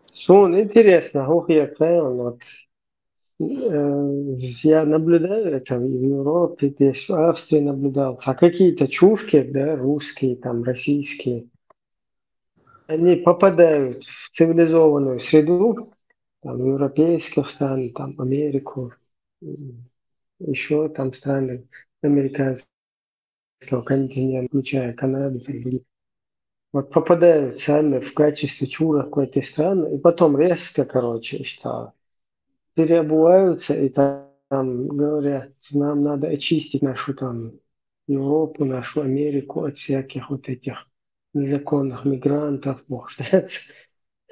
Сун, интересно, вот, я наблюдаю это в Европе, здесь в Австрии наблюдал, а какие-то чушки, да, русские, там, российские, они попадают в цивилизованную среду, там, европейских стран, там, Америку, еще там страны американского континента, включая Канаду, вот попадают сами в качестве чурок в эти страны, и потом резко, короче, что переобуваются и там говорят, нам надо очистить нашу там Европу, нашу Америку от всяких вот этих незаконных мигрантов, может,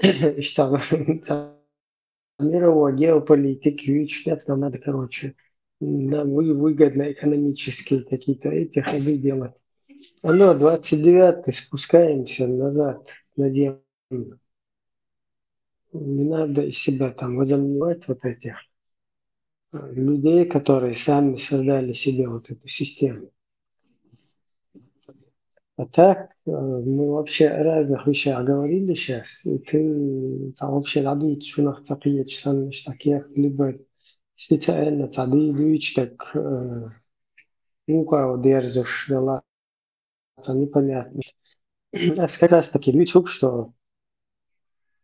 и что мировой геополитики, и что нам надо, короче, нам выгодно экономические какие-то эти ходы делать. Оно 29-й, спускаемся назад на землю. Не надо из себя там возомнивать вот этих людей, которые сами создали себе вот эту систему. А так, мы вообще о разных вещах говорили сейчас, и ты там вообще надуешь, что на такие часы, таких, либо специально надуешь, так, ну, как держишь, да, ладно, непонятно. А как раз таки YouTube, что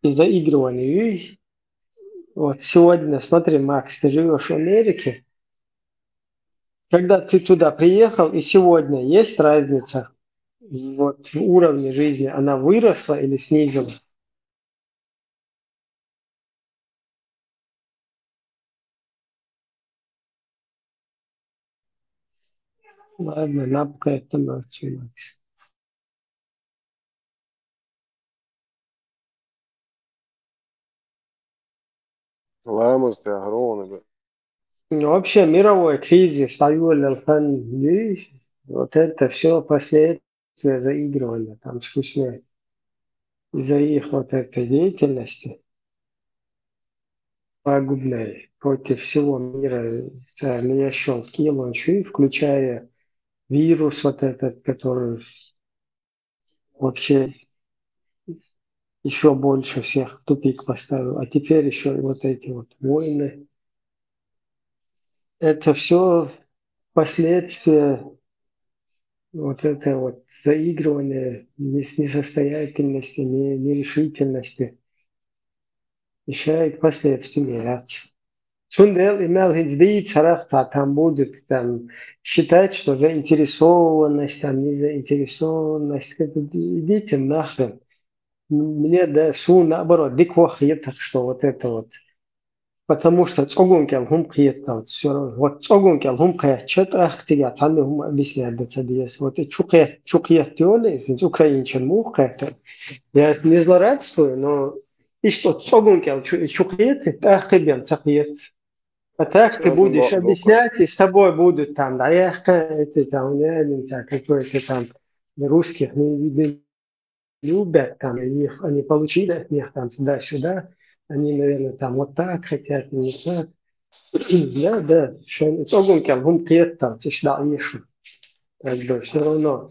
из заигрывания. Вот сегодня, смотри, Макс, ты живешь в Америке, когда ты туда приехал, и сегодня есть разница вот, в уровне жизни, она выросла или снизилась? Ладно, напка это молчи, Макс. Ламус ты огромный. Ну, вообще мировой кризис, вот это все последствия заигрывания, там смешно. Из-за их вот этой деятельности пагубной против всего мира, я счел килончу, включая вирус вот этот, который вообще еще больше всех в тупик поставил. А теперь еще и вот эти вот войны. Это все последствия вот это вот заигрывание несостоятельности, нерешительности решает последствия миграции. Сундел имел гиздит сарафта, там будет там, считать, что заинтересованность, там незаинтересованность, идите нахрен. Мне да су наоборот, диквахетах, что вот это вот. Потому что цогункел хумхета, все вот цогункел хумхет, четрах тига, таны хум объясняет децадиес. Вот и чукет теоли, из украинчен мухета. Я не злорадствую, но и что цогункел чукет, ахтебен цахет. А так ты будешь объяснять, и с тобой будут там, да, это там, какой-то там русских не любят, там, они получили от них там туда-сюда, они, наверное, там вот так хотят, не так. Да, что цогункел хумхет там, цишда ишу. Как бы все равно.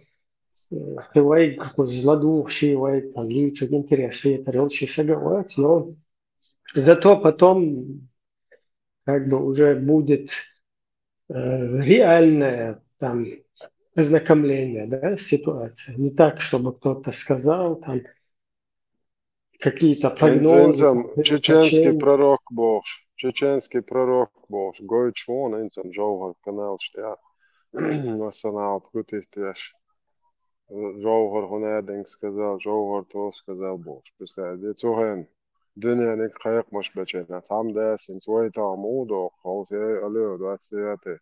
Хивай какой злодухший, там, люди интересы, это релчи соговать, но зато потом как бы уже будет реальное там ознакомление, да, с ситуацией. Не так, чтобы кто-то сказал там какие-то прогнозы. Чеченский пророк Бож, Гой Чвон, инцам Джоугар канал штя. Национал крутистяш. Джоугар Хунединг сказал, Джоугар то сказал Бож. Представляете, цоген. Dünyanın kayakmış beçene. Tam dersin, soyta amudo, halse alıyor, duatsiyate.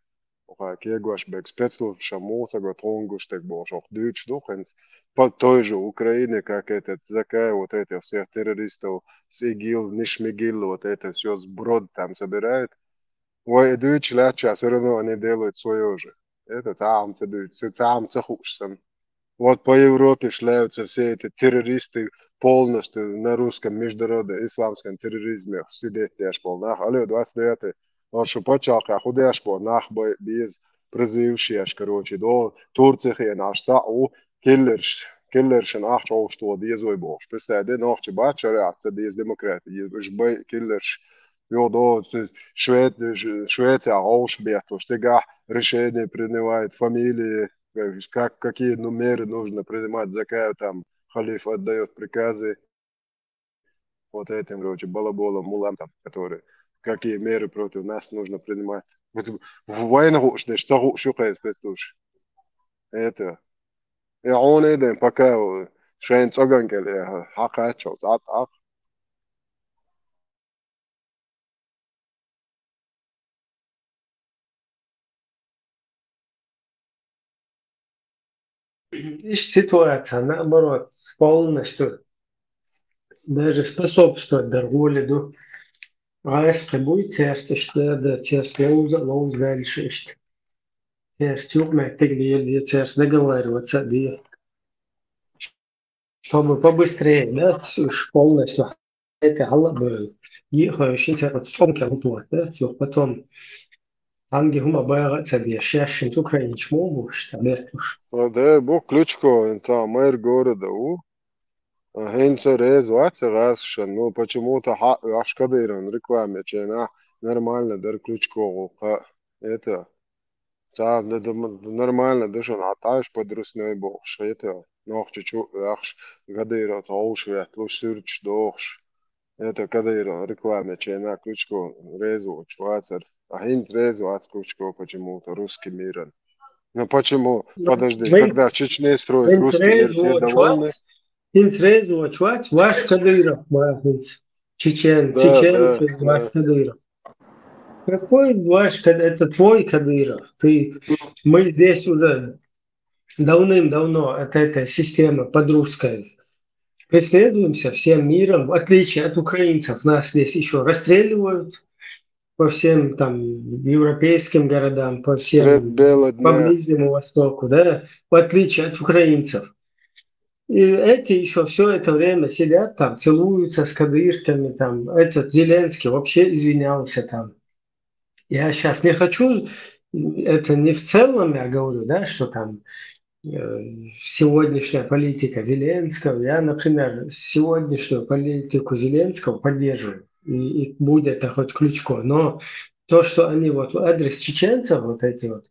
Oha kiegoş bek спецслужб шамуса готонгуш так бош. Ох дыч духенс. По той же Украине, как этот Закай, вот этих всех террористов с ИГИЛ, Нишмигил, вот это все сброд там собирает. Ой, дыч ляча, все равно они делают свое же. Это там цехушсан. Вот по Европе шляются все эти террористы полностью на русском международном исламском терроризме сидеть полнах. Алло, 29-й. Он что почалка, худешь полнах без призывший, короче, до Турции наш сау killerschen ach что дезой бог. Представляете, нахче бача реакция без демократии. Уж бай killers. Jo, до Швеция Аушбет, всегда решение принимает фамилии, какие меры нужно принимать, Закаю там халиф отдает приказы вот этим, короче, балаболам, мулам там, которые, какие меры против нас нужно принимать. Вот в войну, что шукает, слушай. Это. И он идет, пока шейн цогангел, хакачос, ат. Ищ ситуация, наоборот, полностью даже способствует торговле. Аэске будет терсти, что да терсти лоуз дальше. Терсти умеет, где терсти договариваться, где чтобы побыстрее, да, полностью это халабы. Ехаю, сейчас сумки готовы, да, потом анги хума байраться, где шашин украинч могу, что бертуш. Да, бог ключко, там мэр города, Хенце рез раз, ну почему-то аж кадырон рекламе, чена нормально, дар ключко, это, нормально, даже натаешь подрусной бог, это, нох чуть-чуть, аж кадырон, аушвет, луч сюрч дохш, это кадырон рекламе, чена ключко, резу, чвацер, а хенц резу, ключко почему-то, русский мирон. Ну почему? Подожди, когда в Чечне строят русский мир, все довольны? Инцрезу, чувак, ваш Кадыров, махнуть. Чеченцы, ваш Кадыров. Какой ваш Кадыров? Это твой Кадыров. Мы здесь уже давным-давно от этой системы подрусской преследуемся всем миром. В отличие от украинцев, нас здесь еще расстреливают по всем там европейским городам, по Ближнему Востоку, да, в отличие от украинцев. И эти еще все это время сидят там, целуются с кадышками, там, этот Зеленский вообще извинялся там. Я сейчас не хочу, это не в целом я говорю, да, что там сегодняшняя политика Зеленского, я, например, сегодняшнюю политику Зеленского поддерживаю, и будет это хоть Ключко, но то, что они вот в адрес чеченцев, вот эти вот,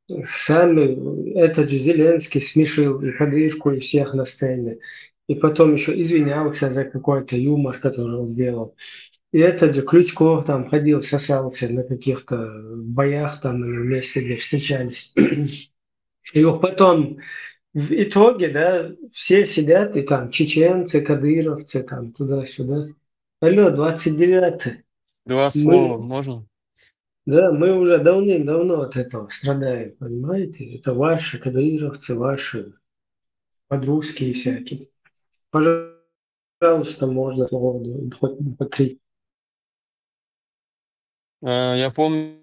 Сами, этот же Зеленский смешил и Кадырку, и всех на сцене. И потом еще извинялся за какой-то юмор, который он сделал. И этот же Ключков там ходил, сосался на каких-то боях там или месте, где встречались. И вот потом в итоге, да, все сидят, и там чеченцы, кадыровцы, там туда-сюда. Алло, 29-й. Два слова Мы, можно? да, мы уже давным-давно от этого страдаем, понимаете? Это ваши кадыровцы, ваши подрусские всякие. Пожалуйста, можно слово хоть по 3. Я помню,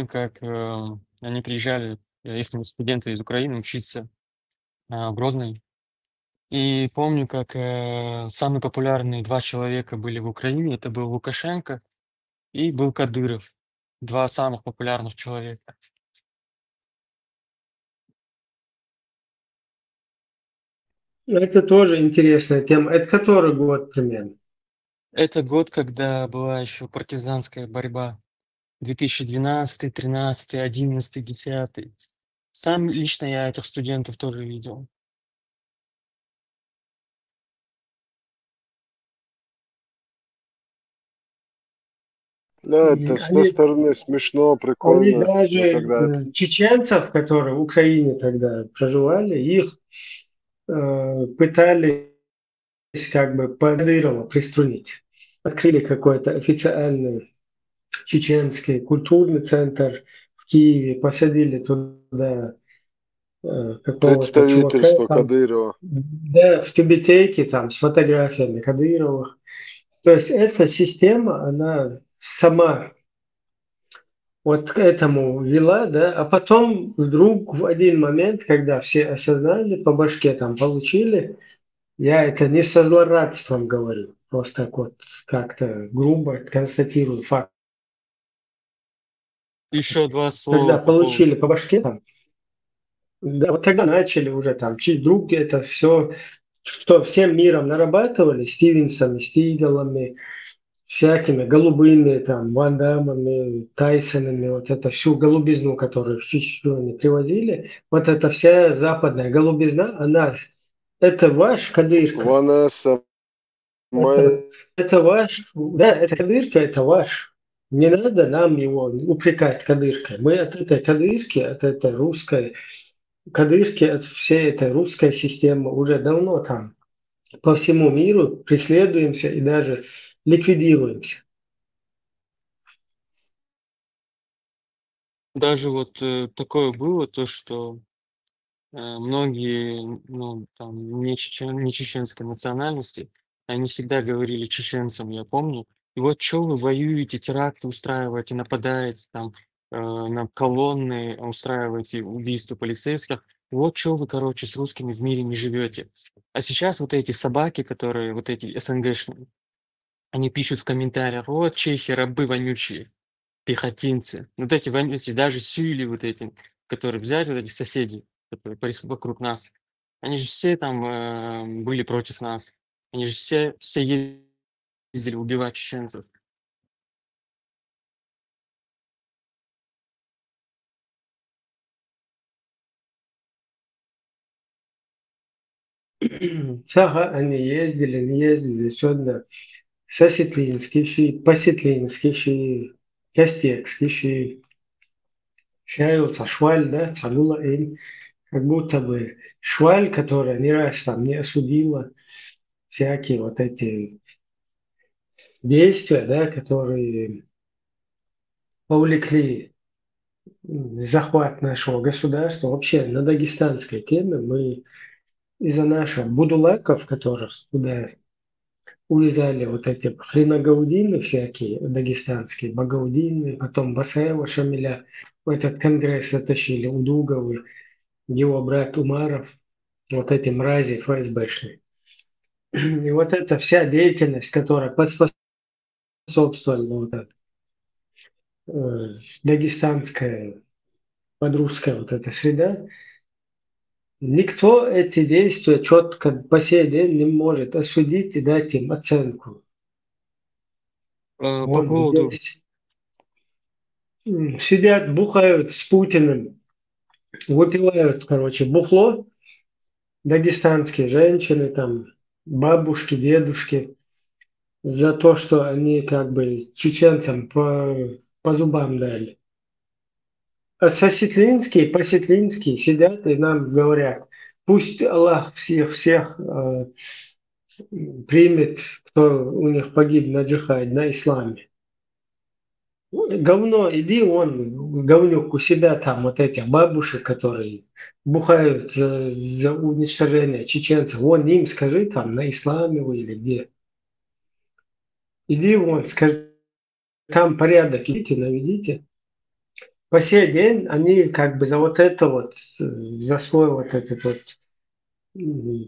как они приезжали, их студенты из Украины учиться в Грозный. И помню, как самые популярные два человека были в Украине. Это был Лукашенко и был Кадыров. Два самых популярных человека. Это тоже интересная тема. Это который год примерно? Это год, когда была еще партизанская борьба. 2012, 13, 11, 10. Сам лично я этих студентов тоже видел. Да, это с той Они, стороны смешно, они прикольно, но даже когда это... чеченцев, которые в Украине тогда проживали, их пытались как бы под Кадырова приструнить. Открыли какой-то официальный чеченский культурный центр в Киеве, посадили туда какого-то чувака, Представительство там, Кадырова. да, в тюбетейке там с фотографиями Кадырова. То есть эта система, она сама вот к этому вела, да, а потом вдруг в один момент, когда все осознали, по башке там получили, я это не со злорадством говорю, просто так вот как-то грубо констатирую факт. Еще два Когда слова по поводу. получили по башке, там, да, вот тогда начали уже там, вдруг это все, что всем миром нарабатывали, Стивенсами, Стигалами, всякими голубыми, там, Ван Даммами, Тайсонами, вот это всю голубизну, которую в Чечню они привозили, вот эта вся западная голубизна, она, это ваш Кадырка. Ванесса, Это ваш, да, это Кадырка, это ваш. Не надо нам его упрекать Кадыркой. Мы от этой Кадырки, от этой русской Кадырки, от всей этой русской системы уже давно там по всему миру преследуемся и даже ликвидируемся. Даже вот такое было, то, что многие, ну, там, не чеченской национальности, они всегда говорили чеченцам, я помню, и вот что вы воюете, теракты устраиваете, нападаете, там, на колонны устраиваете убийства полицейских, вот что вы, короче, с русскими в мире не живете. А сейчас вот эти собаки, которые, вот эти СНГшные, они пишут в комментариях, вот чехи, рабы вонючие, пехотинцы. Вот эти вонючие, даже Сюли вот эти, которые взяли, вот эти соседи, которые вокруг нас, они же все там были против нас. Они же все ездили убивать чеченцев. Сага, они ездили, не ездили, сегодня Сосетлинский ши, Посетлинский ши, Костекский ши, Шаюца, Шваль, да, Цагула Эйн, как будто бы Шваль, которая не раз там не осудила всякие вот эти действия, да, которые повлекли захват нашего государства. Вообще на дагестанской теме мы из-за наших будулаков, которых туда увязали вот эти хреногаудины всякие, дагестанские, багаудины, потом Басаева Шамиля в этот конгресс затащили, Удуговы, его брат Умаров, вот эти мрази ФСБшные. И вот эта вся деятельность, которая поспособствовала вот эта, дагестанская, подрусская вот эта среда, никто эти действия четко по сей день не может осудить и дать им оценку. По Вон поводу... здесь сидят, бухают с Путиным, выпивают, короче, бухло, дагестанские женщины, там, бабушки, дедушки, за то, что они как бы чеченцам по зубам дали. А по-сетлински сидят и нам говорят, пусть Аллах всех примет, кто у них погиб на джихаде, на исламе. Говно, иди он, говнюк, у себя там вот этих бабушек, которые бухают за уничтожение чеченцев. Вон им скажи там, на исламе вы или где. Иди вон, скажи, там порядок, идите, наведите. По сей день они как бы за вот это вот, за свой вот этот вот,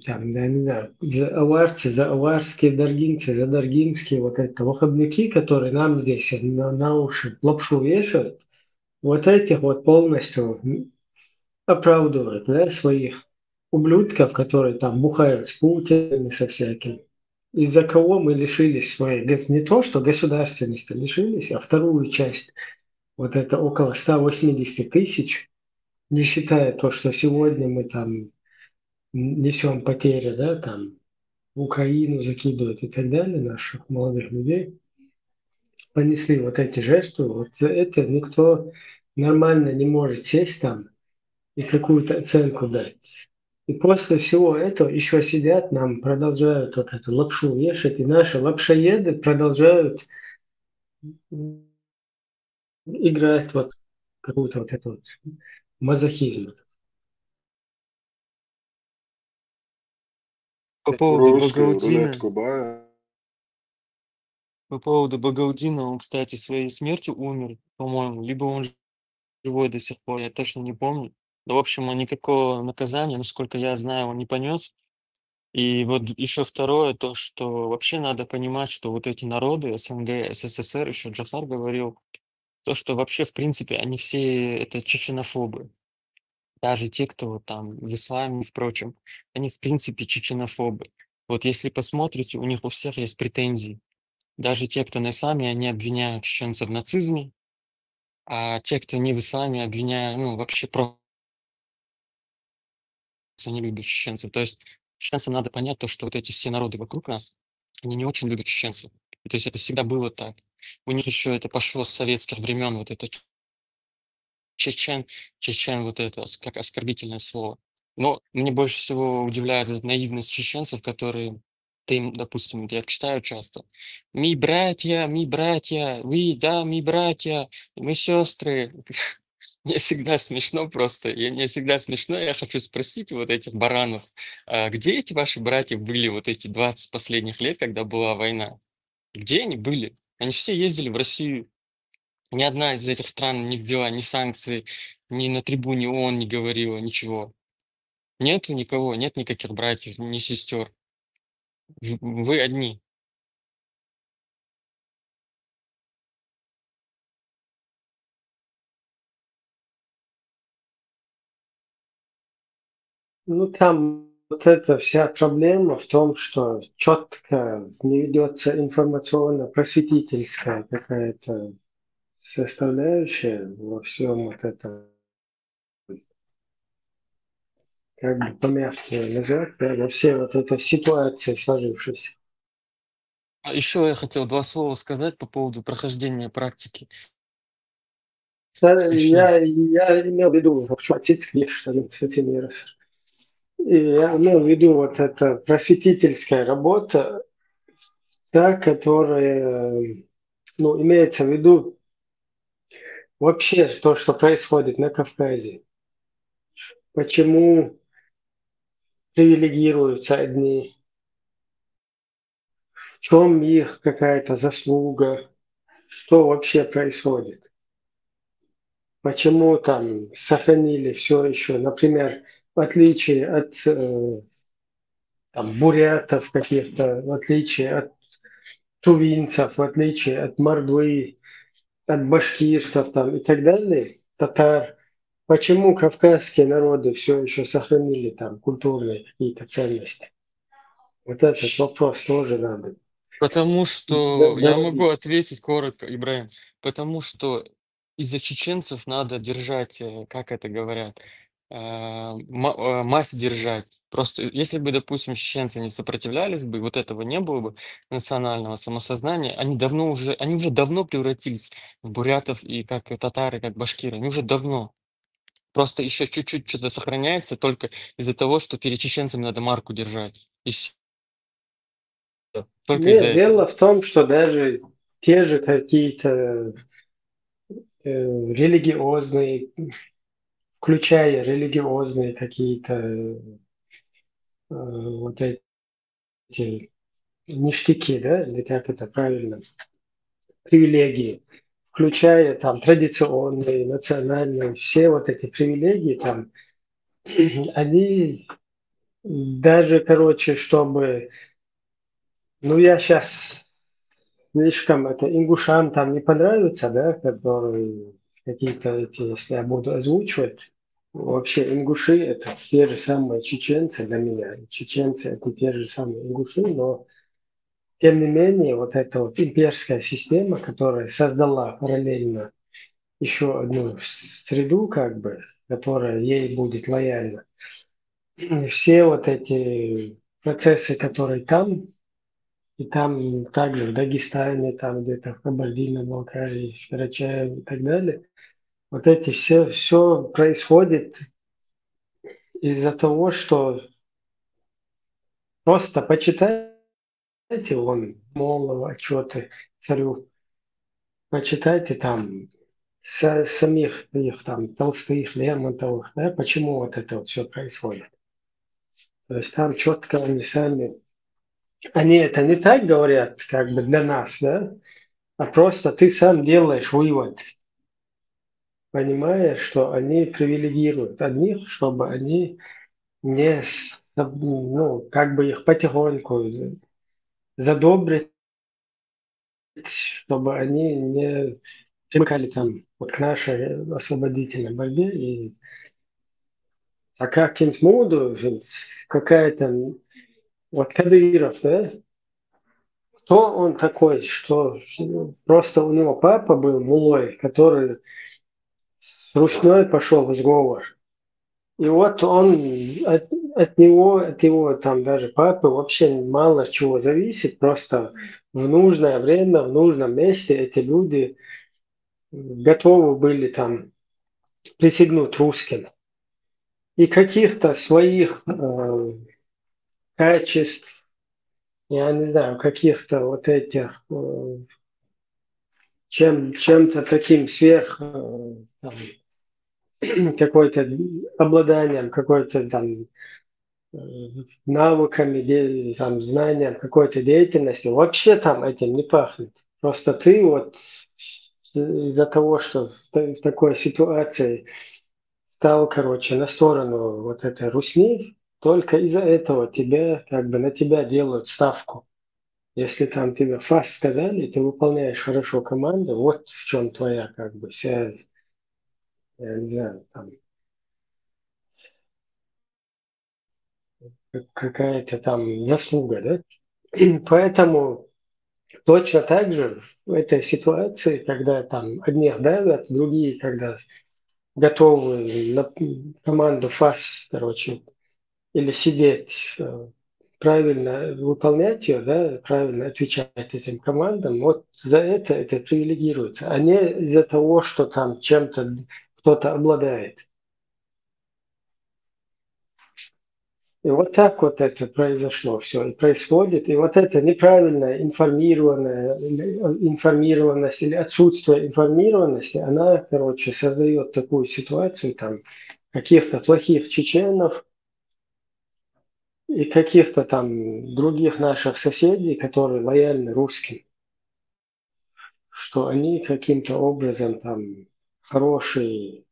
там, я не знаю, за аварцы, за аварские даргинцы, за даргинские вот это вахабники, которые нам здесь на уши лапшу вешают, вот этих вот полностью оправдывают, да, своих ублюдков, которые там бухают с Путиным и со всяким. Из-за кого мы лишились своей, не то что государственности лишились, а вторую часть, вот это около 180 тысяч, не считая то, что сегодня мы там несем потери, да, там Украину закидывают и так далее, наших молодых людей, понесли вот эти жертвы, вот за это никто нормально не может сесть там и какую-то оценку дать. И после всего этого еще сидят, нам продолжают вот эту лапшу вешать, и наши лапшоеды продолжают играть вот какую-то вот эту вот мазохизм. По поводу Русскую Багаудина, рулетку, ба. Он, кстати, своей смертью умер, по-моему, либо он живой до сих пор, я точно не помню. Но, в общем, он никакого наказания, насколько я знаю, он не понес. И вот еще второе, то, что вообще надо понимать, что вот эти народы, СНГ, СССР, еще Джафар говорил, то, что вообще, в принципе, они все это чеченофобы. Даже те, кто там в исламе, впрочем, они, в принципе, чеченофобы. Вот если посмотрите, у них у всех есть претензии. Даже те, кто на исламе, они обвиняют чеченцев в нацизме, а те, кто не в исламе, обвиняют, ну, вообще просто не любят чеченцев. То есть чеченцам надо понять то, что вот эти все народы вокруг нас, они не очень любят чеченцев. И то есть это всегда было так. У них еще это пошло с советских времен, вот это чечен, вот это, как оскорбительное слово. Но мне больше всего удивляет эта наивность чеченцев, которые, ты им, допустим, я читаю часто, ми братья, вы, да, ми братья, мы сестры. Мне всегда смешно просто, мне всегда смешно, я хочу спросить вот этих баранов, а где эти ваши братья были вот эти 20 последних лет, когда была война? Где они были? Они все ездили в Россию. Ни одна из этих стран не ввела ни санкции, ни на трибуне ООН не говорила ничего. Нету никого, нет никаких братьев, ни сестер. Вы одни. Ну, там вот эта вся проблема в том, что четко не ведется информационно-просветительская какая-то составляющая во всем вот этом, как бы помягче назвать, да, во всей вот этой ситуации сложившейся. А еще я хотел 2 слова сказать по поводу прохождения практики. Да, Точнее, я имел в виду, что ли, с этим вирусом. И я имел в виду вот эта просветительская работа, та, которая, ну, имеется в виду вообще то, что происходит на Кавказе. Почему привилегируются одни, в чем их какая-то заслуга, что вообще происходит. Почему там сохранили все еще, например, в отличие от там, бурятов каких-то, в отличие от тувинцев, в отличие от мордвы, от башкирцев там, и так далее, татар, почему кавказские народы все еще сохранили там культурные какие-то ценности? Вот этот вопрос тоже надо потому что я могу доводить. ответить коротко, Ибраим, потому что из-за чеченцев надо держать, как это говорят, масть держать. Просто если бы, допустим, чеченцы не сопротивлялись бы, вот этого не было бы национального самосознания, они уже давно превратились в бурятов и как татары, как башкиры. Они уже давно. Просто еще чуть-чуть что-то сохраняется только из-за того, что перед чеченцами надо марку держать. И всё. Только из-за Нет, этого. дело в том, что даже те же какие-то религиозные, включая религиозные какие-то вот эти ништяки, да, или как это правильно, привилегии, включая там традиционные, национальные, все вот эти привилегии там, они даже, короче, чтобы, ну я сейчас слишком это ингушам там не понравится, да, которые какие-то эти, если я буду озвучивать, вообще ингуши это те же самые чеченцы для меня, чеченцы это те же самые ингуши, но тем не менее вот эта вот имперская система, которая создала параллельно еще одну среду, как бы, которая ей будет лояльна. И все вот эти процессы, которые там, и там также в Дагестане, там где-то в Кабардино-Балкарии, в Карачаево и так далее, вот эти все происходит из-за того, что просто почитайте вон Молова, отчеты царю, почитайте там самих их там Толстых, Лермонтовых, да, почему вот это вот все происходит. То есть там четко они сами, они это не так говорят, как бы для нас, да, а просто ты сам делаешь вывод, понимая, что они привилегируют одних, чтобы они не, ну, как бы их потихоньку задобрить, чтобы они не примыкали там вот к нашей освободительной борьбе. И а как Кинсмуду, какая-то, вот Кадыров, да, кто он такой, что просто у него папа был мулой, который с Русней пошел в сговор. И вот он от него, от его там даже папы вообще мало чего зависит. Просто в нужное время, в нужном месте эти люди готовы были там присягнуть русским. И каких-то своих качеств, я не знаю, каких-то вот этих чем-то таким сверх там, какой-то обладанием, какой-то там навыками, там, знанием какой-то деятельности, вообще там этим не пахнет. Просто ты вот из-за того, что в такой ситуации стал, короче, на сторону вот этой русни, только из-за этого тебя, как бы на тебя делают ставку. Если там тебе фас сказали, ты выполняешь хорошо команду, вот в чем твоя, как бы, вся, я не знаю, там, какая-то там заслуга, да? Поэтому точно так же в этой ситуации, когда там одних давят, другие, когда готовы на команду ФАС, короче, или сидеть, правильно выполнять ее, да, правильно отвечать этим командам, вот за это привилегируется, а не из-за того, что там чем-то кто-то обладает. И вот так вот это произошло все, и происходит. И вот эта неправильная информированность или отсутствие информированности, она, короче, создает такую ситуацию, там, каких-то плохих чеченов и каких-то там других наших соседей, которые лояльны русским, что они каким-то образом там хорошие,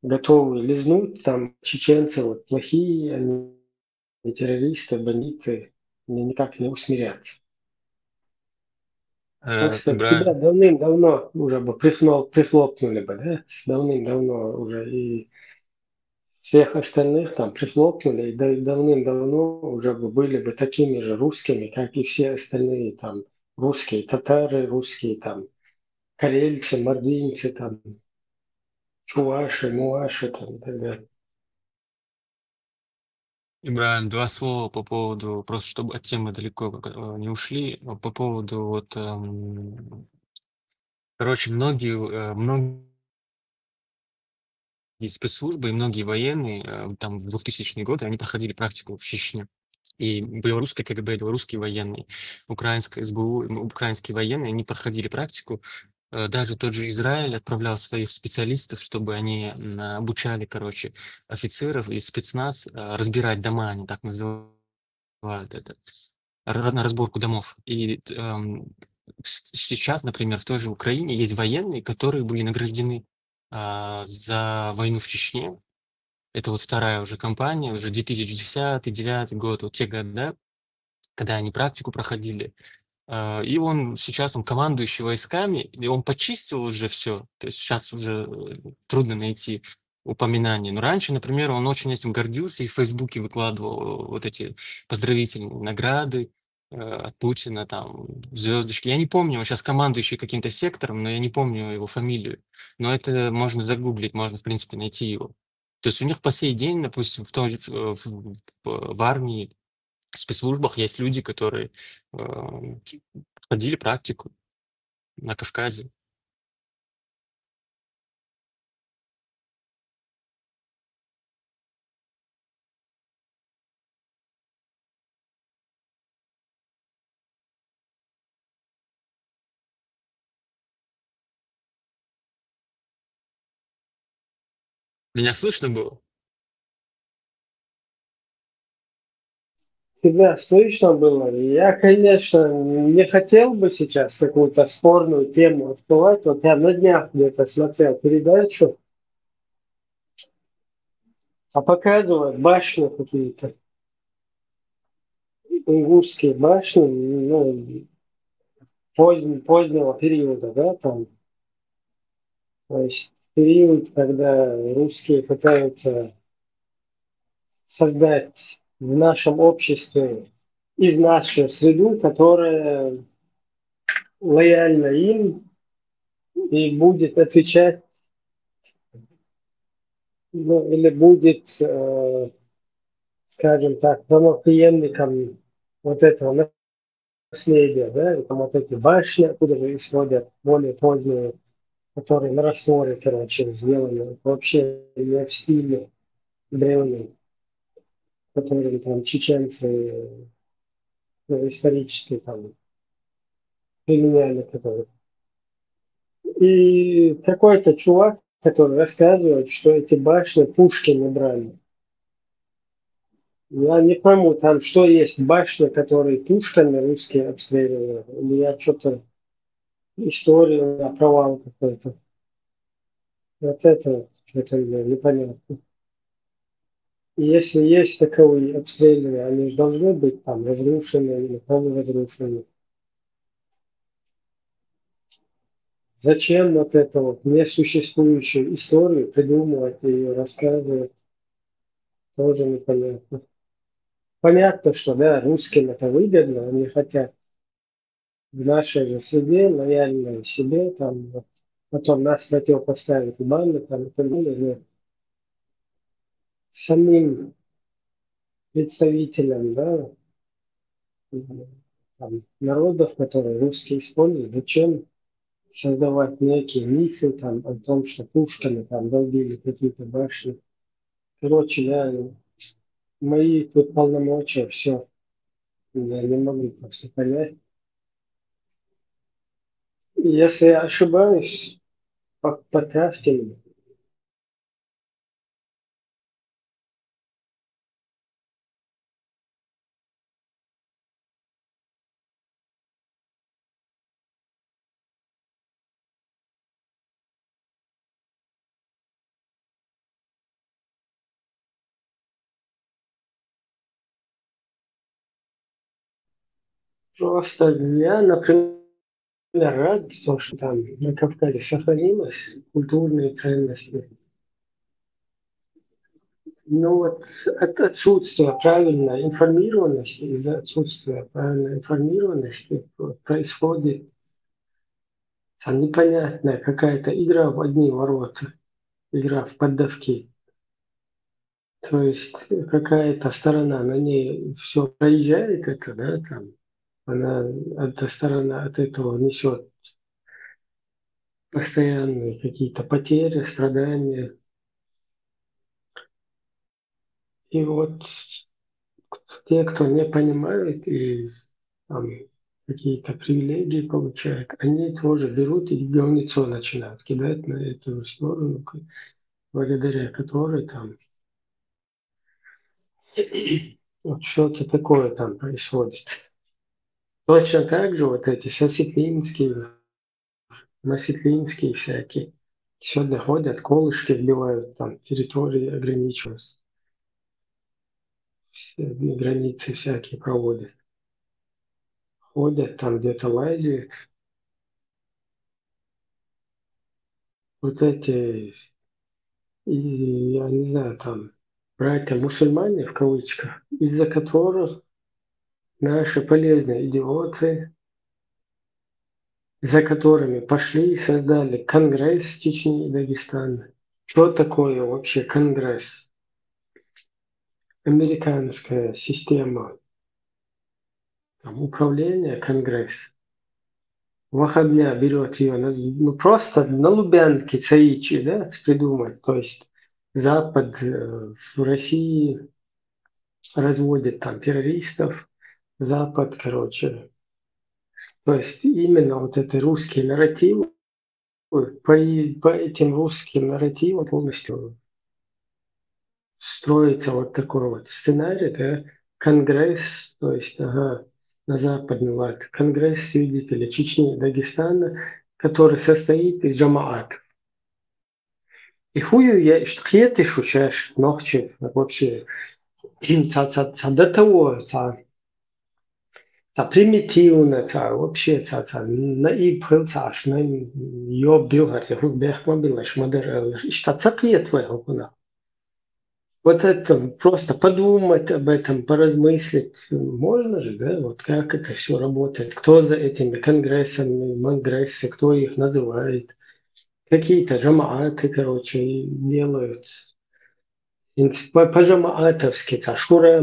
готовы лизнуть, там чеченцы вот плохие, они террористы, бандиты, они никак не усмирятся. Просто тебя Ибрагим, давным-давно уже бы прихлопнули бы, да? Давным-давно уже и всех остальных там прихлопнули, и давным-давно уже бы были бы такими же русскими, как и все остальные там русские татары, русские там карельцы, мордвинцы, там, чуваши, муаши там, и так далее. Ибраим, два слова по поводу, просто чтобы от темы далеко не ушли, по поводу вот, короче, многие спецслужбы и многие военные там в 2000-е годы, они проходили практику в Чечне. И белорусское КГБ, белорусские военные, украинское СБУ, украинские военные, они проходили практику. Даже тот же Израиль отправлял своих специалистов, чтобы они обучали, короче, офицеров и спецназ разбирать дома, они так называют это, на разборку домов. И сейчас, например, в той же Украине есть военные, которые были награждены за войну в Чечне. Это вот вторая уже кампания, уже 2010-2009 год, вот те года, когда они практику проходили. И он сейчас, он командующий войсками, и он почистил уже все. То есть сейчас уже трудно найти упоминания. Но раньше, например, он очень этим гордился и в Фейсбуке выкладывал вот эти поздравительные награды от Путина, там, звездочки. Я не помню, он сейчас командующий каким-то сектором, но я не помню его фамилию. Но это можно загуглить, можно, в принципе, найти его. То есть у них по сей день, допустим, в армии, в спецслужбах есть люди, которые проходили практику на Кавказе. Меня слышно было? Тебя слышно было? Я, конечно, не хотел бы сейчас какую-то спорную тему открывать. Вот я на днях где-то смотрел передачу, а показывают башни какие-то, ингушские башни, ну, позднего периода, да, там. То есть период, когда русские пытаются создать в нашем обществе из нашу среду, которая лояльна им и будет отвечать, ну, или будет, скажем так, правопреемником вот этого наследия, да, и там вот эти башни, откуда же исходят более поздние, которые на растворе, короче, сделаны, вообще не в стиле древнем, которые там чеченцы исторически там применяли, которые. И какой-то чувак, который рассказывает, что эти башни Пушкин брали. Я не пойму, там что есть башня, которые Пушками русские обстреливали. Или я что-то историю провал какой-то. Вот это вот что-то мне непонятно. И если есть таковые обстрелы, они же должны быть там разрушены или полуразрушены. Зачем вот эту вот несуществующую историю придумывать и ее рассказывать, тоже непонятно. Понятно, что да, русским это выгодно, они хотят в нашей же среде, лояльно себе, там, вот, потом нас противопоставить банды, там, и так далее, но самим представителям, да, там, народов, которые русские используют, зачем создавать некие мифы там, о том, что Пушкины там долбили какие-то башни. Короче, мои тут полномочия, все, я не могу просто понять. Если я ошибаюсь, поправьте меня. Просто я, например, рад, что там на Кавказе сохранилось культурные ценности. Но вот от отсутствия правильной информированности, из-за отсутствия правильной информированности происходит Там непонятная какая-то игра в одни ворота, игра в поддавки. То есть какая-то сторона на ней все проезжает, это, да, там, она, эта сторона от этого несет постоянные какие-то потери, страдания. И вот те, кто не понимает и там, какие-то привилегии получают, они тоже берут и говнецо начинают кидать на эту сторону, благодаря которой там вот что-то такое там происходит. Точно так же вот эти сосетлинские, масетлинские всякие сегодня ходят, колышки вбивают, там территории ограничиваются, границы всякие проводят. Ходят там где-то лазят. Вот эти, и, я не знаю, там, братья-мусульмане, в кавычках, из-за которых наши полезные идиоты, за которыми пошли и создали Конгресс Чечни и Дагестана. Что такое вообще Конгресс? Американская система там, управления Конгресс. Вахабня берет ее, ну просто на Лубянке Цаичи, да, придумать. То есть Запад в России разводит там террористов, Запад, короче. То есть именно вот это русский нарратив, по этим русским нарративам полностью строится вот такой вот сценарий, да, Конгресс, то есть, ага, на западный лад, Конгресс свидетелей Чечни и Дагестана, который состоит из джамаатов. И хую я штхеты шучаш ногче вообще до того, примитивно, вообще наибхил, на ёбил, бехмобилаш, модер, что цапьет твоего. Вот это просто подумать об этом, поразмыслить, можно же, да, вот как это все работает, кто за этими конгрессами, мангрессы, кто их называет, какие-то жамааты, короче, и делают. По-жамаатовски, Шура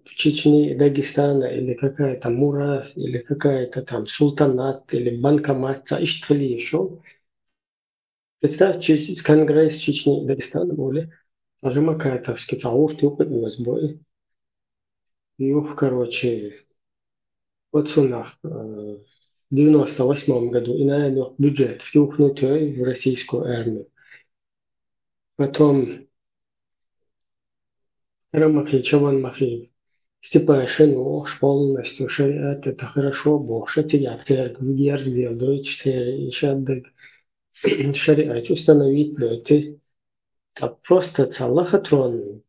Чечни, Дагестана, или какая-то Мура, или какая-то там Султанат, или Банкомат, Иштхали еще. Представь, Конгресс Чечни и Дагестана, более. Жамакатовский, уж ты опыт бой. Юх, короче, вот сунах в 98 году и на бюджет втюхнутый в российскую армию. Потом Рамахи, Чаван Махи, Степашин, ох, полностью шариат, это хорошо, бог, шатият, церковь, герздел, дойч, шаддаг, шариат, установить, ты просто Аллахатрон,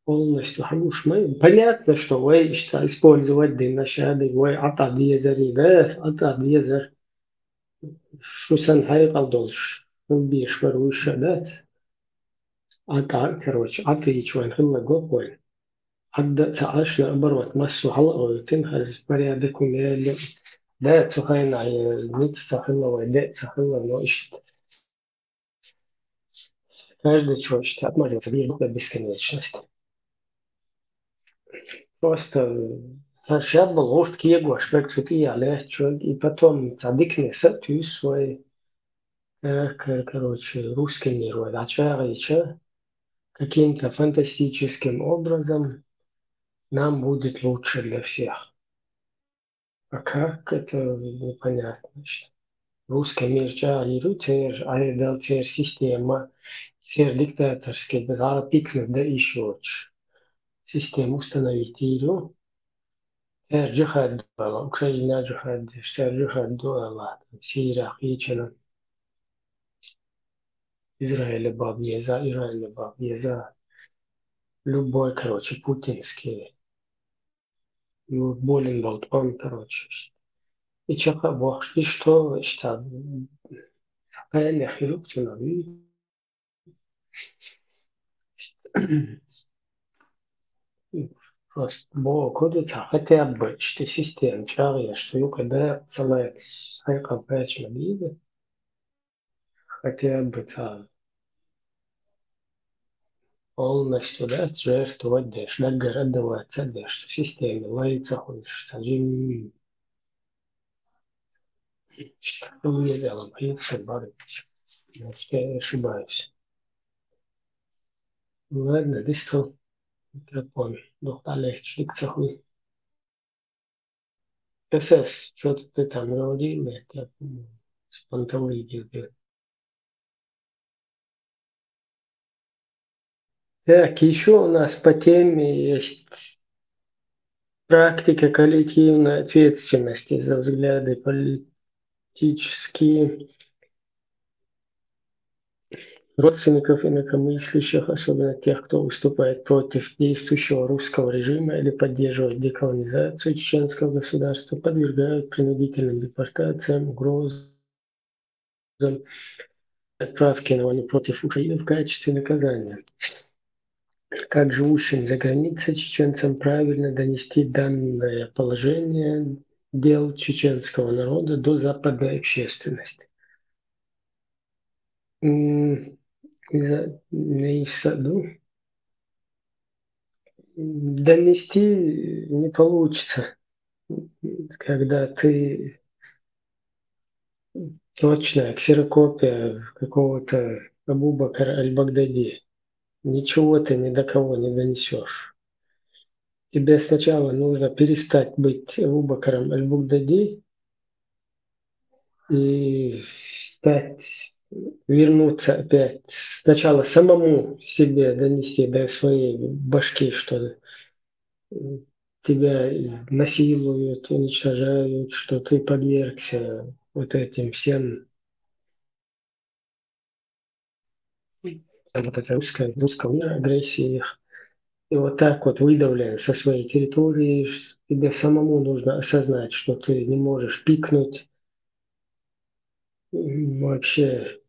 полностью хагуш. Понятно, что вы использовать динашады, вы атадиезари, да, атадиезар, шусан хайкал долш, бишь варуша, да, короче, атыичван хилла гопой. Адда тааш наоборот, массу халаойтин, хаз порядок умели, да, цухайна, ниц цахилла, да, цахилла, но ищет. Каждый человек отмазывается, до бесконечности. Просто сейчас был лошадь его, шпект я легче, и потом цадикне сатю свой, короче, русский мир, ачарича, каким-то фантастическим образом нам будет лучше для всех. А как, это непонятно. Русский мир чариру, айдал система, диктаторский, да, пикнуть, да еще систему установить иру. Джихад была, Украина джихад, джихад была, Сирия, Ичина, Израиль бабьеза, Иран бабьеза, любой, короче, путинский, болен был он, короче. И чака бог, и что, какая нехилук чинави. Просто кодуца хотя бы что систем чария, что ю когда целая хайка пэч мобилы, хотя бы та полностью, да, что вот дешь, да, городоваться дешь, что система ловится ходишь, сажим, что уезжала, боится бороться. Может, я ошибаюсь. Ладно, дистал, микрофон, доктор легче, цахуй. СС, что ты там говорил, это спонтовый дебют. Так, еще у нас по теме есть практика коллективной ответственности за взгляды политические родственников инакомыслящих, особенно тех, кто выступает против действующего русского режима или поддерживает деколонизацию чеченского государства, подвергают принудительным депортациям, угрозам отправки на войну против Украины в качестве наказания. Как живущим за границей чеченцам правильно донести данное положение дел чеченского народа до западной общественности? Донести не получится, когда ты точная ксерокопия какого-то Абу-Бакра аль-Багдади. Ничего ты ни до кого не донесешь. Тебе сначала нужно перестать быть Абу-Бакром аль-Багдади и вернуться опять. Сначала самому себе донести до своей башки, что тебя насилуют, уничтожают, что ты подвергся вот этим всем, вот этой русского мира, агрессии их. И вот так вот выдавлен со своей территории, тебе самому нужно осознать, что ты не можешь пикнуть вообще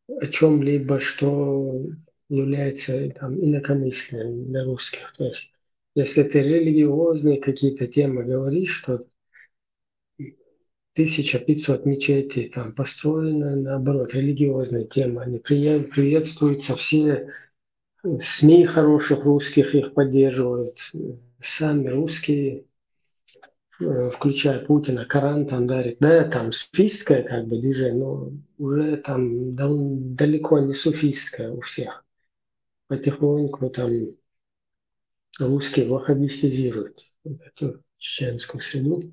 о чем-либо, что является там инакомыслием для русских. То есть, если ты религиозные какие-то темы говоришь, что 1500 мечетей там построено, наоборот, религиозные темы, они приветствуются, все СМИ хороших русских их поддерживают, сами русские, включая Путина, Коран там дарит. Да, там суфистское как бы движение, но уже там далеко не суфистское у всех. Потихоньку там русские ваххабистизируют эту чеченскую среду.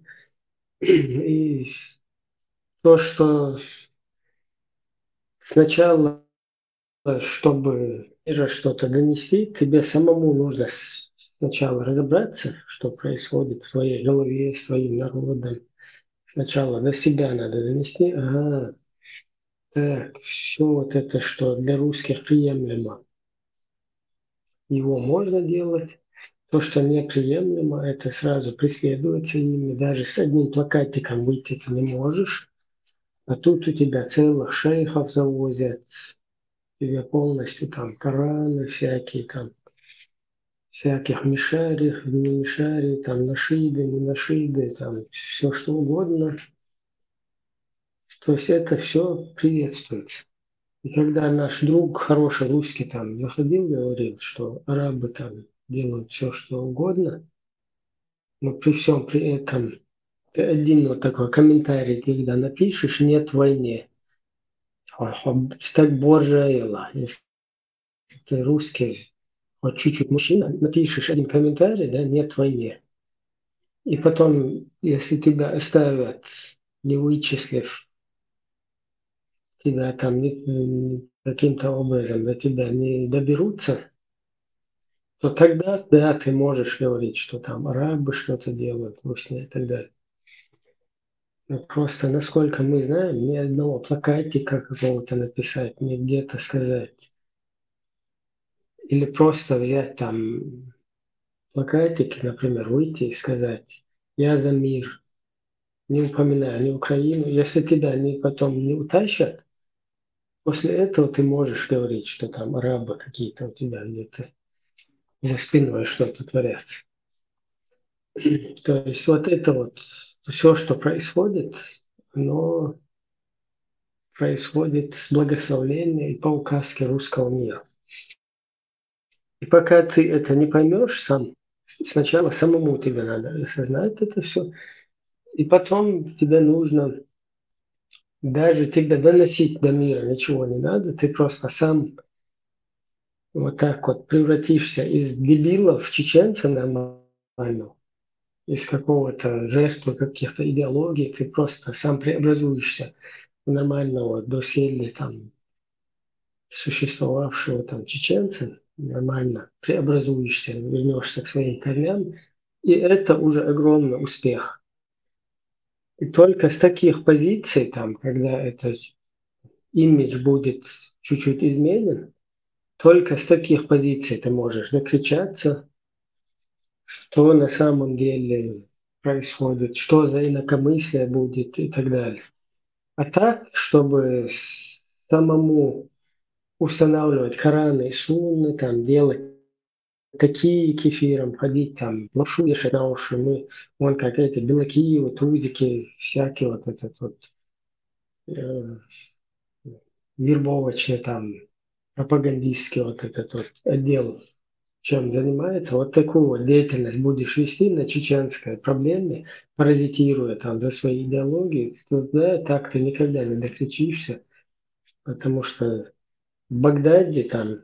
И то, что сначала, чтобы что-то донести, тебе самому нужно сначала разобраться, что происходит в твоей голове, с твоим народом. Сначала до себя надо донести. Ага, так, все вот это, что для русских приемлемо, его можно делать. То, что неприемлемо, это сразу преследуется ими. Даже с одним плакатиком выйти ты не можешь. А тут у тебя целых шейхов завозят, тебе полностью там Кораны всякие, там всяких мишари, не мишари, там нашиды, не нашиды, там все что угодно. То есть это все приветствуется. И когда наш друг, хороший русский, там заходил, говорил, что арабы там делают все что угодно, но при всем при этом ты один вот такой комментарий, когда напишешь, нет войны. Так Божья, если ты русский, вот чуть-чуть мужчина, напишешь один комментарий, да, нет войны. И потом, если тебя оставят, не вычислив тебя там каким-то образом, до тебя не доберутся, то тогда, да, ты можешь говорить, что там арабы что-то делают, Руснь и так далее. Но просто, насколько мы знаем, ни одного плакатика какого-то написать, ни где-то сказать. Или просто взять там плакатик, например, выйти и сказать «Я за мир», не упоминая ни Украину. Если тебя потом не утащат, после этого ты можешь говорить, что там арабы какие-то у тебя где-то за спиной что-то творят. То есть вот это вот все, что происходит, оно происходит с благословения и по указке русского мира. И пока ты это не поймешь сам, сначала самому тебе надо осознать это все, и потом тебе нужно даже тогда доносить до мира ничего не надо, ты просто сам вот так вот превратишься из дебила в чеченца нормального, из какого-то жертвы каких-то идеологий, ты просто сам преобразуешься в нормального доселе там существовавшего там чеченца, нормально преобразуешься, вернешься к своим корням, и это уже огромный успех. И только с таких позиций, там, когда этот имидж будет чуть-чуть изменен, только с таких позиций ты можешь докричаться, что на самом деле происходит, что за инакомыслие будет и так далее. А так, чтобы самому устанавливать Кораны и Сунны, там, делать такие кефиром, ходить там, лапшу вешать на уши, мы, вон как эти белаки, вот узики, всякие вот этот вот э, вербовочный там, пропагандистский вот этот вот отдел, чем занимается, вот такую вот деятельность будешь вести на чеченской проблеме, паразитируя там до своей идеологии, то, да, так ты никогда не докричишься, потому что в Багдаде там,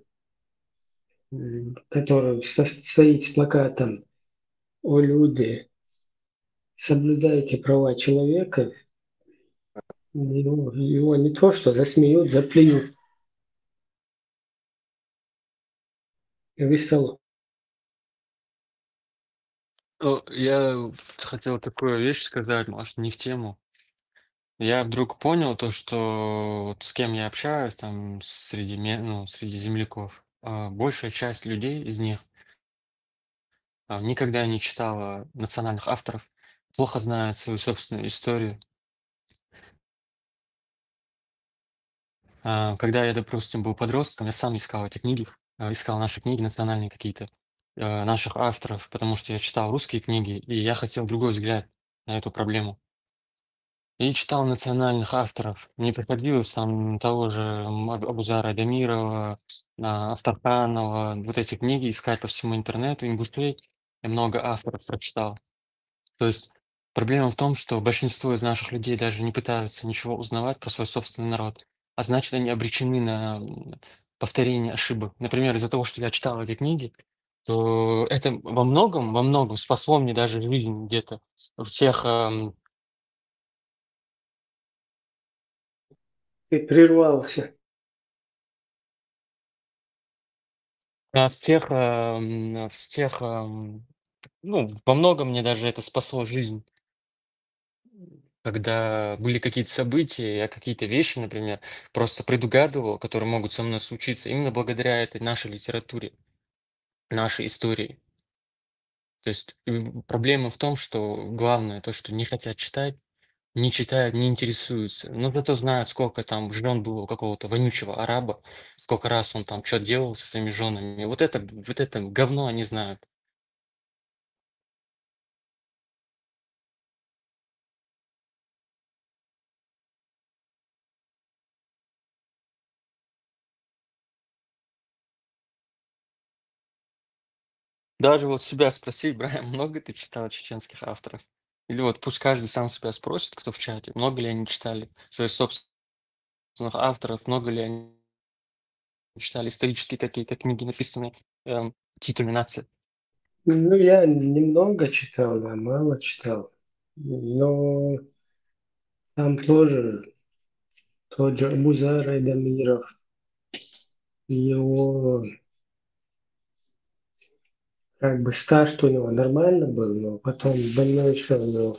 который стоит с плакатом «О люди, соблюдайте права человека», его не то что засмеют, заплюют. Весело. Я хотел такую вещь сказать, может, не в тему. Я вдруг понял то, что вот с кем я общаюсь, там, ну, среди земляков, большая часть людей из них никогда не читала национальных авторов, плохо знают свою собственную историю. Когда я, допустим, был подростком, я сам искал эти книги, искал наши книги национальные какие-то, наших авторов, потому что я читал русские книги, и я хотел другой взгляд на эту проблему. И читал национальных авторов. Мне приходилось там того же Абузара Айдамирова, Автарханова, вот эти книги искать по всему интернету, ингушей. Я много авторов прочитал. То есть проблема в том, что большинство из наших людей даже не пытаются ничего узнавать про свой собственный народ, а значит, они обречены на повторение ошибок. Например, из-за того, что я читал эти книги, то это во многом спасло мне даже жизнь где-то в тех Ты прервался. ну, во многом мне даже это спасло жизнь, когда были какие-то события, я какие-то вещи, например, просто предугадывал, которые могут со мной случиться именно благодаря этой нашей литературе, нашей истории. То есть проблема в том, что главное то, что не хотят читать, не читают, не интересуются. Но зато знают, сколько там жен было у какого-то вонючего араба, сколько раз он там что делал со своими женами. Вот это говно они знают. Даже вот себя спросить, Брайан, много ты читал чеченских авторов? Или вот пусть каждый сам себя спросит, кто в чате, много ли они читали своих собственных авторов, много ли они читали исторические какие-то книги, написанные титульной нации. Ну, я немного читал, да, мало читал. Но там тоже тот же Абузар Айдамиров, его как бы старт у него нормально был, но потом дальнейшее у него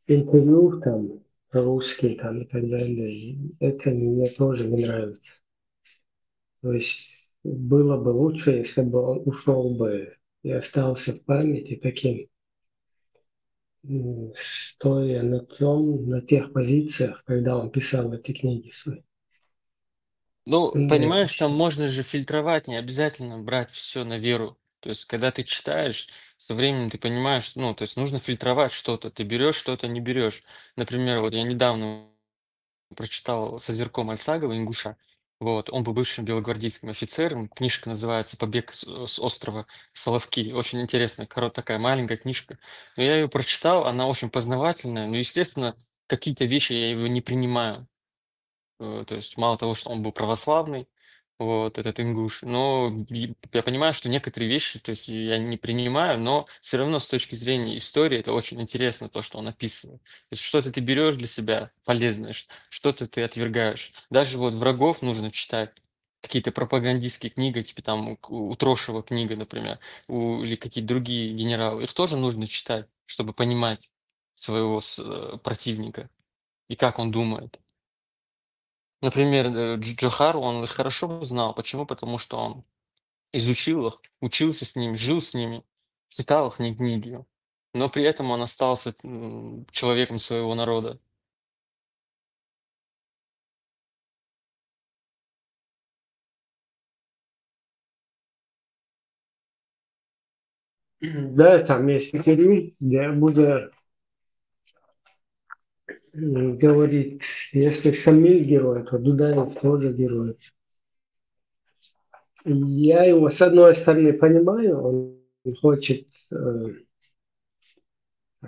интервью там русские там и так далее, и это мне тоже не нравится. То есть было бы лучше, если бы он ушел бы и остался в памяти таким, стоя на тех позициях, когда он писал эти книги свои. Ну, Нет. понимаешь, там можно же фильтровать, не обязательно брать все на веру. То есть, когда ты читаешь, со временем ты понимаешь, ну, то есть нужно фильтровать что-то. Ты берешь что-то, не берешь. Например, вот я недавно прочитал с Озерком Альсагова «Ингуша». Вот, он был бывшим белогвардейским офицером. Книжка называется «Побег с острова Соловки». Очень интересная, такая маленькая книжка. Но я ее прочитал, она очень познавательная. Но, естественно, какие-то вещи я его не принимаю. То есть мало того, что он был православный, вот этот ингуш, но я понимаю, что некоторые вещи, то есть я не принимаю, но все равно с точки зрения истории это очень интересно, то, что он описывает. То есть что-то ты берешь для себя полезное, что-то ты отвергаешь. Даже вот врагов нужно читать, какие-то пропагандистские книги, типа там у Трошева книга, например, или какие-то другие генералы. Их тоже нужно читать, чтобы понимать своего противника и как он думает. Например, Джохар, он их хорошо знал. Почему? Потому что он изучил их, учился с ними, жил с ними, читал их книги. Но при этом он остался человеком своего народа. Да, там есть интервью, где Бузер говорит, если Шамиль герой, то Дудаев тоже герой. Я его с одной стороны понимаю, он хочет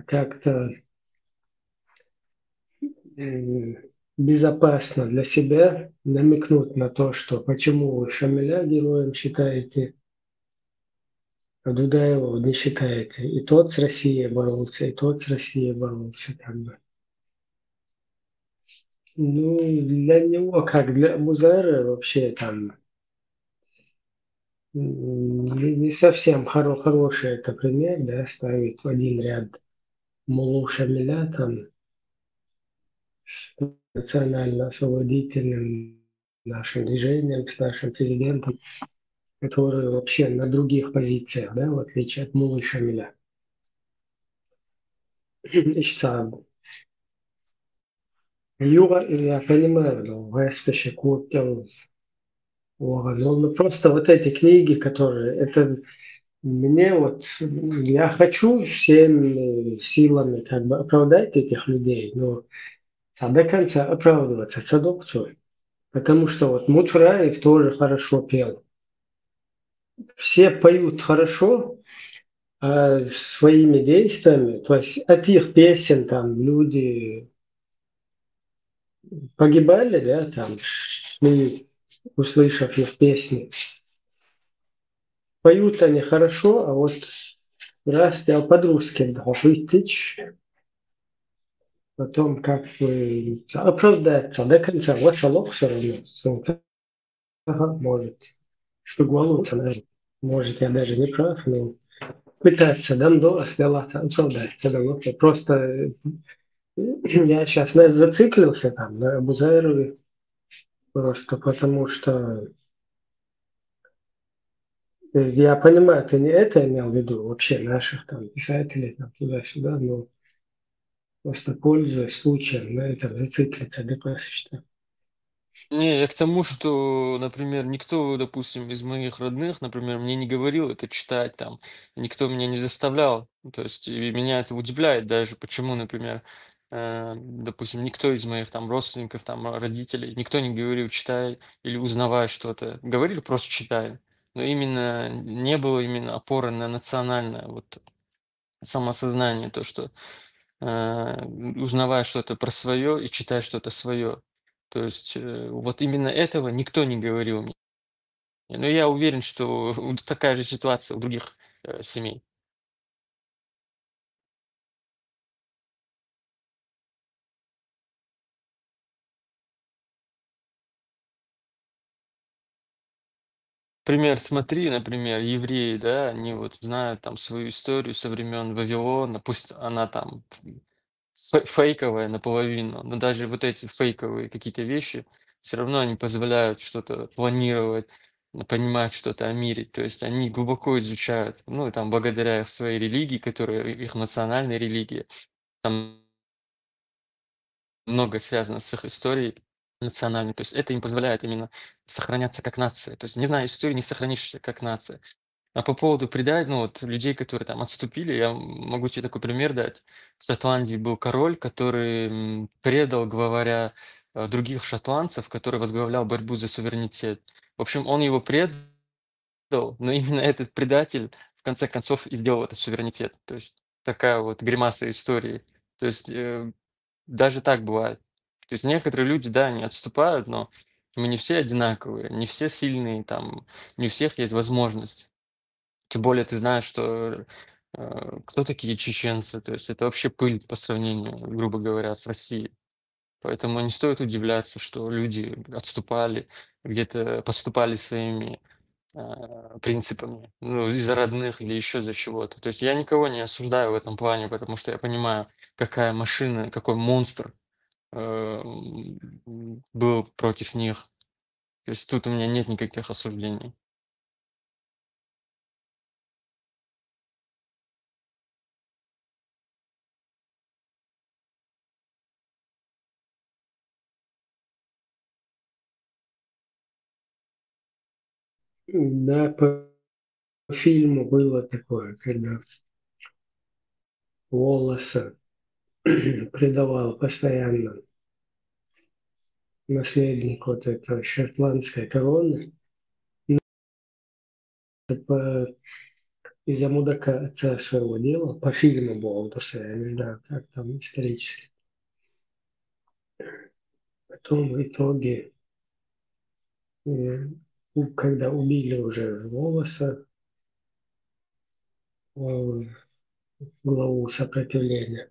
как-то безопасно для себя намекнуть на то, что почему вы Шамиля героем считаете, а Дудаева не считаете. И тот с Россией боролся, и тот с Россией боролся. Как бы. Ну, для него, как для Музара, вообще там не совсем хороший это пример, да, ставить в один ряд Мулу Шамиля там с национально-освободительным нашим движением, с нашим президентом, который вообще на других позициях, да, в отличие от Мулы Шамиля. Ищцабу. Юра, я понимаю, но Вестаща Куртел, ну просто вот эти книги, которые, это мне вот, я хочу всеми силами как бы оправдать этих людей, но до конца оправдываться цадокцу, потому что вот Муцураев тоже хорошо пел. Все поют хорошо, а своими действиями, то есть от их песен там люди погибали, да, там, шли, услышав их песни. Поют они хорошо, а вот раз я по-русски тысяч, потом как бы оправдаться до конца. Вот шалок все равно. Может, что голову наверное. Может, я даже не прав, но пытаться, да, до слова там оправдаться. Просто я сейчас зациклился там на Бузаерове, просто потому что я понимаю, ты не это имел в виду, вообще наших там писателей там туда-сюда, но просто пользуясь случаем на этом зациклиться достаточно. Не, я к тому, что, например, никто, допустим, из моих родных, например, мне не говорил это читать там, никто меня не заставлял. То есть и меня это удивляет даже, почему, например, допустим, никто из моих там родственников, там родителей, никто не говорил читай или узнавай что-то. Говорили просто читай. Но именно не было именно опоры на национальное вот самосознание, то, что узнавая что-то про свое и читая что-то свое. То есть вот именно этого никто не говорил мне. Но я уверен, что вот такая же ситуация у других семей. Пример, смотри, например, евреи, да, они вот знают там свою историю со времен Вавилона, пусть она там фейковая наполовину, но даже вот эти фейковые какие-то вещи, все равно они позволяют что-то планировать, понимать что-то о мире. То есть они глубоко изучают, ну, и там, благодаря их своей религии, которая их национальной религии, там много связано с их историей. национальный. То есть это им позволяет именно сохраняться как нация. То есть, не зная историю, не сохранишься как нация. А по поводу ну вот людей, которые там отступили, я могу тебе такой пример дать. В Шотландии был король, который предал главаря других шотландцев, который возглавлял борьбу за суверенитет. В общем, он его предал, но именно этот предатель в конце концов и сделал этот суверенитет. То есть такая вот гримаса истории. То есть даже так бывает. То есть некоторые люди, да, они отступают, но мы не все одинаковые, не все сильные, там, не у всех есть возможность. Тем более ты знаешь, что кто такие чеченцы, то есть это вообще пыль по сравнению, грубо говоря, с Россией. Поэтому не стоит удивляться, что люди отступали, где-то поступали своими принципами, ну, из-за родных или еще за чего-то. То есть я никого не осуждаю в этом плане, потому что я понимаю, какая машина, какой монстр был против них. То есть тут у меня нет никаких осуждений. Да, по фильму было такое, когда Волоса предавал постоянно наследник вот этой шотландской короны. Из-за мудака отца своего дела, по фильму Болдуса, я не знаю, как там исторически. Потом в итоге, когда убили уже Волоса, главу сопротивления,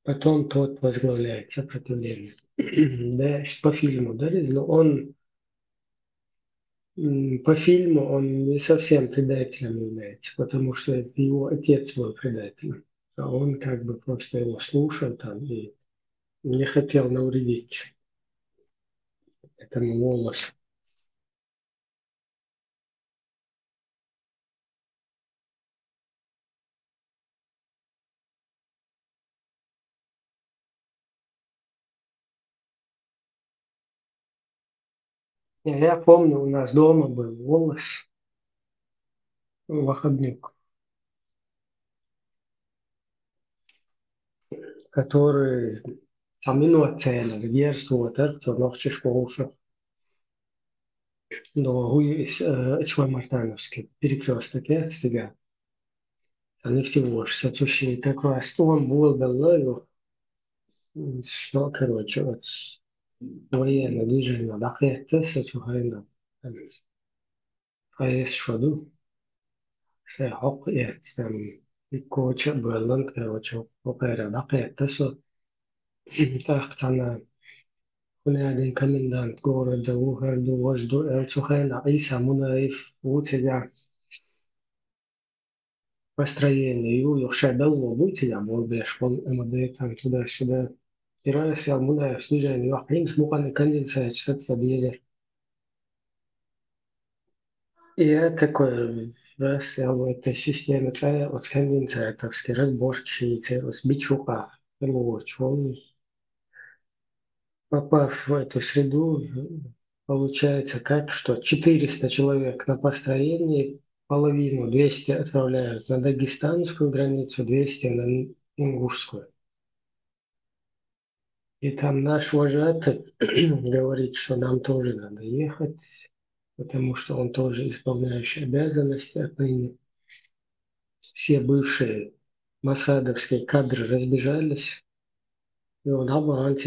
потом тот возглавляет сопротивление. Да, по фильму, да, но он по фильму он не совсем предателем является, потому что это его отец был предателем, а он как бы просто его слушал там и не хотел навредить этому Волосу. Я помню, у нас дома был Волос, Вахабнюк, который там инуацияны, герствует, то ногчиш полушев. Долгую Чуамартановский перекресток, я стига. Они в его сатуши как раз он был белую, что, короче, вот военное движение, да, это сатухайна. Фаес шоду, се хок там и коча белан, короче, опера, да, это со. Так, она هنا комендант города Угарду вожду Цухайна Иса Мунаев Утига построение Юхша Белло Бутига Молбеш Вон МД там туда-сюда. И раз я Мунаев снижение Вахрин смуканы конденсация часаться безер. И я такой раз я в этой системе целая от конденсация, так сказать, разборки, с бичука. Вот, попав в эту среду, получается так, что 400 человек на построении, половину 200 отправляют на дагестанскую границу, 200 на ингушскую. И там наш вожатый говорит, что нам тоже надо ехать, потому что он тоже исполняющий обязанности отныне. Все бывшие масадовские кадры разбежались. И он обманывает,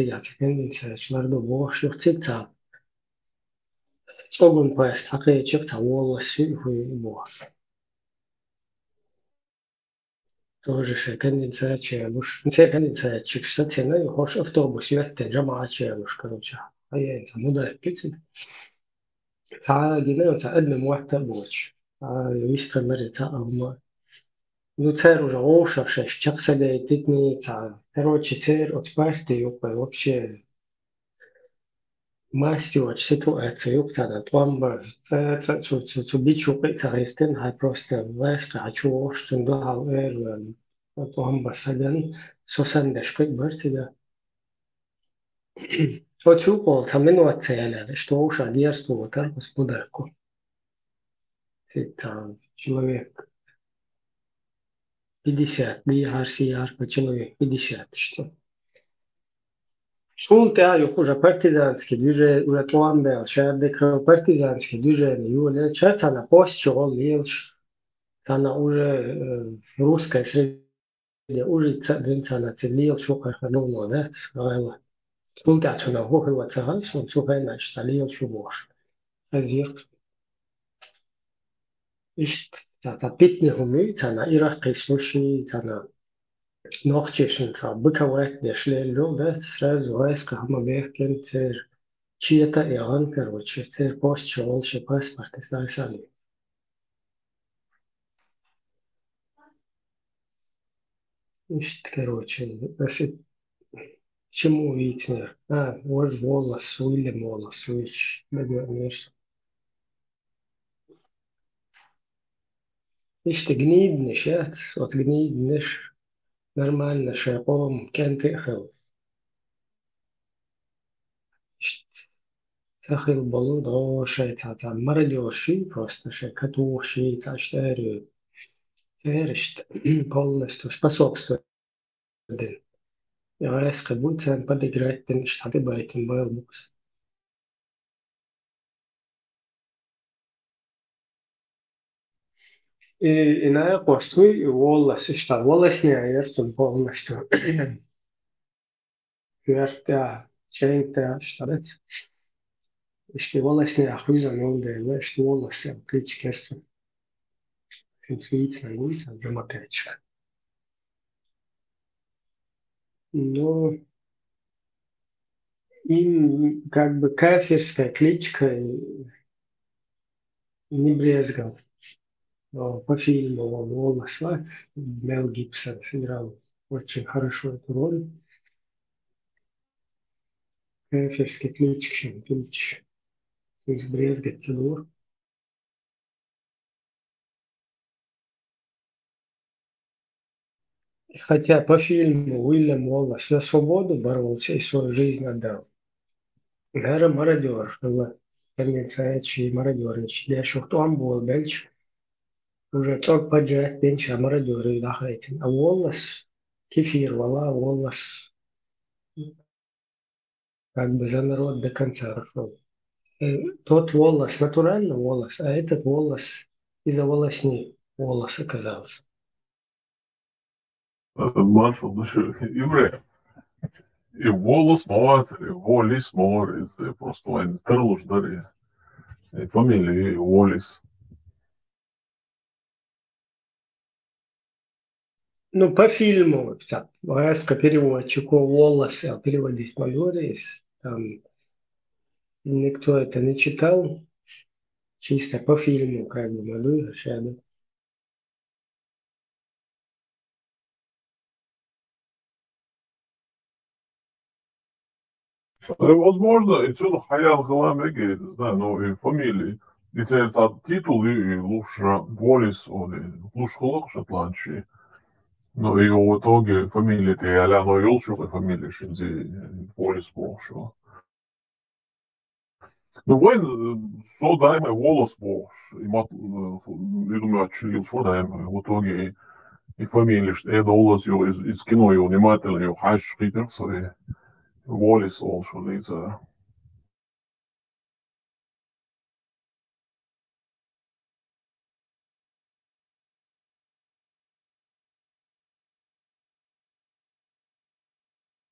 шларду бог, цикцак. Çoğun payas takı çık tavalla сюрхуй бог. Тоже же конденсация, уж не конденсация, что цена и хош автобус, ехать джамаача, уж короче. А я это мудай кицин. Та гинео та одна муахта боч. А виска мере та авма. Ну цер уже оша шеш, чак саде титни та. Короче, цер от партии вообще Мастер ситуацию, когда пломба, бичу пиццаристен, хай просто веска, хочу, что дал пломба саген, сосан дешпик бертига. Očuvao tam minocēlē, что уж одежду тарку спударку. Там человек 50, бihar по человек 50, что. Шулте уже партизанский движение, уже туамбел, шардека партизанский движение, юля, часто на постчол, лилш, она уже русская среде, уже цадвинцана цивил, шукар хануно, да, сказала. Шулте ачуна хохива цагаш, он шукай наш, талил шубош. Азир. Ишт, та питни хуми, тана иракки слуши, тана нохчешин, та быкавайт, дешлелю, да, сразу вайска хамабехкен, цер. Чьи-то Иоанн, короче, цер постчол, ще паспорт, и сали. Ишт, короче, если чему видно? Вот волос, Уильям волос, вич, бегешь. Ишт, гниднешь, от гниднешь, нормально, шапом, кенты хел. Сахил балу, да, шейтата, мародерши, просто шекатуши, тачтерю. Церишт, полностью способствует. Ja, es будет подыграть, den штаты Байтен Байлбукс. И на якостui волос, что волос не есть полностью. Кверта, чейнта, что это? Что волос не ахуиза нолде, что волос клич керсту. Интуиция будет, драматичка. Но им как бы кафирская кличка не брезгал. По фильму «Волос Сват» Мел Гибсон сыграл очень хорошо эту роль. Кафирский кличка, клич, то есть брезгать целур. Хотя по фильму Уильям Уоллес за свободу боролся и свою жизнь отдал. Гара мародер, полицейский мародерничий. Я еще кто он был, бенч, уже цок поджать бенч, а мародеры дахайтин. А Уоллес кефир, вала Уоллес как бы за народ до конца рушил. Тот волос натурально волос, а этот волос из-за волосни волос оказался. Маршал, ну что, еврей. И волос мават, и волис маварит, просто вайн терлуш дари. И фамилия Волис. Ну, по фильму, так, войска переводчику волосы, а переводить Малорис, там никто это не читал, чисто по фильму, как бы, Малой, шеду. Возможно, и отсюда Хаял Халамеги, не знаю, но и фамилии. И цельца титул, и лучше Волис, или лучше Холок Шотландии. Но и в итоге фамилия ты Аляно Юлчук, и фамилия Шинзи Волис Бошо. Ну, войн со дайме Волос Бош. И думаю, отчилил, что дайме. В итоге и фамилия, что это улазил из кино, и внимательно, и хайш шкипер, и Волис Олшо, лица.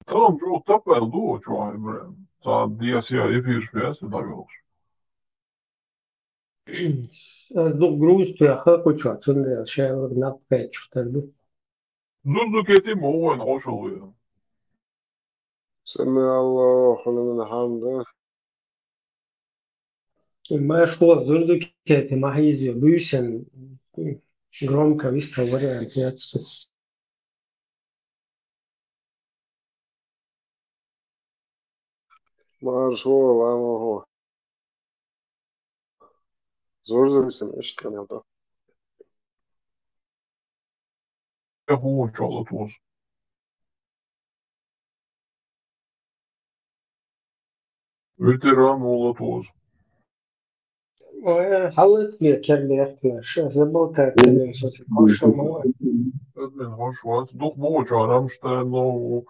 Tam çok tapel du çoğu bre. Sa DSA F1 da yok. Az dog gruz pryaxa koçat, sonda şehir nakpe çıkardı. Zurdu keti mi o en hoş oluyor. سمع الله لمن حمده. Ma что, зурду кете, махизио, бюсен, громко вистал вариант, я Маршал, амахо. Зор bizim işte ne da. Я получал от вас. Ветеран Молотоз. حاولت بيكلم забыл это хорошо. Admin hoş vats. Duh boğaça Rammstein o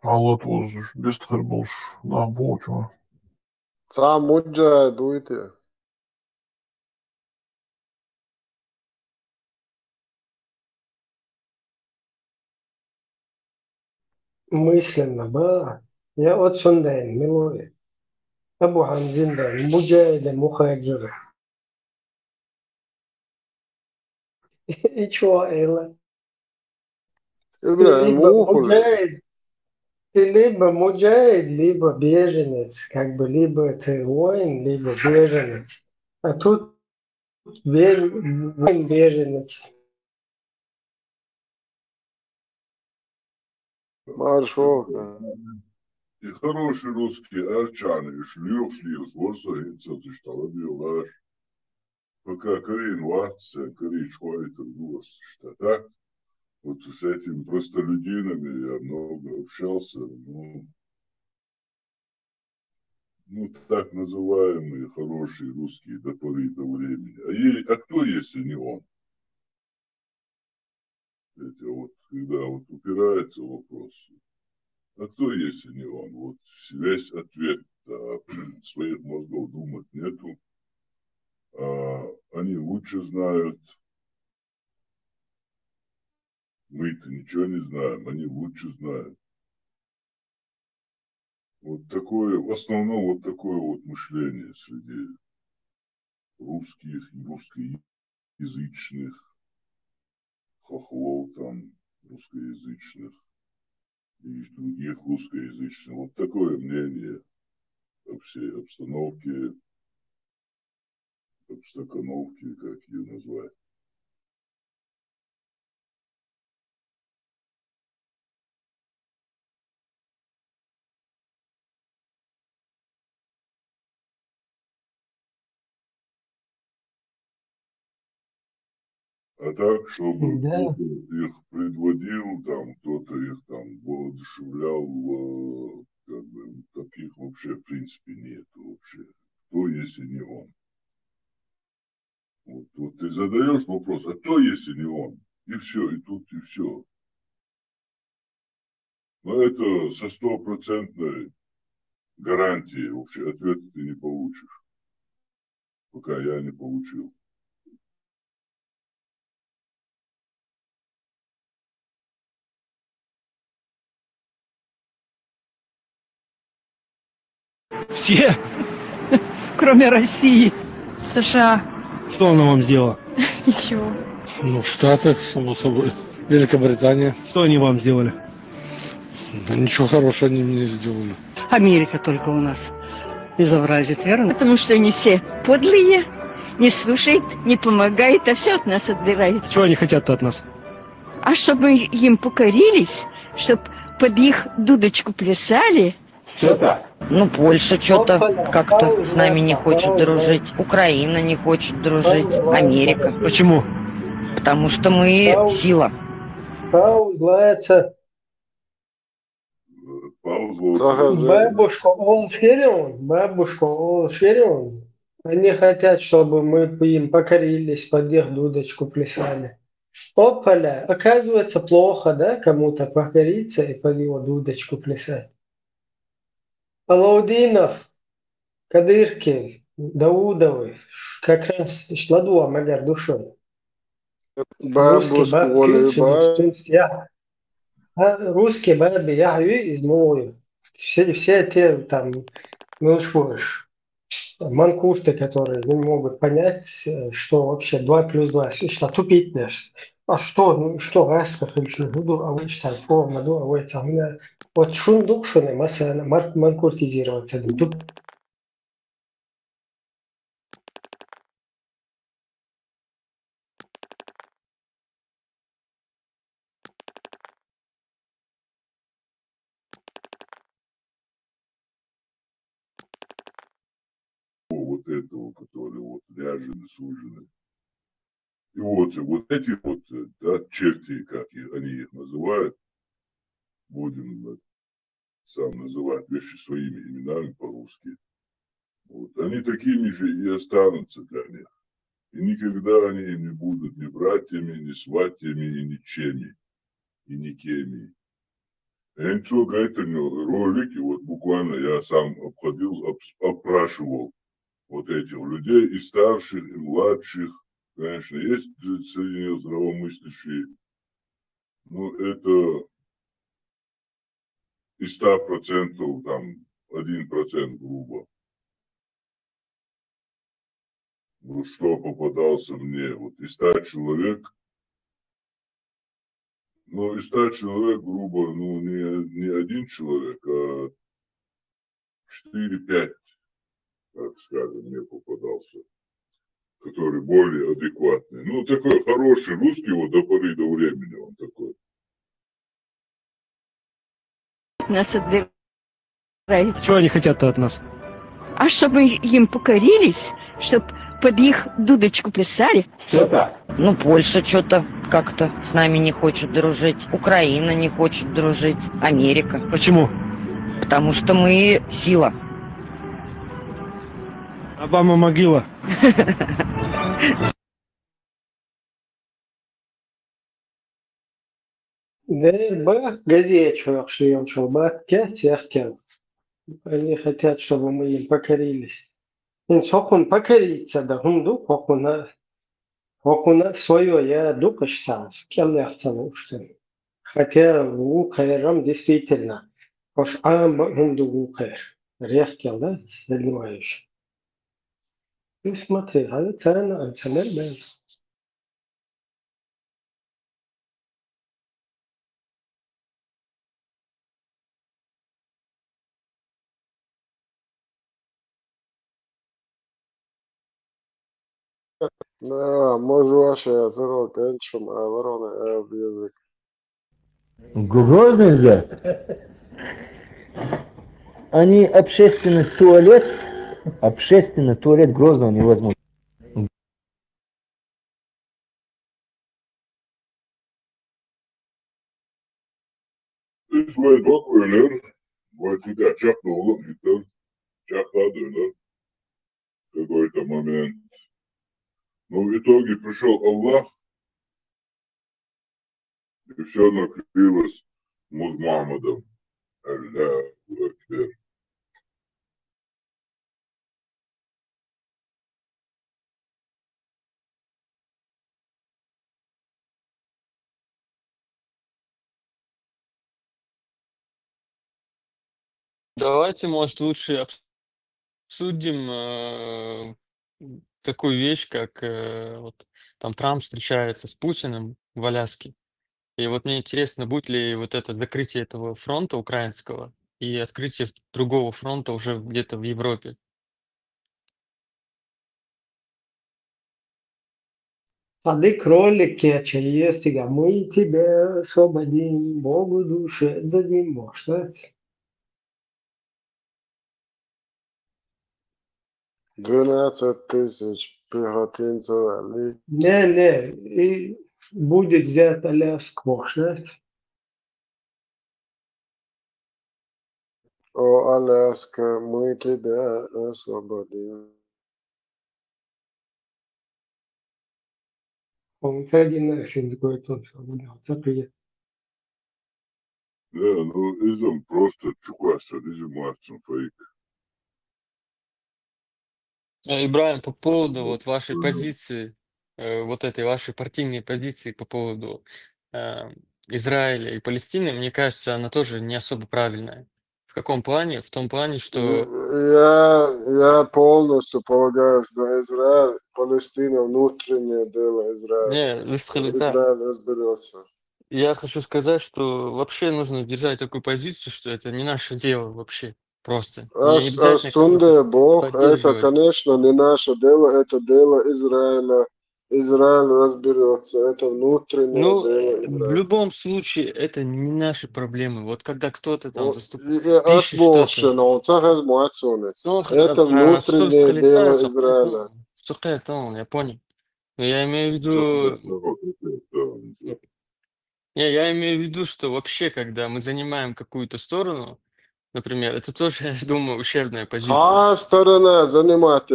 Молотоз. Bistır bulş. Na boğaça. Сам Муджа дуйте. Мысленно было. Я от Сундайн, милуя. أبو حمزين ده مجاهد مهاجر إيش هو إيلا Ибраим либо ухули. муджаид, ты либо муджаид, либо беженец, как бы либо ты воин, либо беженец. А тут воин беженец. Маршока. И хороший русский арчан, и шлюх, ворса, и цоцы шталабил, пока Карин ватся, Карин шхуает голос, что так. Вот с этими простолюдинами я много общался, ну так называемые хорошие русские до поры до времени. А кто, если не он? Это вот, когда вот упирается вопрос, а кто, если не он? Вот весь ответ своих мозгов думать нету. Они лучше знают. Мы-то ничего не знаем, они лучше знают. Вот такое, в основном вот такое вот мышление среди русских и русскоязычных хохлов там, русскоязычных и других русскоязычных. Вот такое мнение о всей обстановке, как ее назвать. А так, чтобы кто-то их предводил, там, кто-то их там воодушевлял, как бы, таких вообще в принципе нету вообще. Кто, если не он? Вот ты задаешь вопрос, а кто, если не он? И все, и тут, и все. Но это со 100% гарантией вообще ответа ты не получишь. Пока я не получил. Все, кроме России. США. Что она вам сделала? Ничего. Ну, Штаты, само собой. Великобритания. Что они вам сделали? Да ничего хорошего они мне не сделали. Америка только у нас безобразит, верно? Потому что они все подлые, не слушают, не помогают, а все от нас отбирают. Чего они хотят от нас? А чтобы им покорились, чтобы под их дудочку плясали. Все так. Ну, Польша что-то как-то с нами не хочет дружить. Украина не хочет дружить. Америка. Почему? Потому что мы сила. Паузлается. Бабушка Олшерион. Они хотят, чтобы мы им покорились, под их дудочку плясали. Опаля, оказывается, плохо, да, кому-то покориться и под его дудочку плясать. Алаудинов, Кадыркин, Даудовы, как раз шладу магар душой. Русские бабы, я из мою. Все те там, ну что ж, манкурты, которые не могут понять, что вообще 2 + 2, что тупить наш. А что, ну что, раз, а вы там форма, а вы там, вот шундук шуны, масса, манкуртизироваться. Тут Вот этого, который вот ряженый, суженый. И вот эти вот, да, черти, как они их называют, будем сам называть вещи своими именами по-русски. Вот. Они такими же и останутся для них. И никогда они им не будут ни братьями, ни сватьями, и ничеми, и никеми. Я ничего говорю, ролики, вот буквально я сам обходил, опрашивал вот этих людей, и старших, и младших. Конечно, есть среди них здравомыслящие, но это из 100% там 1% грубо. Ну что попадался мне, вот из 100 человек, ну из 100 человек, грубо, ну не один человек, а 4-5, так скажем, мне попадался, который более адекватный. Ну такой хороший русский, вот до поры до времени он такой. Нас отбирают. Чего они хотят от нас? А чтобы им покорились, чтобы под их дудочку писали. Все так. Ну, Польша что-то как-то с нами не хочет дружить. Украина не хочет дружить. Америка. Почему? Потому что мы сила. Обама могила. Они хотят, чтобы мы им покорились. Хохун покориться, да гунду хохуна свое, я дупашта, кем я что. Хотя у Кайрам действительно, уж гунду укэр, рехкел, да, занимающий. Ты смотри, а это цена, да. Да, може ваше зеро пенчум, а вороны в язык. Грозный же. Они общественный туалет Грозного невозможно. Ты свой док вылер, вот тебя чахнуло, и там чахладыла в какой-то момент. Но в итоге пришел Аллах, и все накрылось Мухаммадом. Аллаху Акбар. Давайте, может, лучше обсудим такую вещь, как вот там Трамп встречается с Путиным в Аляске. И вот мне интересно, будет ли вот это закрытие этого фронта украинского и открытие другого фронта уже где-то в Европе. Сады кролики, чаестига, мы тебя освободим, Богу душе дадим, может. 12 тысяч пехотинцев Али. Не, и будет взят Аляску, может. О, Аляска, мы тебя освободим. Он один очень такой тот, запрет. Да, ну изом просто чукаса, изом марцем фейк. Ибраим, по поводу Вот, вот вашей позиции, вот этой вашей партийной позиции по поводу Израиля и Палестины, мне кажется, она тоже не особо правильная. В каком плане? В том плане, что... Я полностью полагаюсь на Израиль. Палестина внутреннее дело Израиля. Не, Израиль разберется. я хочу сказать, что вообще нужно держать такую позицию, что это не наше дело вообще. Просто. Не обязательно Асунде Бог, это, поддерживать. конечно, не наше дело, это дело Израиля. Израиль разберется, это внутреннее Ну, дело в Израиля. любом случае, это не наши проблемы. Вот когда кто-то там пишет Отборщина, что-то, он цахаз муацуны. Сох- Это а соль внутреннее дело схлетается, Израиля. сухая, я понял. Но я имею в виду, я имею в виду, что вообще, когда мы занимаем какую-то сторону, например, это тоже, я думаю, ущербная позиция. Та сторона занимает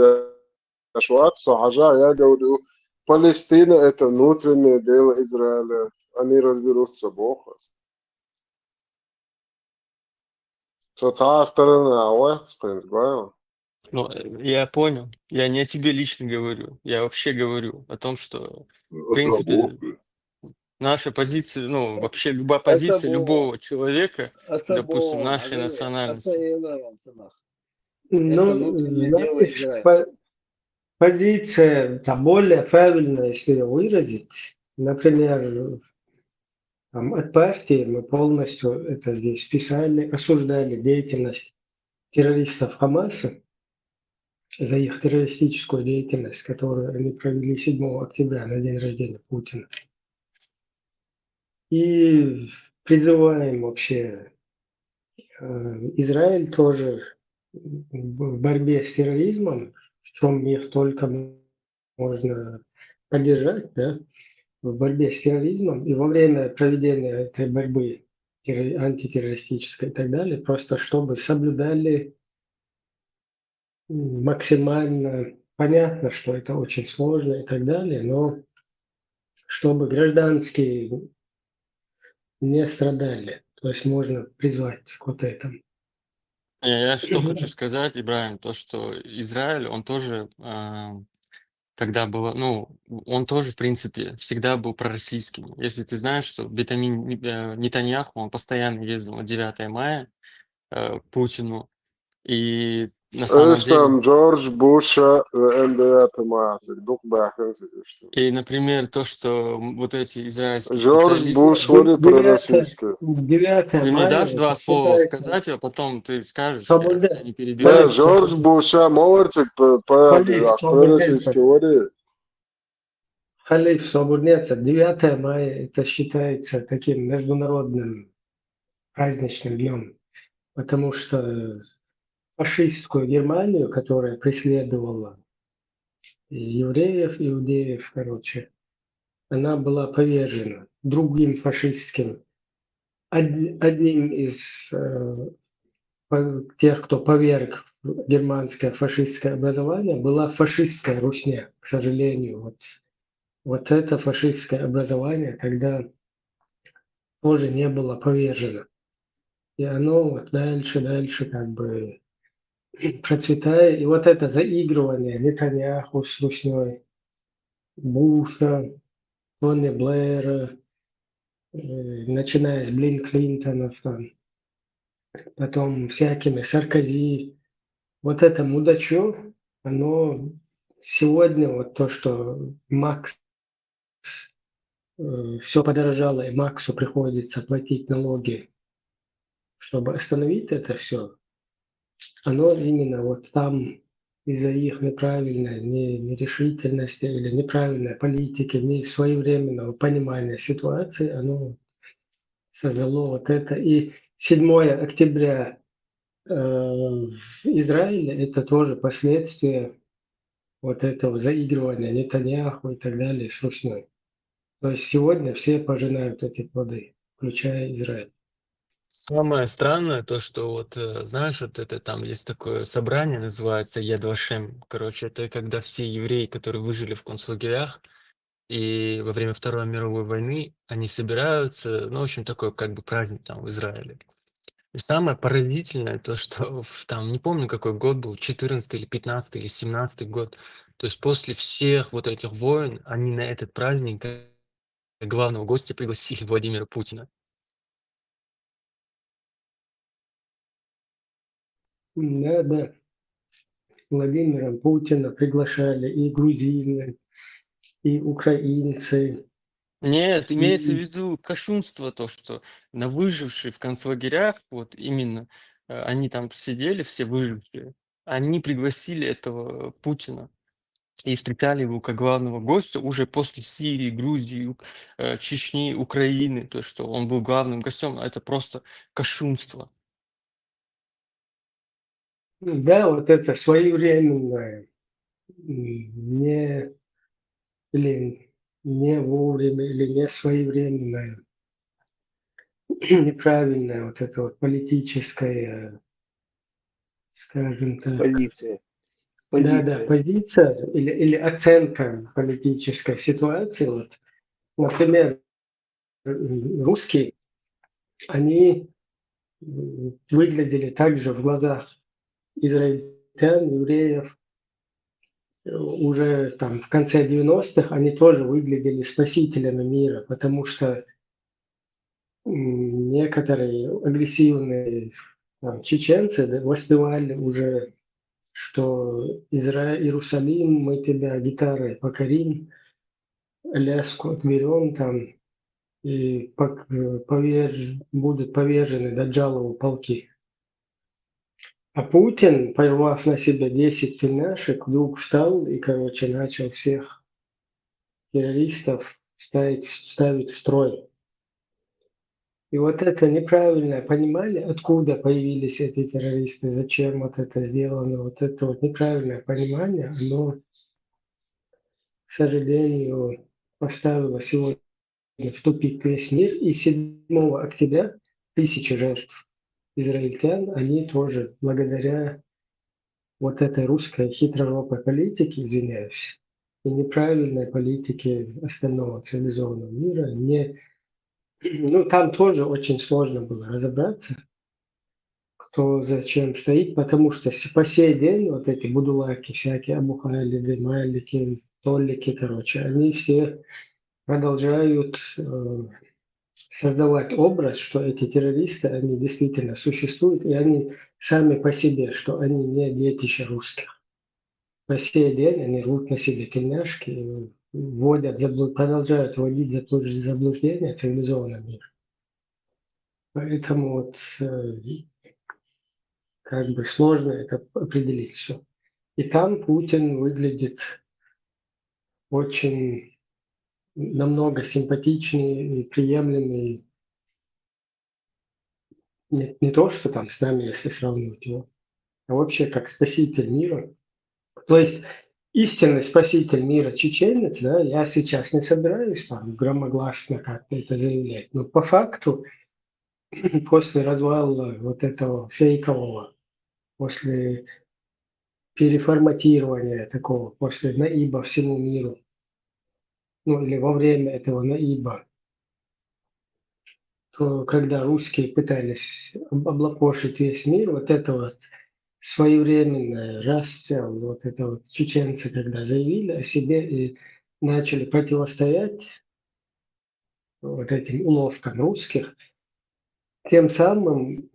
шватсо, хажа, я говорю, Палестина это внутреннее дело Израиля. Они разберутся Бог. Та сторона, понял? Ну, я понял. Я не о тебе лично говорю. Я вообще говорю о том, что, в принципе, Отработка. наша позиция, ну, вообще любая позиция любого человека, допустим, Асабо, нашей национальности. Это Ну, внутреннее дело знаешь, Израиля. позиция там, более правильная, если ее выразить. Например, там, от партии мы полностью это здесь писали, осуждали деятельность террористов Хамаса за их террористическую деятельность, которую они провели 7 октября на день рождения Путина. И призываем вообще Израиль тоже в борьбе с терроризмом, в чем их только можно поддержать, да, в борьбе с терроризмом и во время проведения этой борьбы антитеррористической и так далее, просто чтобы соблюдали максимально, понятно, что это очень сложно и так далее, но чтобы гражданские не страдали. То есть можно призвать к вот этому. Я что хочу сказать, Ибрahim, то, что Израиль, он тоже, когда было, ну, он тоже, в принципе, всегда был пророссийским. Если ты знаешь, что Беньямин Нетаньяху, он постоянно ездил на 9 мая к Путину, и на самом деле, Там Джордж Буша, НДА тематик, дух бахнется. и, например, то, что вот эти израильские Джордж специалисты, Буш вроде пророссийский. 9 ты мне мая дашь это два слова считается сказать, а потом ты скажешь, я свобода. тебя не перебиваю. Да, Джордж Буша, мовчик, Халиф, пророссийский вроде. Халиф, свободнеца. 9 мая это считается таким международным праздничным днем, потому что фашистскую Германию, которая преследовала евреев, иудеев, короче, она была повержена другим фашистским, одним из тех, кто поверг германское фашистское образование, была фашистская Русня, к сожалению. Вот это фашистское образование, когда тоже не было повержено. И оно вот дальше как бы процветая. И вот это заигрывание Нетаньяху с Русней, Буша, Тони Блэра, начиная с Клинтонов, там, потом всякими Саркози. Вот это мудачье, оно сегодня, вот то, что Макс, все подорожало, и Максу приходится платить налоги, чтобы остановить это все, оно именно вот там из-за их неправильной нерешительности или неправильной политики, не своевременного понимания ситуации, оно создало вот это. И 7 октября в Израиле это тоже последствия вот этого заигрывания Нетаньяху и так далее с Русней. То есть сегодня все пожинают эти плоды, включая Израиль. Самое странное то, что вот, знаешь, вот это там есть такое собрание, называется Яд Вашем. Короче, это когда все евреи, которые выжили в концлагерях и во время Второй мировой войны, они собираются, ну, в общем, такой как бы праздник там в Израиле. И самое поразительное то, что там, не помню, какой год был, 14 или 15 или 17 год. То есть после всех вот этих войн они на этот праздник как главного гостя пригласили Владимира Путина. Да. Владимира Путина приглашали и грузины, и украинцы. Нет, имеется в виду кощунство, то, что на выжившие в концлагерях, вот именно они там сидели, все выжившие, они пригласили этого Путина и встречали его как главного гостя уже после Сирии, Грузии, Чечни, Украины, то, что он был главным гостем, это просто кощунство. Да, вот это своевременное, не вовремя или не своевременное, неправильное вот это вот политическое скажем так. Позиция. Да, позиция или оценка политической ситуации. Вот, например, русские, они выглядели также в глазах израильтян, евреев, уже там в конце 90-х они тоже выглядели спасителями мира, потому что некоторые агрессивные там, чеченцы воспевали уже, что Иерусалим, мы тебя гитарой покорим, Аляску отберем там, и будут повержены Даджалову полки. А Путин, порвав на себя 10 тельняшек, вдруг встал и, короче, начал всех террористов ставить в строй. И вот это неправильное понимание, откуда появились эти террористы, зачем вот это сделано, вот это вот неправильное понимание, оно, к сожалению, поставило сегодня в тупик весь мир. И 7 октября 1000 жертв израильтян, они тоже благодаря вот этой русской хитрожопой политике, извиняюсь, и неправильной политике остального цивилизованного мира, там тоже очень сложно было разобраться, кто зачем стоит, потому что по сей день вот эти будулаки, всякие Абухайлиды, Малики, Толлики, короче, они все продолжают создавать образ, что эти террористы, они действительно существуют, и они сами по себе, что они не детище русских. По сей день они рвут на себе тельняшки, продолжают вводить заблуждения цивилизованного мира. Поэтому вот как бы сложно это определить все. И там Путин выглядит очень намного симпатичнее и приемлемее. Не то, что там с нами, если сравнивать его, а вообще как спаситель мира. То есть истинный спаситель мира чеченец, да, я сейчас не собираюсь там громогласно как-то это заявлять, но по факту после развала вот этого фейкового, после переформатирования такого, после наиба всему миру, или во время этого наиба, то когда русские пытались облапошить весь мир, вот это вот своевременная расцел, вот это вот чеченцы, когда заявили о себе и начали противостоять вот этим уловкам русских, тем самым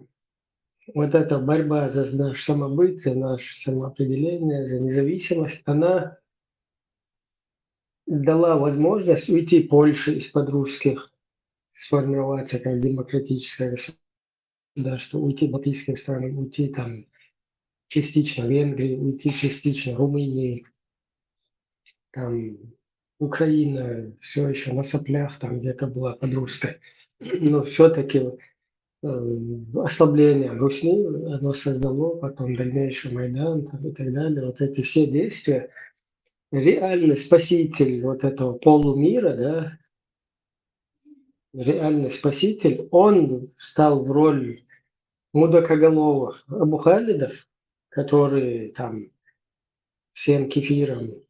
вот эта борьба за наш самобыт, за наше самоопределение, за независимость, она дала возможность уйти Польше из-под русских, сформироваться как демократическое государство, уйти балтийским странам, уйти там частично Венгрии, уйти частично Румынии, там Украина все еще на соплях, там где-то была под русской. Но все-таки ослабление Русни, оно создало потом дальнейший Майдан там, и так далее. Вот эти все действия. Реальный спаситель вот этого полумира, да, реальный спаситель, он встал в роль мудакоголовых абухалидов, которые там всем кефиром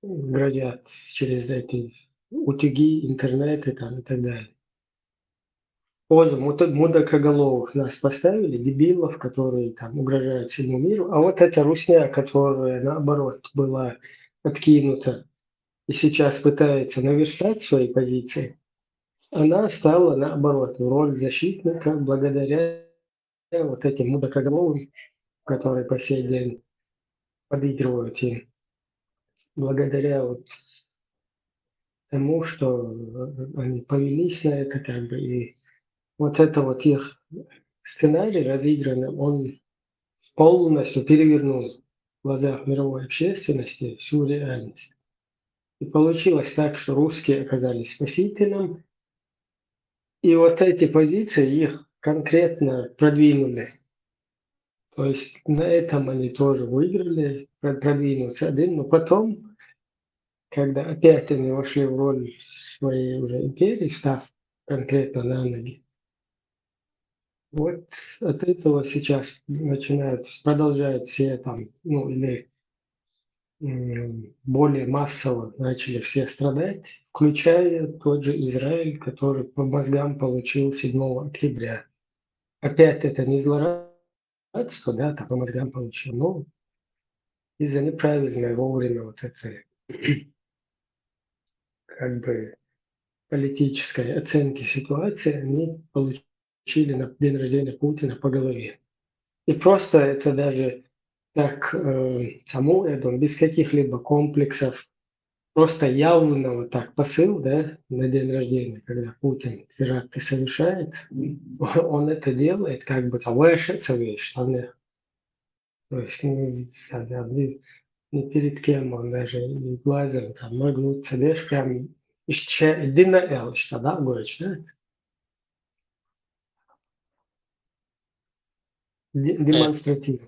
грозят через эти утюги, интернеты там, и так далее. Позу мудакоголовых нас поставили, дебилов, которые там угрожают всему миру. А вот эта русня, которая наоборот была откинута и сейчас пытается наверстать свои позиции, она стала наоборот в роль защитника благодаря вот этим мудакоголовым, которые по сей день подыгрывают им. Благодаря вот тому, что они повелись на это, как бы, и вот это вот их сценарий разыгранный, он полностью перевернул в глазах мировой общественности всю реальность. И получилось так, что русские оказались спасителем, и вот эти позиции их конкретно продвинули. То есть на этом они тоже выиграли, продвинулся один, но потом, когда опять они вошли в роль своей уже империи, став конкретно на ноги, Вот от этого сейчас продолжают все там, ну или более массово начали все страдать, включая тот же Израиль, который по мозгам получил 7 октября. Опять это не злорадство, да, так по мозгам получил, но из-за неправильной вовремя вот этой как бы политической оценки ситуации они получили на день рождения Путина по голове. И просто это даже так саму эту, без каких-либо комплексов, просто явно вот так посыл, да, на день рождения, когда Путин теракты совершает, он это делает как бы штаны. То есть ни перед кем он даже и глазом там моргнуть, видишь, прям иди на Эл, что, да, говоришь, да? Э, Демонстративно.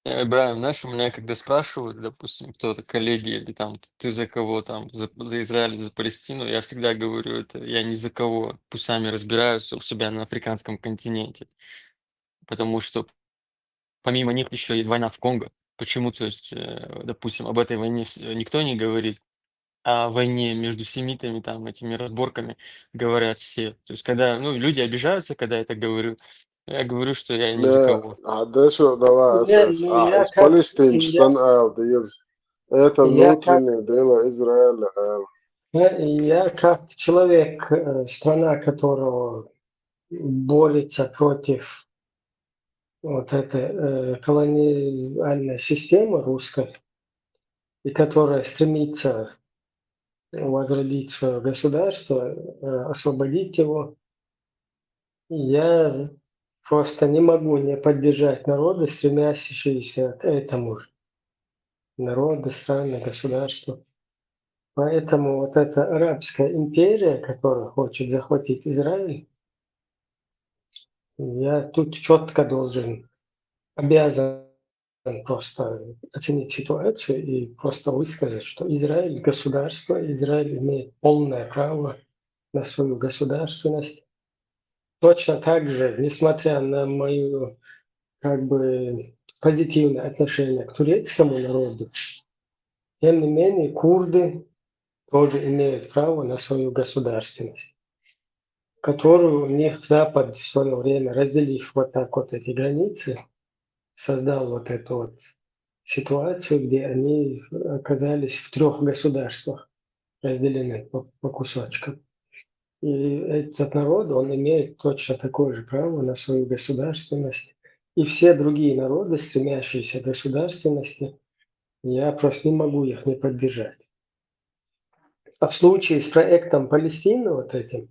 Брайан, знаешь, у меня когда спрашивают, допустим, кто-то, коллеги, или там, ты за кого там, за Израиль, за Палестину, я всегда говорю, это я ни за кого, пусть сами разбираются у себя на африканском континенте, потому что помимо них еще есть война в Конго. Почему, то есть, допустим, об этой войне никто не говорит, а о войне между семитами, там, этими разборками говорят все. То есть, когда, ну, люди обижаются, когда я это говорю, я говорю, что я ни за кого. عداش دواء أساس Я из Палестины я, это я как внутреннее дело Израиля. я как человек, страна которого борется против вот этой колониальной системы русской, и которая стремится возродить свое государство, освободить его, я просто не могу не поддержать народы, стремящиеся к этому же. Народы, страны, государства. Поэтому вот эта арабская империя, которая хочет захватить Израиль, я тут четко обязан просто оценить ситуацию и просто высказать, что Израиль государство, Израиль имеет полное право на свою государственность. Точно так же, несмотря на мое как бы позитивное отношение к турецкому народу, тем не менее курды тоже имеют право на свою государственность, которую у них Запад в свое время, разделив вот так вот эти границы, создал вот эту вот ситуацию, где они оказались в 3 государствах, разделены по кусочкам. И этот народ, он имеет точно такое же право на свою государственность. И все другие народы, стремящиеся к государственности, я просто не могу их не поддержать. А в случае с проектом Палестины вот этим,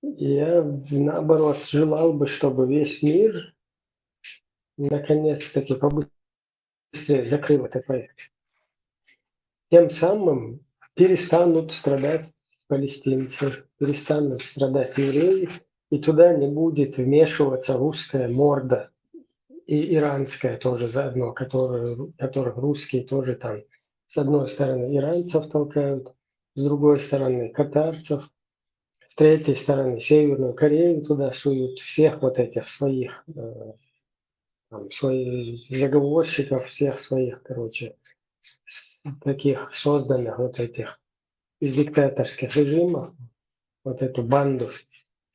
я наоборот желал бы, чтобы весь мир наконец-таки побыстрее закрыл этот проект. Тем самым перестанут страдать палестинцы, перестанут страдать евреи, и туда не будет вмешиваться русская морда и иранская тоже заодно, которых русские тоже там с одной стороны иранцев толкают, с другой стороны катарцев, с третьей стороны Северную Корею туда суют, всех вот этих своих заговорщиков, всех своих, короче, таких созданных вот этих из диктаторских режимов, вот эту банду,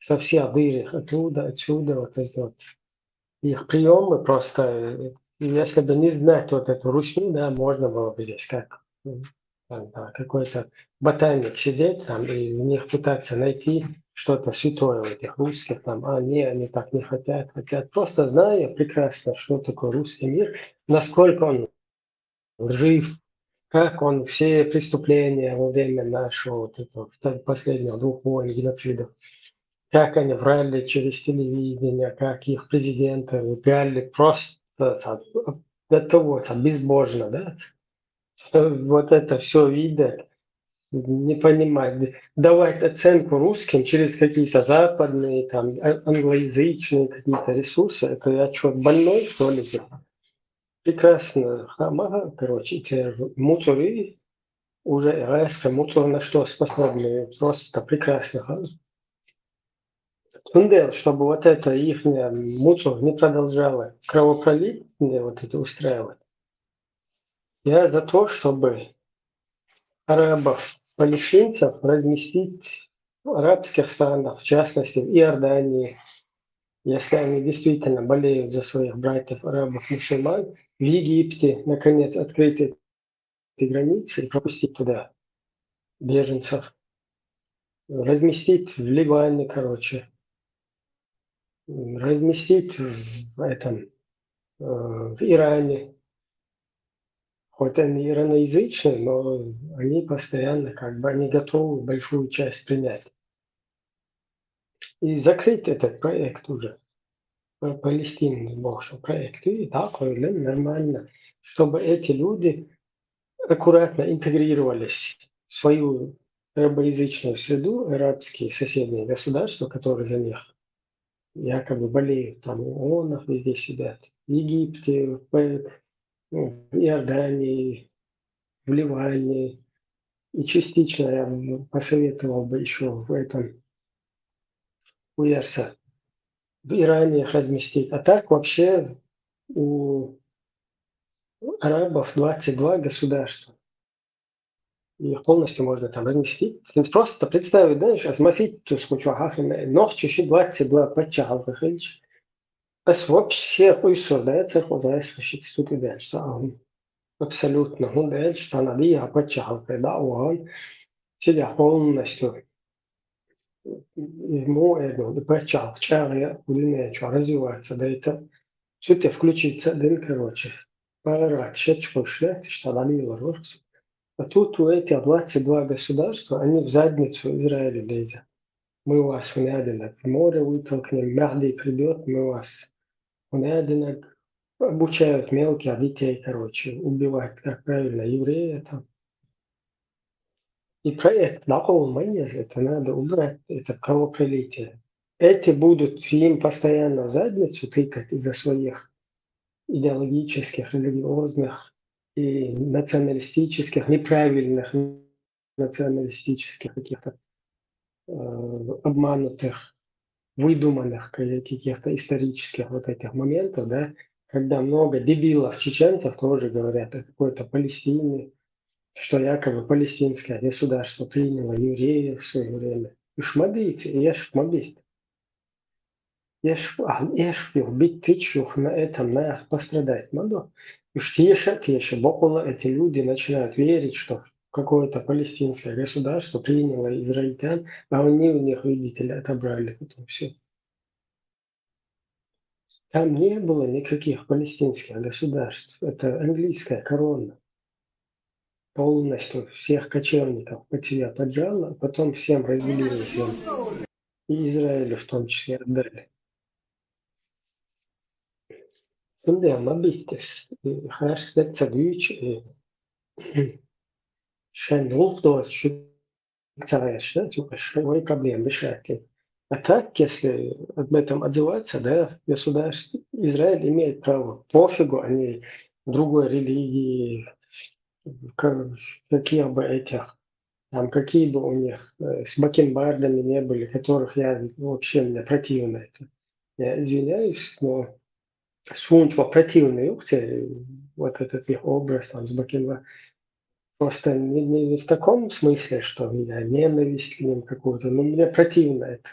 совсем их оттуда, отсюда, вот эти вот их приемы просто, если бы не знать вот эту русню, да, можно было бы здесь как какой-то ботаник сидеть там и в них пытаться найти что-то святое в этих русских, там, они так не хотят, просто зная прекрасно, что такое русский мир, насколько он лжив, как он все преступления во время нашего вот этого последнего 2 войн, геноцидов, как они врали через телевидение, как их президенты лгали просто до того безбожно, да? Вот это все видно, не понимать, давать оценку русским через какие-то западные, там, англоязычные какие-то ресурсы, это я что, больной, что ли? Прекрасно, короче, эти мусоры уже резко, мусор на что способны, просто прекрасно. Тундел, чтобы вот это их мучило, не продолжало кровопролитие вот это устраивать. Я за то, чтобы арабов, палестинцев разместить в арабских странах, в частности в Иордании, если они действительно болеют за своих братьев арабов-мусульман, в Египте, наконец, открыть эти границы и пропустить туда беженцев, разместить в Ливане, короче, разместить в этом, в Иране. Хоть они ираноязычные, но они постоянно они готовы большую часть принять. И закрыть этот проект уже. Палестинный бог проект. И так нормально, чтобы эти люди аккуратно интегрировались в свою арабоязычную среду, арабские соседние государства, которые за них якобы болеют, там в ООНах везде сидят, в Египте, в Иордании, в Ливане. И частично я посоветовал бы еще в этом УЕРСа в Иране их разместить. А так вообще у арабов 22 государства. Их полностью можно там разместить. Просто представить, знаешь, разместить тут скучу ахахина, ночью еще 22 пачал выходишь. Ас вообще хуйсо, да, церковь заискащить тут и дальше. Абсолютно. Ну, дальше, что надо я пачал, да, он себя полностью ему пачал, чары, что развивается, да это все это включиться, да, короче, поорать, щечку шлять, что надо белорусу. А тут у этих 22 государства, они в задницу Израиля лезут. Мы вас в море вытолкнем, Махди придет, мы вас обучают мелких детей, короче, убивать, как правильно, еврея там. И проект Лахол Майнез, это надо убрать, это кровопролитие. Эти будут им постоянно в задницу тыкать из-за своих идеологических, религиозных и националистических, неправильных националистических каких-то обманутых, выдуманных каких-то исторических вот этих моментов, да, когда много дебилов чеченцев тоже говорят о какой-то Палестине, что якобы палестинское государство приняло евреев в свое время. И шмадите, и я шмабит. Я пил, бить тычух на этом, на пострадать. Надо. И тише, около эти люди начинают верить, что какое-то палестинское государство приняло израильтян, а они у них, видите ли, отобрали потом все. Там не было никаких палестинских государств. Это английская корона. Полностью всех кочевников под себя поджала, а потом всем разделилась им. И Израилю в том числе отдали. Funderar man bittes här sätter vi шанул то, что свои проблемы решать. А так, если об этом отзываться, да, государство Израиль имеет право. Пофигу, они другой религии, какие бы этих, там, какие бы у них с бакенбардами не были, которых я вообще мне противно это. Я извиняюсь, но сунуть во противные ухте, вот этот их образ там с бакенбардом. Просто не в таком смысле, что я ненависть к ним какую-то, но мне противно это.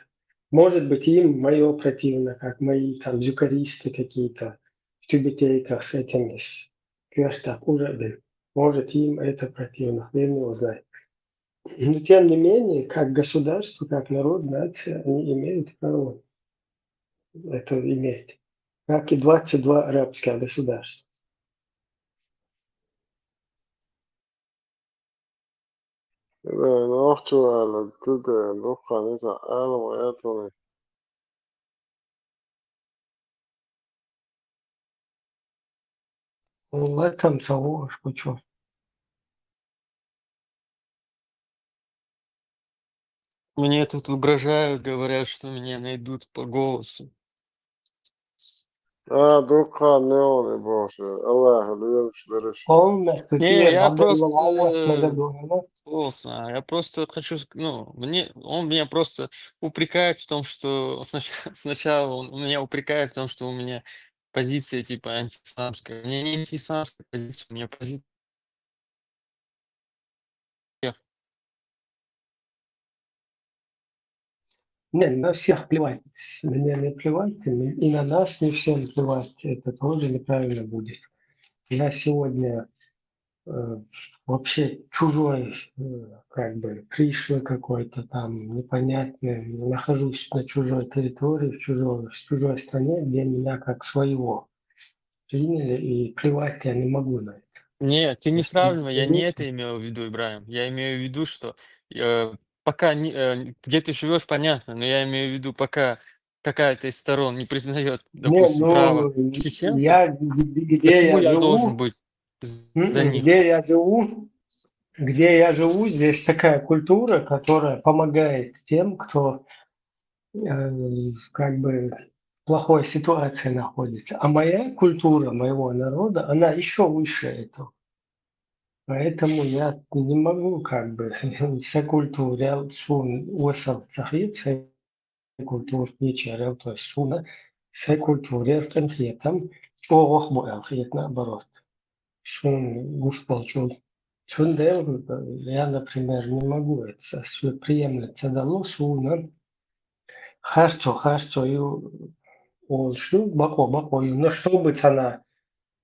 Может быть, им мое противно, как мои там зюкаристы какие-то в тюбетейках с этим кверштак уже был. Может, им это противно, я не узнаю. Но тем не менее, как государство, как народ, нация, они имеют право это иметь. Как и 22 арабских государства. نوحشو على كده نوح نسا أنا وياتوني В этом того, что. Мне тут угрожают, говорят, что меня найдут по голосу. Дукан не он и больше. Аллах, любишь, дырыш. Полностью ты Не, я забыл, просто я просто хочу, ну, он меня просто упрекает в том, что сначала он меня упрекает в том, что у меня позиция типа антиисламская. У меня не антиисламская позиция, у меня позиция. Не, на всех плевать. Мне не плевать, и на нас не всем плевать. Это тоже неправильно будет. Я сегодня вообще чужой, как бы, пришлый какой-то там, непонятный, нахожусь на чужой территории, в чужой стране, где меня как своего приняли, и плевать я не могу на это. Нет, ты не Если сравнивай, я не берут, это имел в виду, Ибраим. Я имею в виду, что пока где ты живешь, понятно, но я имею в виду, пока какая-то из сторон не признает, не, допустим, право ну, чеченцев, я, где почему я я должен живу, быть за них? где я живу, здесь такая культура, которая помогает тем, кто как бы в плохой ситуации находится. А моя культура моего народа, она еще выше этого. Поэтому я не могу как бы секультурел сун усал цахит, секультур вечерел, то есть суна, секультурел конфетам, ох буэлхит наоборот. Сун уж получил. Сундел, я, например, не могу это приемлется дало суна. Харчо, oluştu. Bak o yunna что бы цана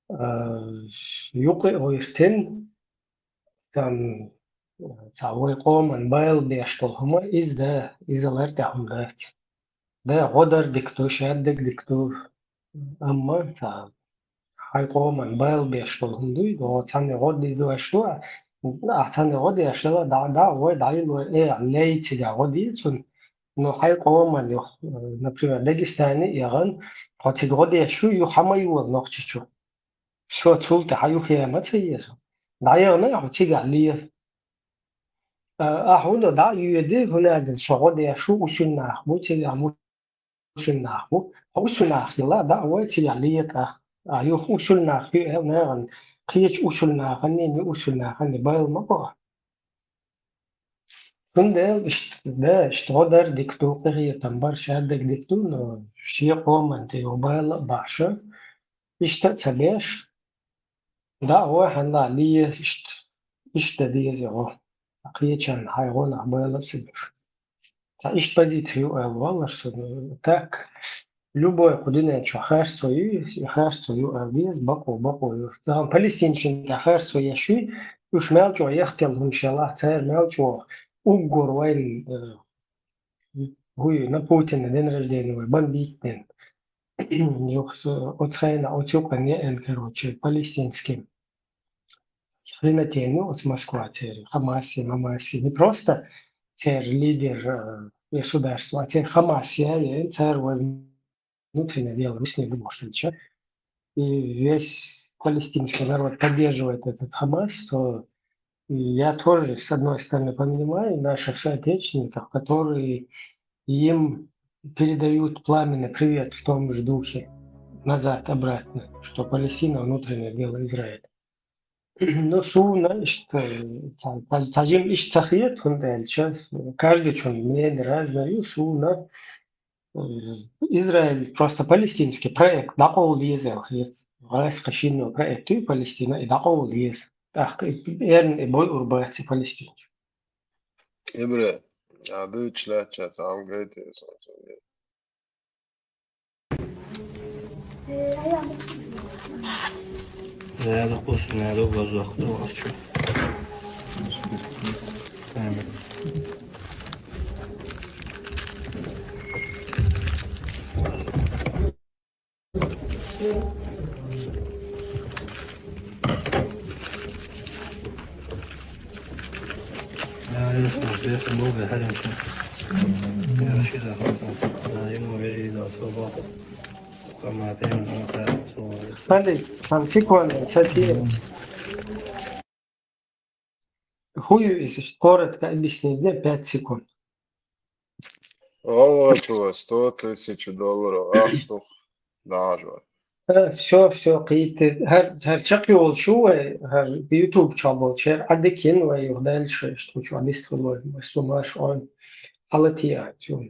юқи ойртен там цавой коман байл дештолхума изалар дахумдат. Да годар дикту шаддик дикту амма та хай коман байл дештолхумду до цане годи до аштуа цане годи аштала да ой дайло лейти да годи цун но хай коман например Дагестане иран хоть годи ашу ю хамаю нохчичу شو تقول تحيو فيها ما تسيسو دعيا ما يحوتي عليه أحونا دعيو يدي هنا دن شغل يشو وشنا موتي عمو شنا مو أو شنا خلا دعوة تي عليه تأخ أيو خو شنا خي نعم خيش وشنا خني مي وشنا خني بايل ما بقى كن ده اشتغل دكتور قرية تنبر شهادة دكتور شيء قوم أنت وبايل بعشر اشتغل Da هو حنا ليه إشت ديزي هو قيتشان حيوان عمال سبب إشت позицию والله что так любое кудине херсою авиз баку там палестинчин херсою яши уж мелчо яхтел иншаллах царь мелчо угор вайн гуй на Путина день рождения бомбитен отцайна отюканье короче палестинским Хренатеню с Москва, Хамаси, Мамаси. Не просто лидер государства, а Хамаси, внутреннее дело, Русь не думал, что ничего. И весь палестинский народ поддерживает этот Хамас, то я тоже, с одной стороны, понимаю наших соотечественников, которые им передают пламенный привет в том же духе, назад, обратно, что Палестина – внутреннее дело Израиля. Ну, суна, что тажим иш цахиет хундел, сейчас каждый что мнение разное, суна. Израиль просто палестинский проект, дакол езел, раз кашинный проект, и Палестина, и дакол ез. Так, эрн бой урбати Палестин. Ibre, du çlet am gayte هذا قوسنا هذا وزاق وعشو تمام لا يسمع بيت الموضع هذا يا شيخ لا يوم يريد صباح كما تم Смотри, там секунду, сейчас хую, если коротко объяснить, где 5 секунд. Allah çuva $100,000 Ах, что даже. все قيت هر يول شو هر بيوتيوب شابل شير عدكين ويغدال شو عديست خلوه بس ماش on حالتي شو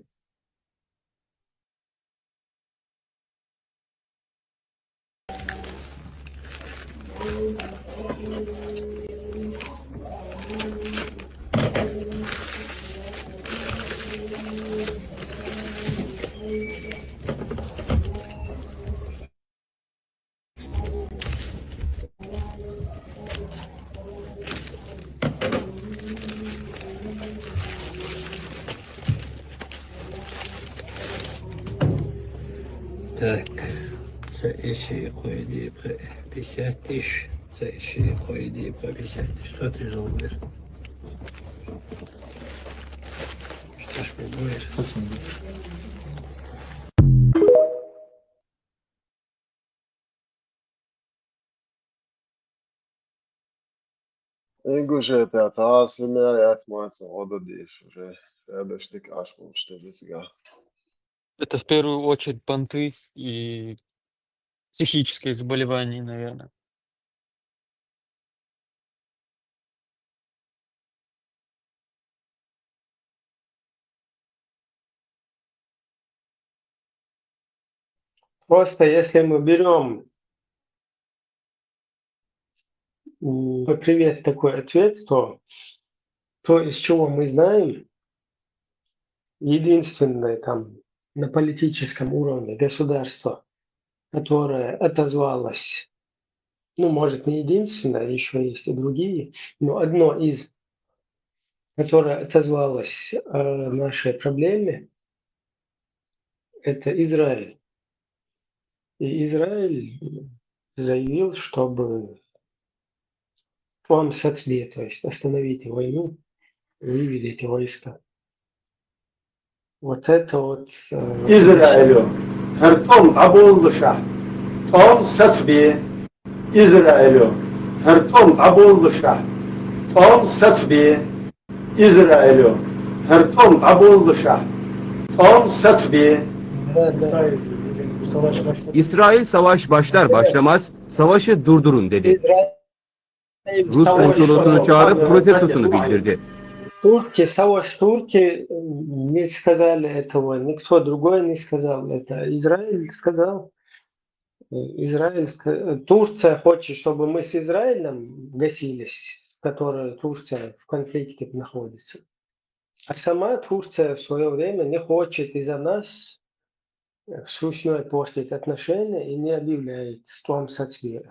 Так, це ще ходить по 50 тисяч, це ще ходить по 50 тисяч. Що ти зробиш? Що ж побоїш? Ingushe der Tase mehr erstmal so oder dich уже следующий ашмун что здесь га. Это в первую очередь понты и психические заболевания, наверное. Просто если мы берем привет такой ответ, то из чего мы знаем, единственное там на политическом уровне государство, которое отозвалось, ну, может, не единственное, еще есть и другие, но одно из, которое отозвалось о нашей проблеме, это Израиль. И Израиль заявил, чтобы вам сацбе, то есть остановите войну, выведите войска. Вот это вот... Израилю. Хартом абуллыша. Том сацбе. Израилю. Хартом абуллыша. Том сацбе. Израилю. Хартом абуллыша. Tom sацбе. İsrail savaş başlar başlamaz savaşı durdurun dedi. Rus konsolosunu çağırıp protestosunu bildirdi. Турки не сказали этого, никто другой не сказал это. Израиль сказал. Турция хочет, чтобы мы с Израилем гасились, которая Турция в конфликте находится. А сама Турция в свое время не хочет из-за нас с Русью портить отношения и не объявляет Том сацбе.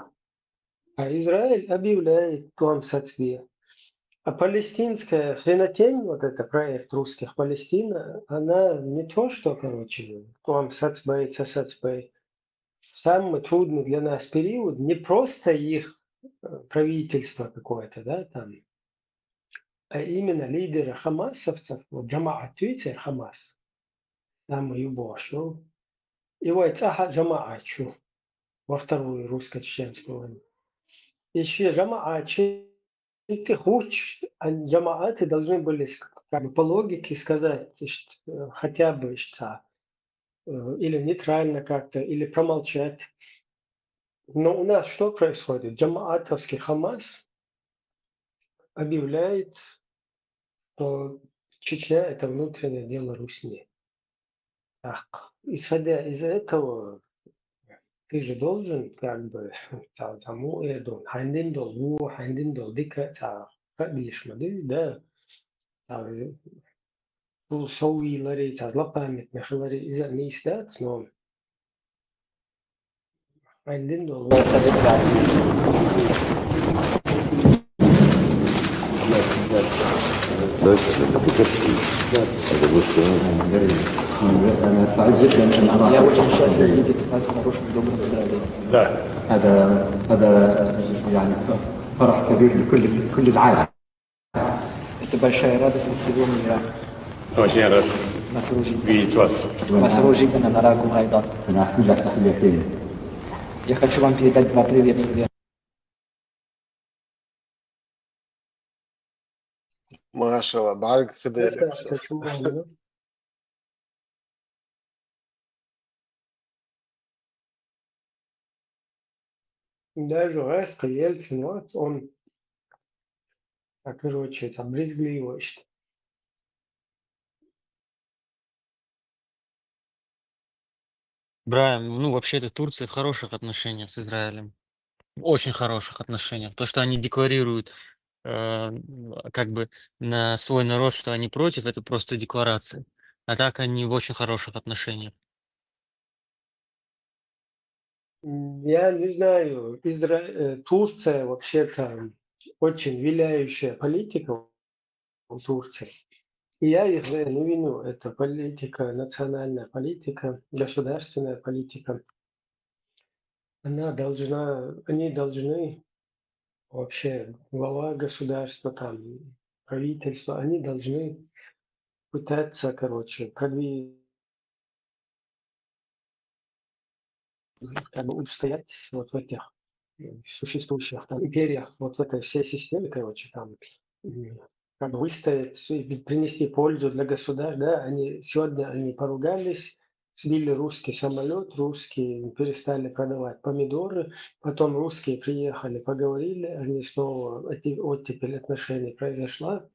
А Израиль объявляет Том сацбе. А палестинская хренотень, вот это проект русских Палестина, она не то, что, Том сацбе, сацбе. Самый трудный для нас период не просто их правительство какое-то, да, там, а именно лидеры хамасовцев, вот Джамаат Твитер Хамас, самый юбошу, его это Джамаачу во вторую русско-чеченскую войну. Еще Джамаачи, ты хочешь, а Джамааты должны были как бы по логике сказать, что, хотя бы что, или нейтрально как-то, или промолчать. Но у нас что происходит? Джамаатовский Хамас объявляет, что Чечня – это внутреннее дело Русни. Так, исходя из этого, ты же должен как бы тому эдон хандин дол ву хандин дол дика та кадиш мады да бул соуилари та злопамят нахалари из не истат, но хандин дол أنا سعيد جدا أن أرى. Я очень счастлив видеть вас в хорошем добром здравии. Да. هذا يعني فرح كبير لكل العالم. Это большая радость для всего мира. Очень рад. Видеть вас. مسرور جدا أن أراكم أيضا. أنا أحمل لك تحياتين. Я хочу вам передать два приветствия. Машалла, барик фидели. Даже раз Ельцин, вот он, короче, там брезгливость. Брайан, ну вообще-то Турция в хороших отношениях с Израилем. Очень хороших отношениях. То, что они декларируют как бы на свой народ, что они против, это просто декларация. А так они в очень хороших отношениях. Я не знаю, Турция вообще-то очень виляющая политика у Турции. И я их за это не виню. Это политика, национальная политика, государственная политика. Они должны вообще, глава государства, там, правительство, они должны пытаться, продвинуть, как бы устоять вот в этих существующих там империях, вот в этой всей системе, там, как бы выстоять и принести пользу для государства. Да, сегодня они поругались, сбили русский самолет, русские перестали продавать помидоры, потом русские приехали, поговорили, они снова, оттепель отношений произошла.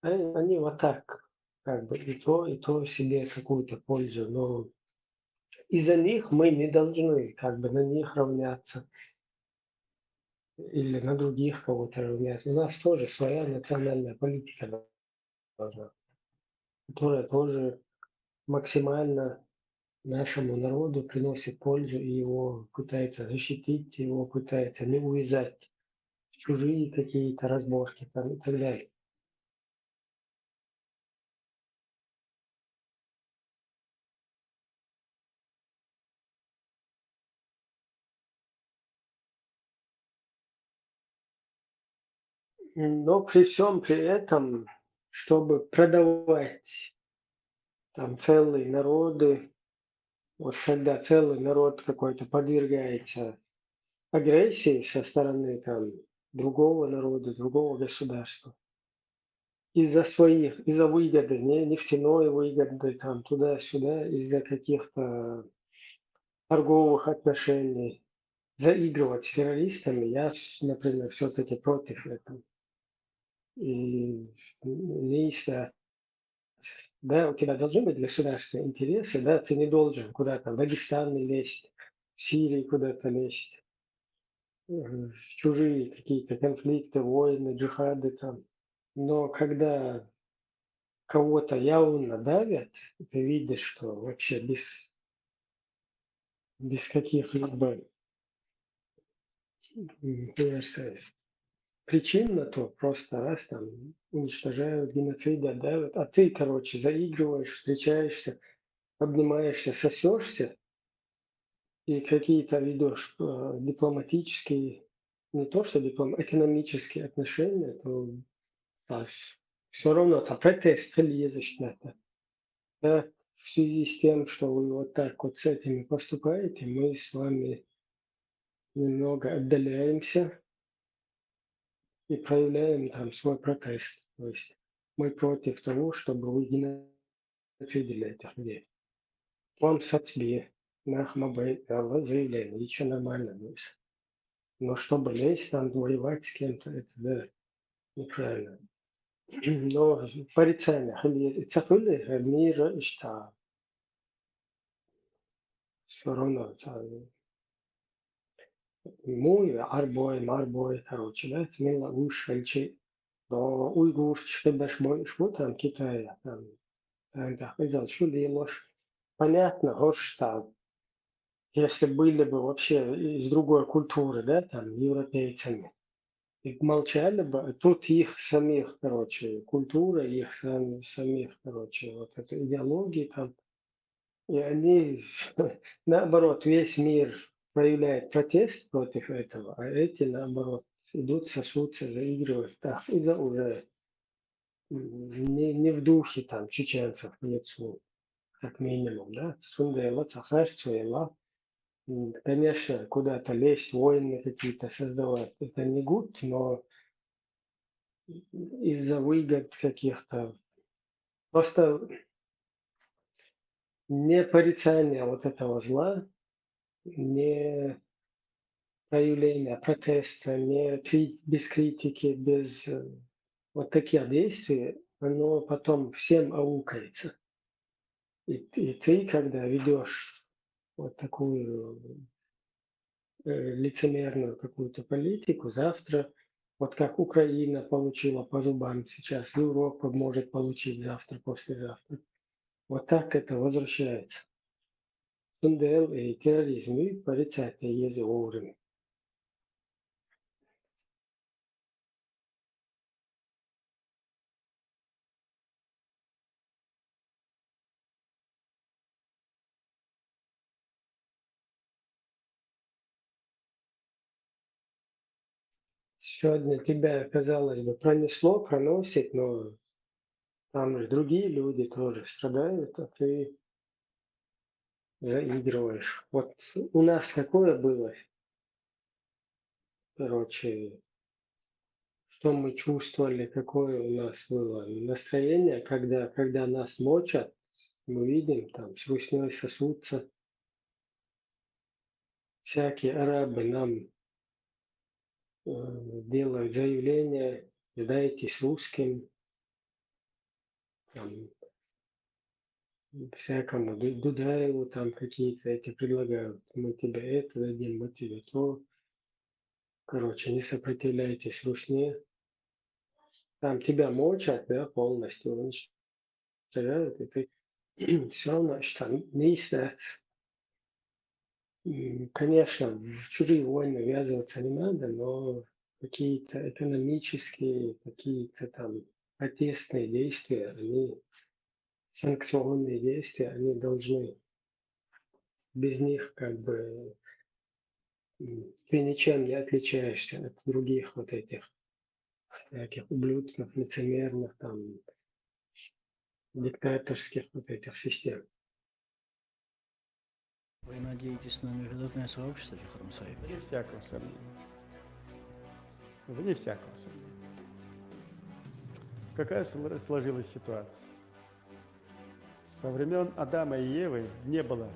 Они вот так, как бы и то себе какую-то пользу, но из-за них мы не должны как бы на них равняться или на других кого-то равняться. У нас тоже своя национальная политика должна, которая тоже максимально нашему народу приносит пользу и его пытается защитить, его пытается не увязать в чужие какие-то разборки там, и так далее. Но при всем при этом, чтобы продавать там целые народы, вот когда целый народ какой-то подвергается агрессии со стороны там, другого народа, другого государства, из-за выгоды, не нефтяной выгоды, там туда-сюда, из-за каких-то торговых отношений, заигрывать с террористами, я, например, все-таки против этого. И не да, у тебя должны быть государственные интересы, да, ты не должен куда-то в Дагестан не лезть, в Сирии куда-то лезть, в чужие какие-то конфликты, войны, джихады там. Но когда кого-то явно давят, ты видишь, что вообще без каких-либо, кажется, причин на то, просто раз там уничтожают, геноцида давят, а ты, заигрываешь, встречаешься, обнимаешься, сосешься, и какие-то ведешь дипломатические, не то что экономические отношения, то все равно там протест лезешь на это. Да, в связи с тем, что вы вот так вот с этими поступаете, мы с вами немного отдаляемся и проявляем там свой протест. То есть мы против того, чтобы вы геноцидили этих людей. Вам сацбе, нахмабе, заявление, еще нормально будет. Но чтобы лезть там, воевать с кем-то, это да, неправильно. Но порицание, цахули, мира, что все равно, мой, марбой, да, смело ушельчи, но уйгуш, беш мой, шму там Китая, там, да, сказал, ложь. Понятно, что если были бы вообще из другой культуры, да, там, европейцами, и молчали бы, тут их самих, культура, их самих, вот эта идеология там, и они, наоборот, весь мир проявляет протест против этого, а эти, наоборот, идут, сосутся, заигрывают, так, из-за уже не в духе там чеченцев к лицу, как минимум, да, Сундела, Цахарцуела, конечно, куда-то лезть, войны какие-то создавать, это не гуд, но из-за выгод каких-то. Просто не порицание вот этого зла, не проявления протеста, без критики, без вот таких действий, оно потом всем аукается. И ты, когда ведешь вот такую лицемерную какую-то политику, завтра, вот как Украина получила по зубам сейчас, Европа может получить завтра, послезавтра. Вот так это возвращается. Сундел и терроризм, и порицательные езы вовремя. Сегодня тебя, казалось бы, пронесло, проносит, но там же другие люди тоже страдают, а ты заигрываешь. Вот у нас какое было, короче, что мы чувствовали, какое у нас было настроение, когда нас мочат, мы видим, там с русней сосутся, всякие арабы нам делают заявления, сдайтесь русским, там, всякому Дудаеву там какие-то эти предлагают, мы тебе это дадим, мы тебе то. Короче, не сопротивляйтесь русне. Там тебя мочат, да, полностью уничтожают, и ты все равно что месяц. Конечно, в чужие войны ввязываться не надо, но какие-то экономические, какие-то там протестные действия, санкционные действия, они должны, без них как бы ты ничем не отличаешься от других вот этих всяких ублюдков, лицемерных, там, диктаторских вот этих систем. Вы надеетесь на международное сообщество, Джихаром Саибович? Вне всякого сомнения. Вне всякого сомнения. Какая сложилась ситуация? Со времен Адама и Евы не было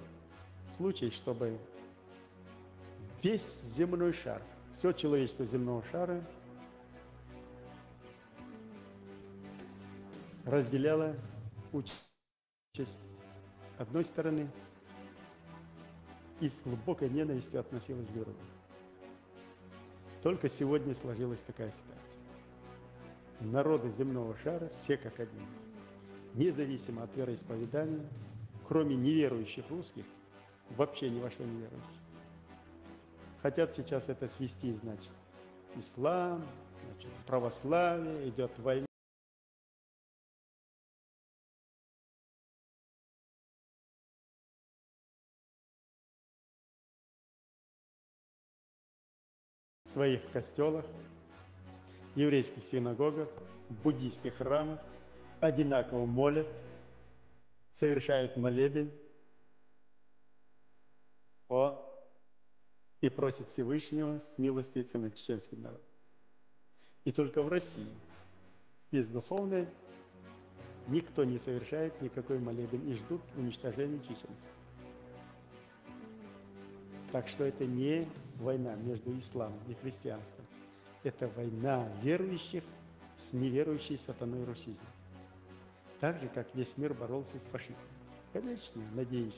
случая, чтобы весь земной шар, все человечество земного шара разделяло участь одной стороны и с глубокой ненавистью относилась к другому. Только сегодня сложилась такая ситуация. Народы земного шара, все как один, независимо от вероисповедания, кроме неверующих русских, вообще ни во что не верующих, хотят сейчас это свести, значит, ислам, значит, православие, идет война. В своих костелах, еврейских синагогах, буддийских храмах одинаково молят, совершают молебен и просят Всевышнего смилостивиться над чеченским народом. И только в России, бездуховной, никто не совершает никакой молебен и ждут уничтожения чеченцев. Так что это не война между исламом и христианством. Это война верующих с неверующей сатаной Руси. Так же, как весь мир боролся с фашизмом. Конечно, надеемся.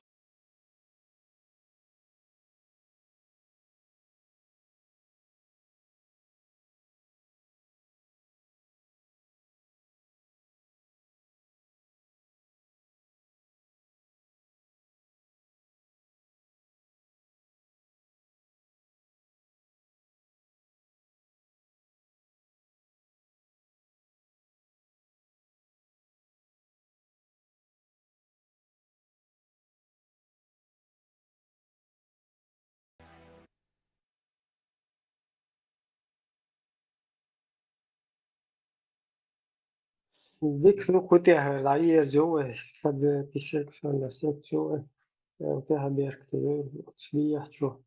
Дик, ну хотя лайер зоe, сад писек на секцию, хотя берг ты слия что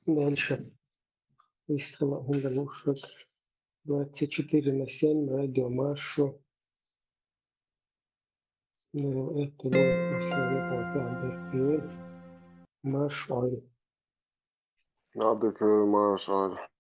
дальше выстрела гундалушек 24/7 радиомаршу, это посоветовал берг марш ой. يعطيك ما شاء الله.